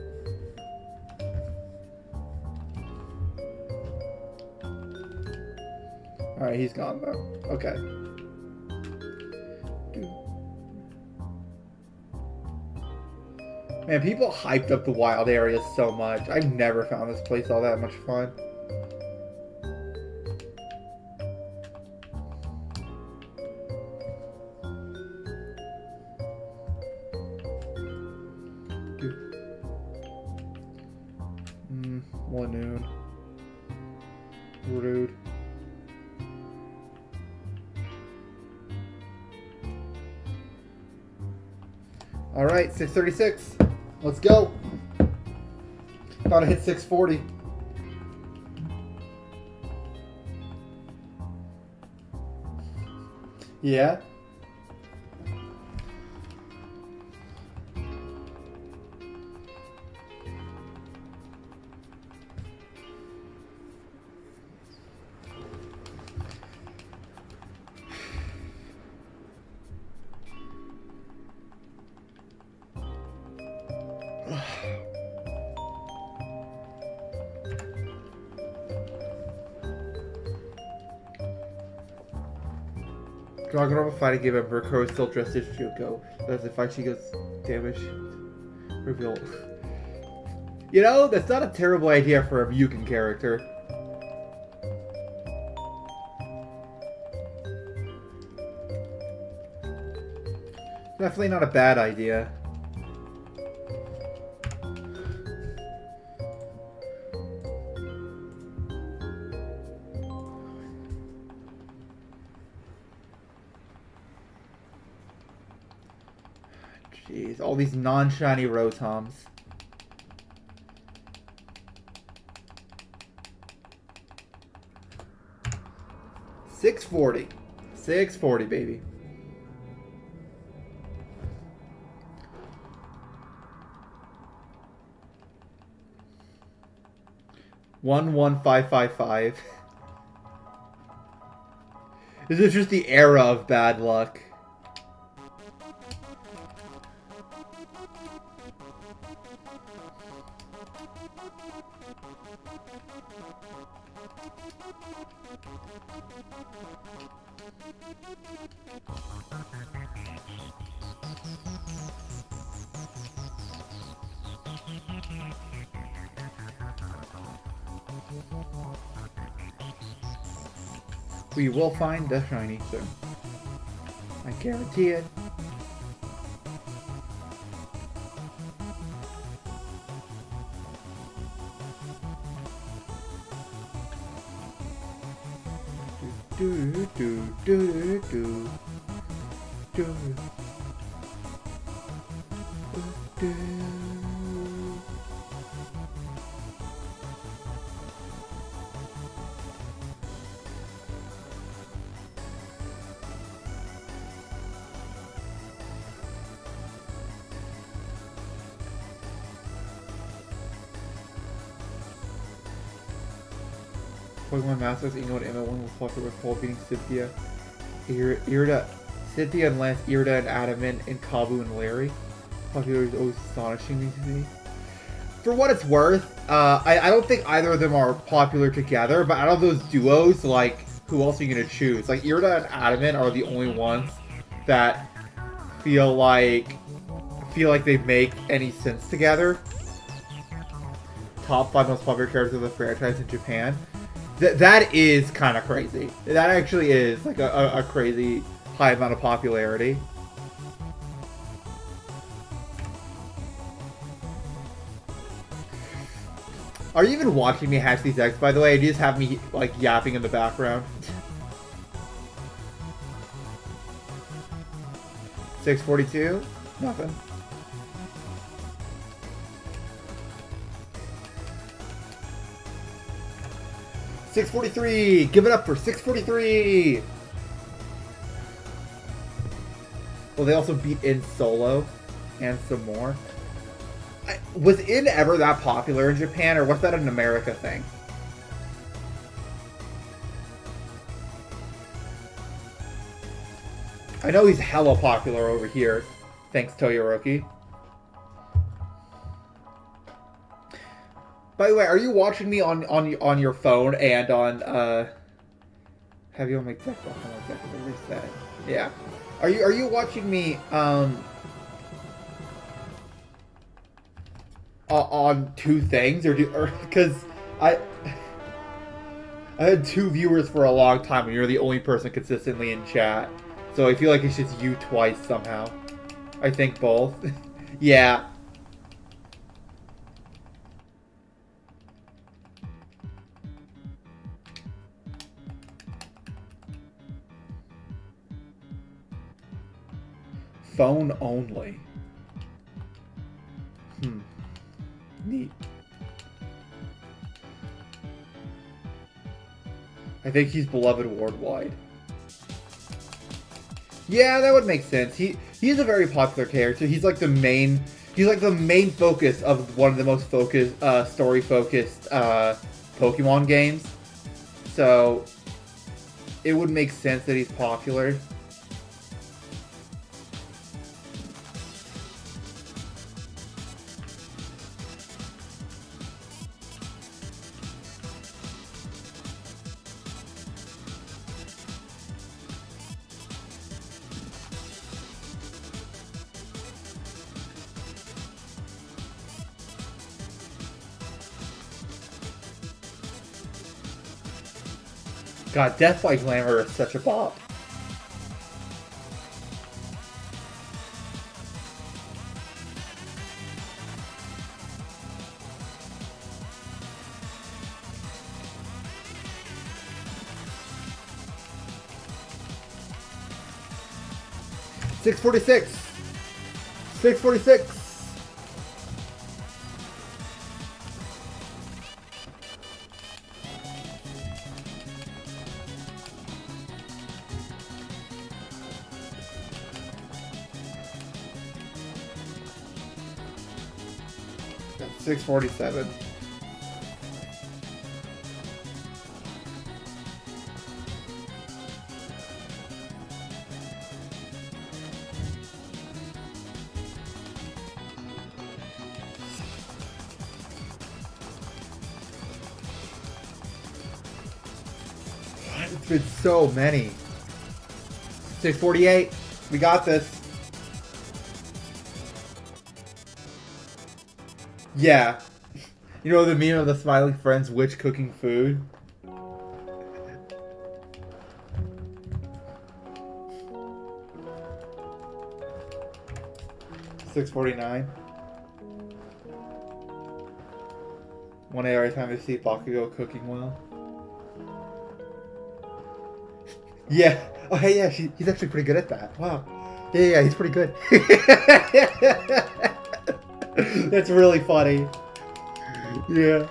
Alright, he's gone though. Okay. Man, people hyped up the wild areas so much. I've never found this place all that much fun. Lanoon. Rude. Alright, 636. Let's go. Thought I hit 640. Yeah. Dragonova fighting game of Murkrow is still dressed as Juko. As if fight she goes damage reveal. You know, that's not a terrible idea for a Mugen character. Definitely not a bad idea. Jeez, all these non-shiny Rotoms. $640. $640, baby. $11555. This is just the era of bad luck. We will find the shiny soon. I guarantee it. Do do do do do do. Pokemon Masters, Ingo and Emma won with Flutter with Paul beating Cynthia, Irida, Cynthia and Lance, Irida and Adamant, and Kabu and Larry. Popular is always astonishing me to me. For what it's worth, I don't think either of them are popular together, but out of those duos, like, who else are you going to choose? Like, Irida and Adamant are the only ones that feel like they make any sense together. Top 5 most popular characters of the franchise in Japan. That is kind of crazy. That actually is like a crazy high amount of popularity. Are you even watching me hatch these eggs, by the way? You just have me, like, yapping in the background. 642? Nothing. 643! Give it up for 643! Well, they also beat In Solo and some more. Was In ever that popular in Japan, or was that an America thing? I know he's hella popular over here, thanks Toyoroki. By the way, are you watching me on your phone and on have you on my deck? Oh, hold on a second, reset. Yeah. Are you watching me on two things, or because I had two viewers for a long time and you're the only person consistently in chat, so I feel like it's just you twice somehow. I think both. Yeah. Phone only. Neat. I think he's beloved worldwide. Yeah, that would make sense. He's a very popular character. He's like the main focus of one of the most focused story focused Pokemon games. So it would make sense that he's popular. God, Death by Glamour is such a bop. $6.46. $6.46. $6.47. It's been so many. 6:48. We got this. Yeah. You know the meme of the smiling friends witch cooking food? $6.49. 1 a.m. every time I see Bakugo cooking well. Yeah. Oh, hey, yeah, he's actually pretty good at that. Wow. Yeah, he's pretty good. That's really funny. Yeah.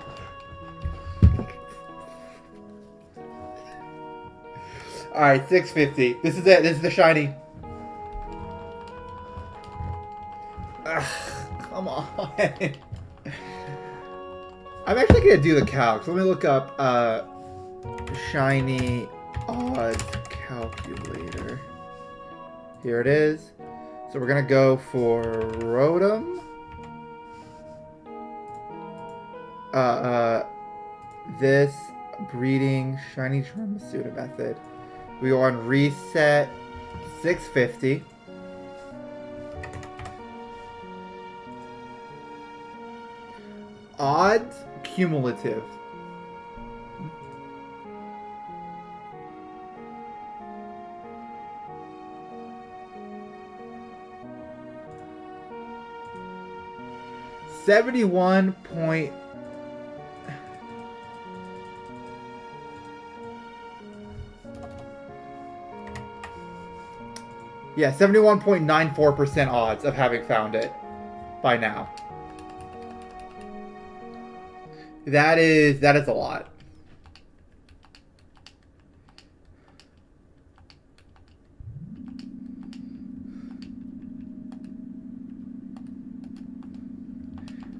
Alright, 650. This is it. This is the shiny. Ugh, come on. I'm actually going to do the calcs. Let me look up shiny odds calculator. Here it is. So we're gonna go for Rotom. This breeding shiny Charmasuda method. We go on reset 650. Odds cumulative. $71 point. Yeah, 71.94% odds of having found it by now. That is a lot.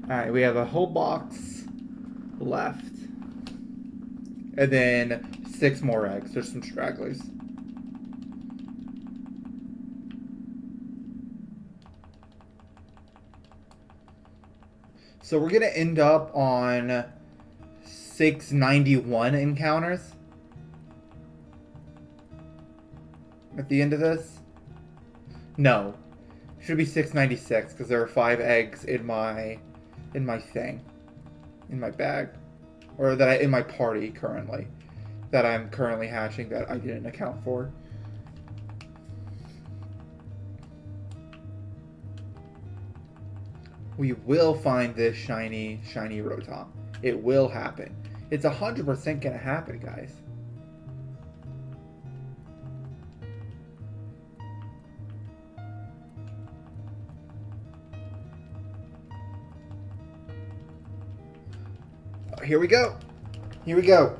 Alright, we have a whole box left. And then 6 more eggs. There's some stragglers. So we're going to end up on 691 encounters at the end of this. No. Should be 696 because there are 5 eggs in my thing. In my bag. Or that in my party currently. That I'm currently hatching that I didn't account for. We will find this shiny Rotom. It will happen. It's 100% gonna happen, guys. Oh, here we go. Here we go.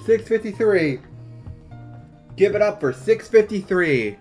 $6.53. Give it up for $6.53.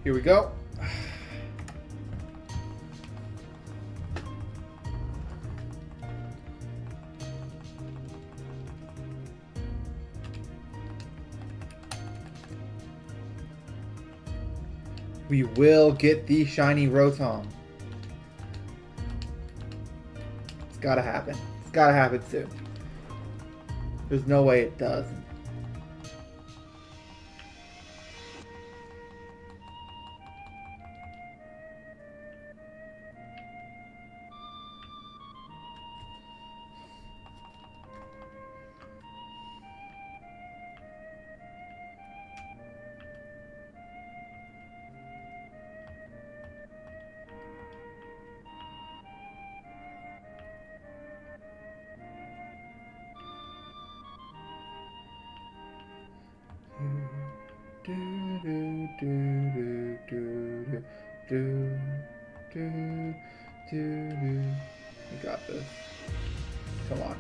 Here we go. We will get the shiny Rotom. It's gotta happen. It's gotta happen soon. There's no way it doesn't. You got this. Come on.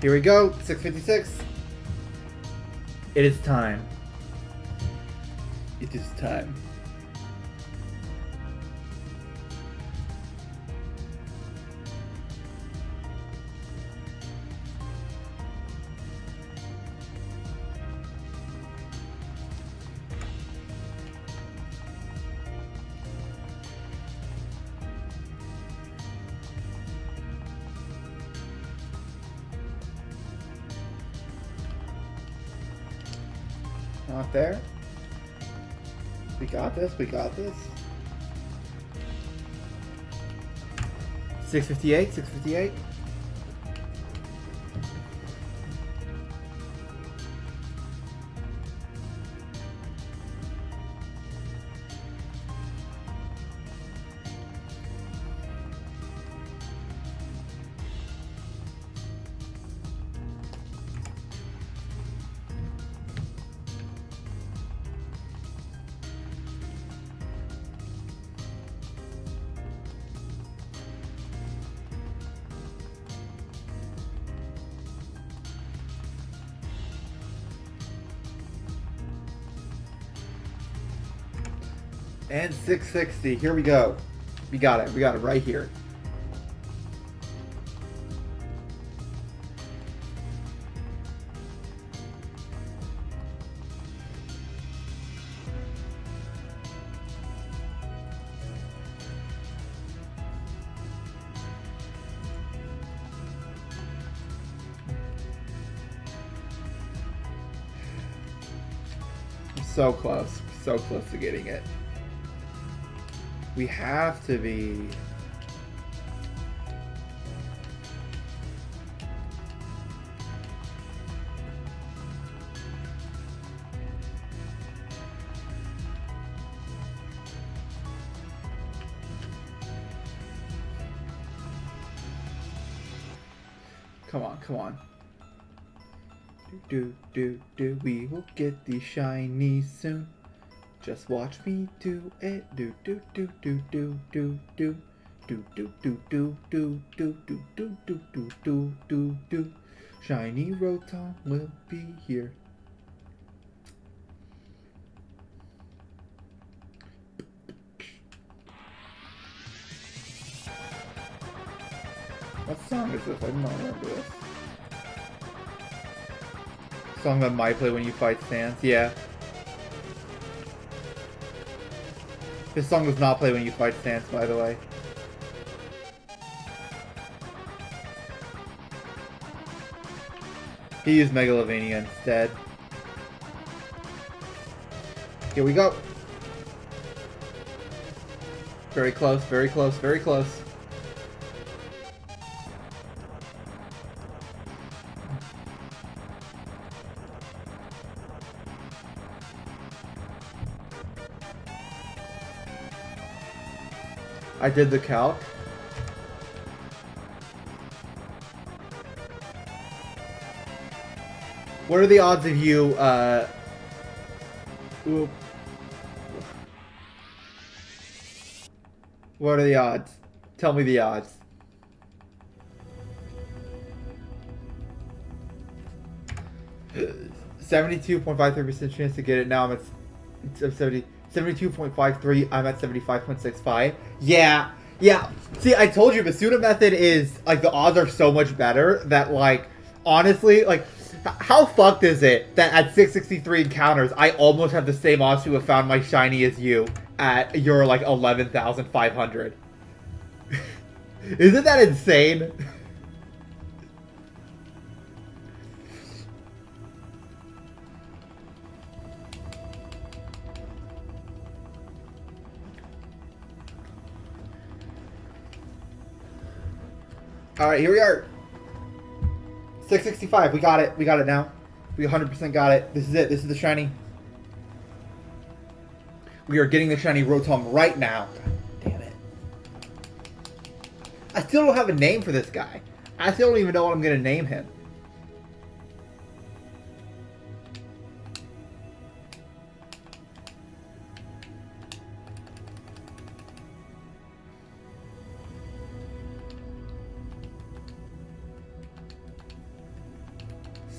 Here we go. 656. It is time. It is time. Not there. We got this. We got this. 658. 658. And 660. Here we go. We got it. We got it right here. So close. So close to getting it. We have to be. Come on, come on. Do. We will get these shinies soon. Just watch me do it. Do. Shiny Rotom will be here. What song is this? I don't remember this. Song that might play when you fight stands. Yeah. This song does not play when you fight stance, by the way. He used Megalovania instead. Here we go. Very close, very close, very close. I did the calc. What are the odds of you, Oop. What are the odds? Tell me the odds. %72.53% chance to get it. Now I'm at 72.53. I'm at 75.65. Yeah. See, I told you, Masuda method is, like, the odds are so much better that, like, honestly, like, how fucked is it that at 663 encounters, I almost have the same odds to have found my shiny as you at your, like, 11,500? Isn't that insane? Alright, here we are. 665. We got it. We got it now. We 100% got it. This is it. This is the shiny. We are getting the shiny Rotom right now. God damn it. I still don't have a name for this guy. I still don't even know what I'm going to name him.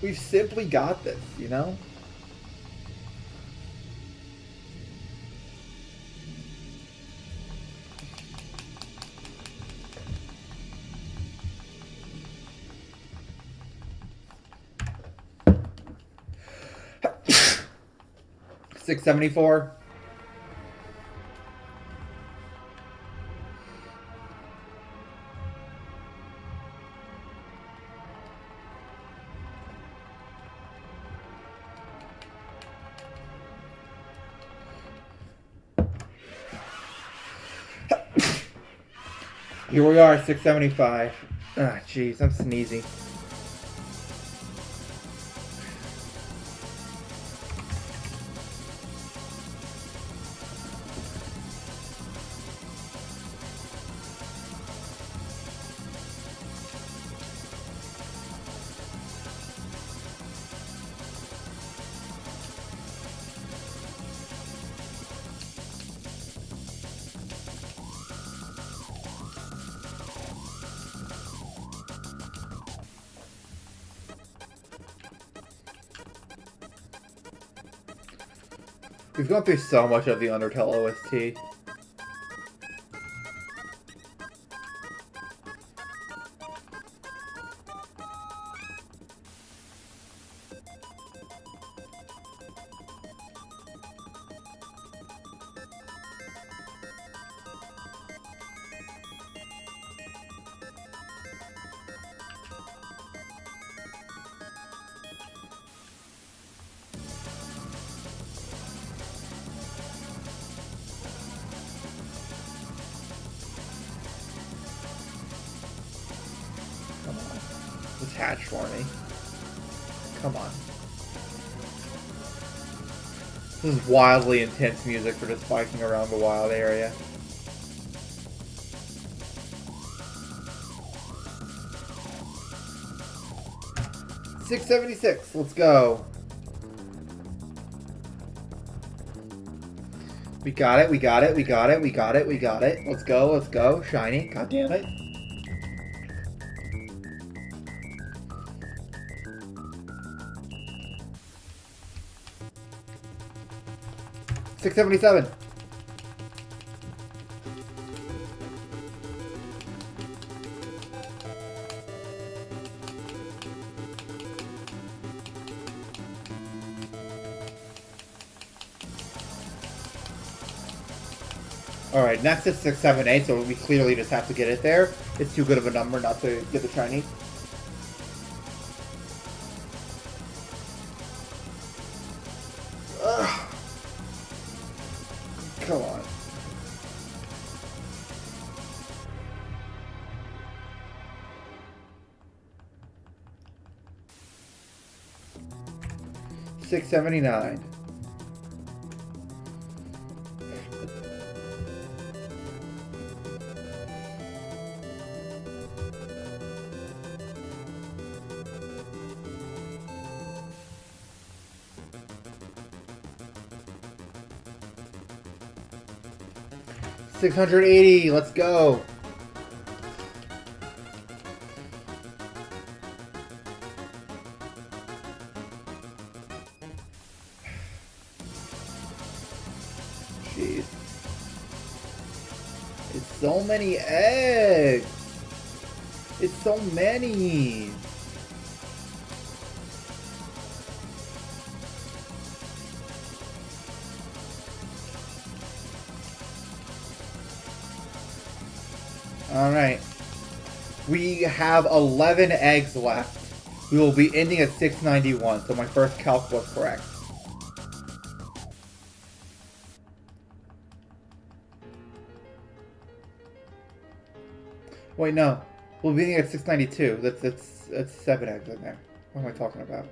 We've simply got this, you know? $6.74. Here we are, 675. Ah, jeez, I'm sneezing. We've gone through so much of the Undertale OST. Attach for me. Come on. This is wildly intense music for just biking around the wild area. $6.76. Let's go. We got it. We got it. We got it. We got it. We got it. Let's go. Let's go. Shiny. God damn it. $6.77. Alright, next is 678, so we clearly just have to get it there. It's too good of a number not to get the shiny. Ugh. Come on. $6.79. $680. Let's go. Jeez. It's so many eggs. It's so many. Alright. We have 11 eggs left. We will be ending at 691, so my first calc was correct. Wait, no. We'll be ending at 692. That's 7 eggs in there. What am I talking about?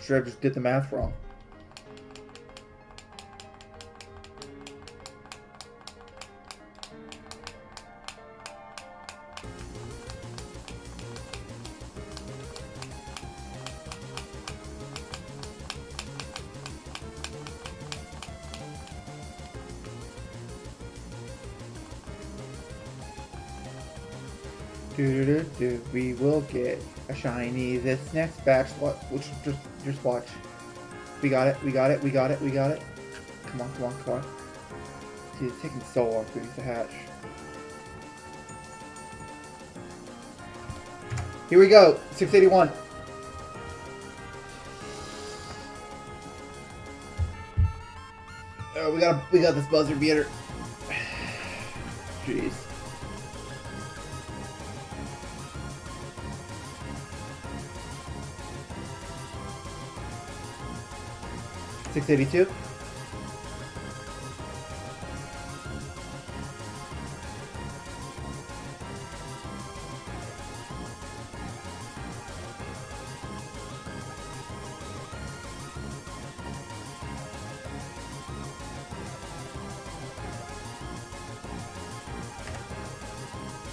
Sure, I just did the math wrong. We will get a shiny this next batch. Which just watch. We got it. We got it. We got it. We got it. Come on. Come on. Come on. Dude, it's taking so long for these to hatch. Here we go. 681. Oh, we got this buzzer beater. Jeez. $682.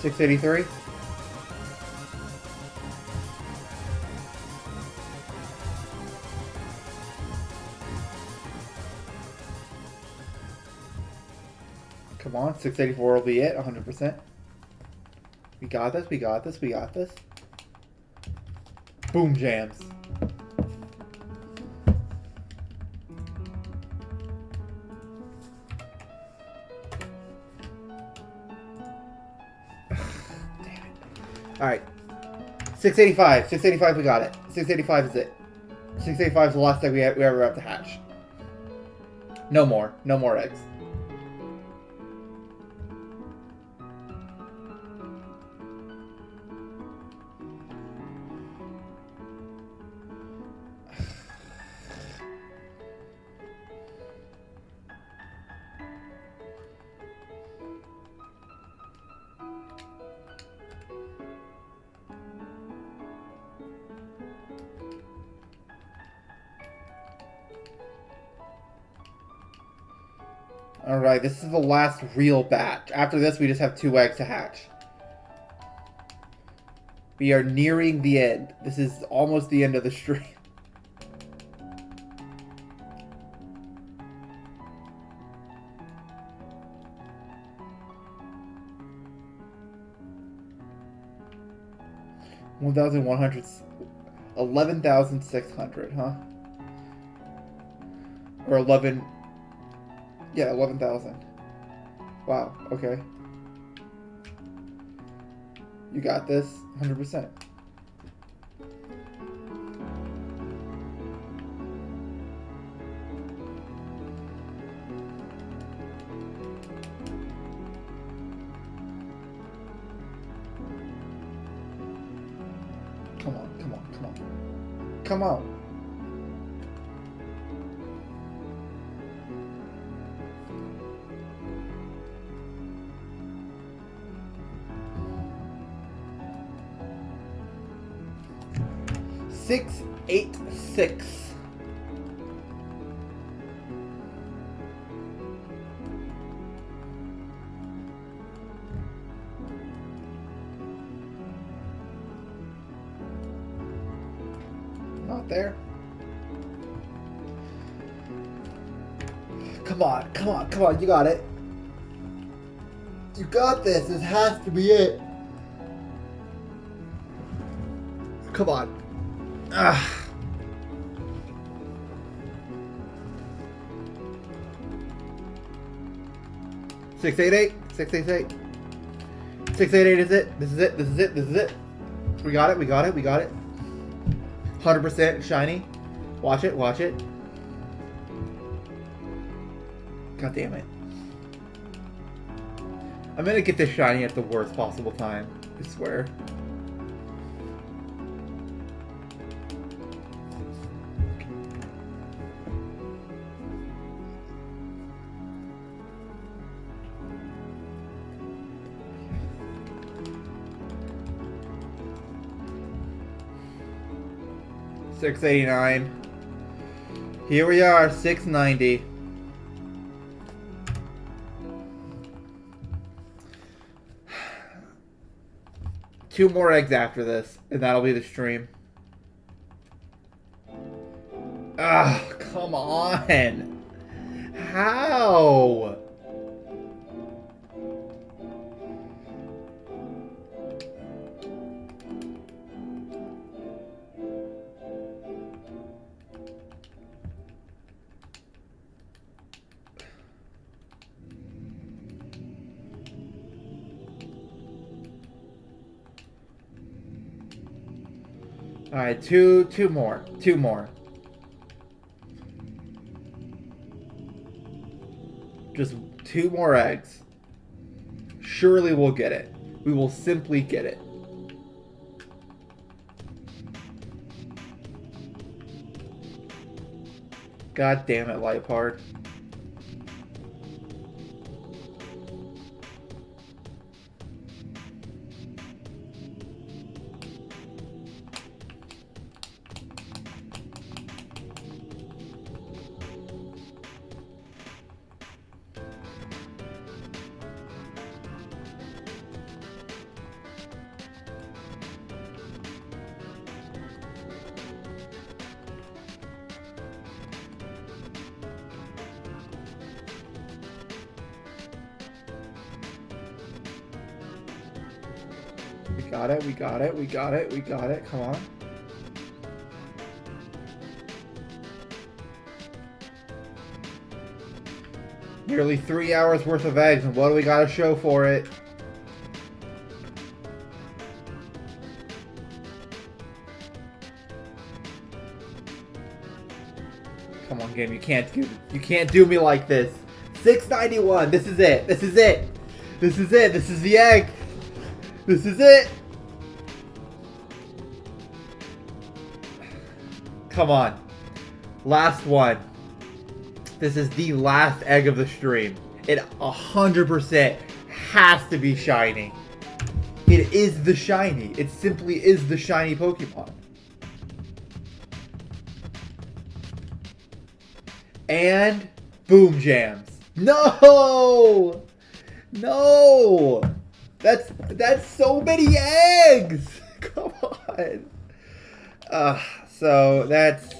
$683. Come on, 684 will be it, 100%. We got this, we got this, we got this. Boom jams. Alright. 685. 685, we got it. 685 is it. 685 is the last thing we ever have to hatch. No more. No more eggs. Alright, this is the last real batch. After this, we just have 2 eggs to hatch. We are nearing the end. This is almost the end of the stream. $11,600, huh? Or 11... Yeah, 11,000. Wow, okay. You got this, 100%. Come on, come on, come on. Come on. $686. Not there. Come on, come on, come on, you got it. You got this, this has to be it. Come on. Ah. $688. $688. $688 is it. This is it. This is it. This is it. We got it. We got it. We got it. 100% shiny. Watch it. Watch it. God damn it. I'm gonna get this shiny at the worst possible time. I swear. $689. Here we are, $690. Two more eggs after this, and that'll be the stream. Ah, come on. How? Alright, two more. Two more. Just 2 more eggs. Surely we'll get it. We will simply get it. God damn it, Lipard. We got it, we got it, we got it, we got it. Come on. Nearly 3 hours worth of eggs, and what do we got to show for it? Come on, game, you can't do me like this. 691. This is it. This is it. This is it. This is the egg. This is it! Come on. Last one. This is the last egg of the stream. It 100% has to be shiny. It is the shiny. It simply is the shiny Pokemon. And boom jams. No! No! That's so many eggs. Come on. So that's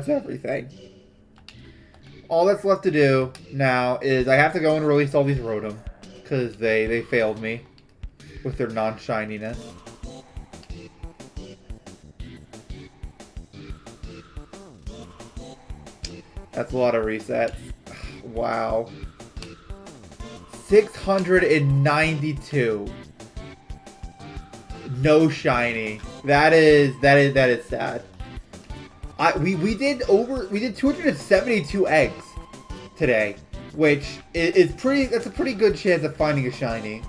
everything. All that's left to do now is I have to go and release all these Rotom because they failed me with their non-shininess. That's a lot of resets. Wow. 692. No shiny. That is sad. We did 272 eggs today, which is pretty. That's a pretty good chance of finding a shiny.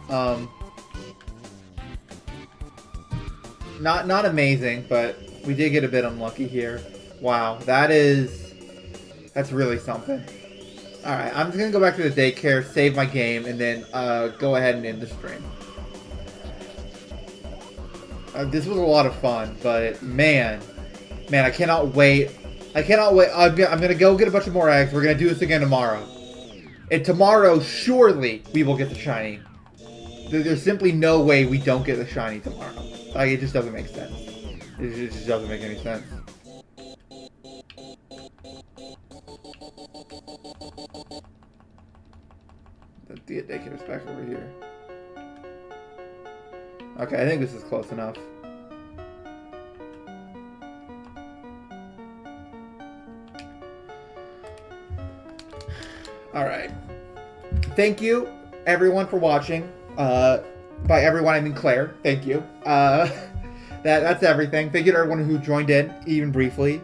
Not amazing, but we did get a bit unlucky here. Wow, that's really something. Alright, I'm just going to go back to the daycare, save my game, and then go ahead and end the stream. This was a lot of fun, but man, I cannot wait. I'm going to go get a bunch of more eggs. We're going to do this again tomorrow. And tomorrow, surely, we will get the shiny. There's simply no way we don't get the shiny tomorrow. Like, it just doesn't make sense. It just doesn't make any sense. The daycare's back over here. Okay, I think this is close enough. Alright. Thank you, everyone, for watching. By everyone, I mean Claire. Thank you. That's everything. Thank you to everyone who joined in, even briefly.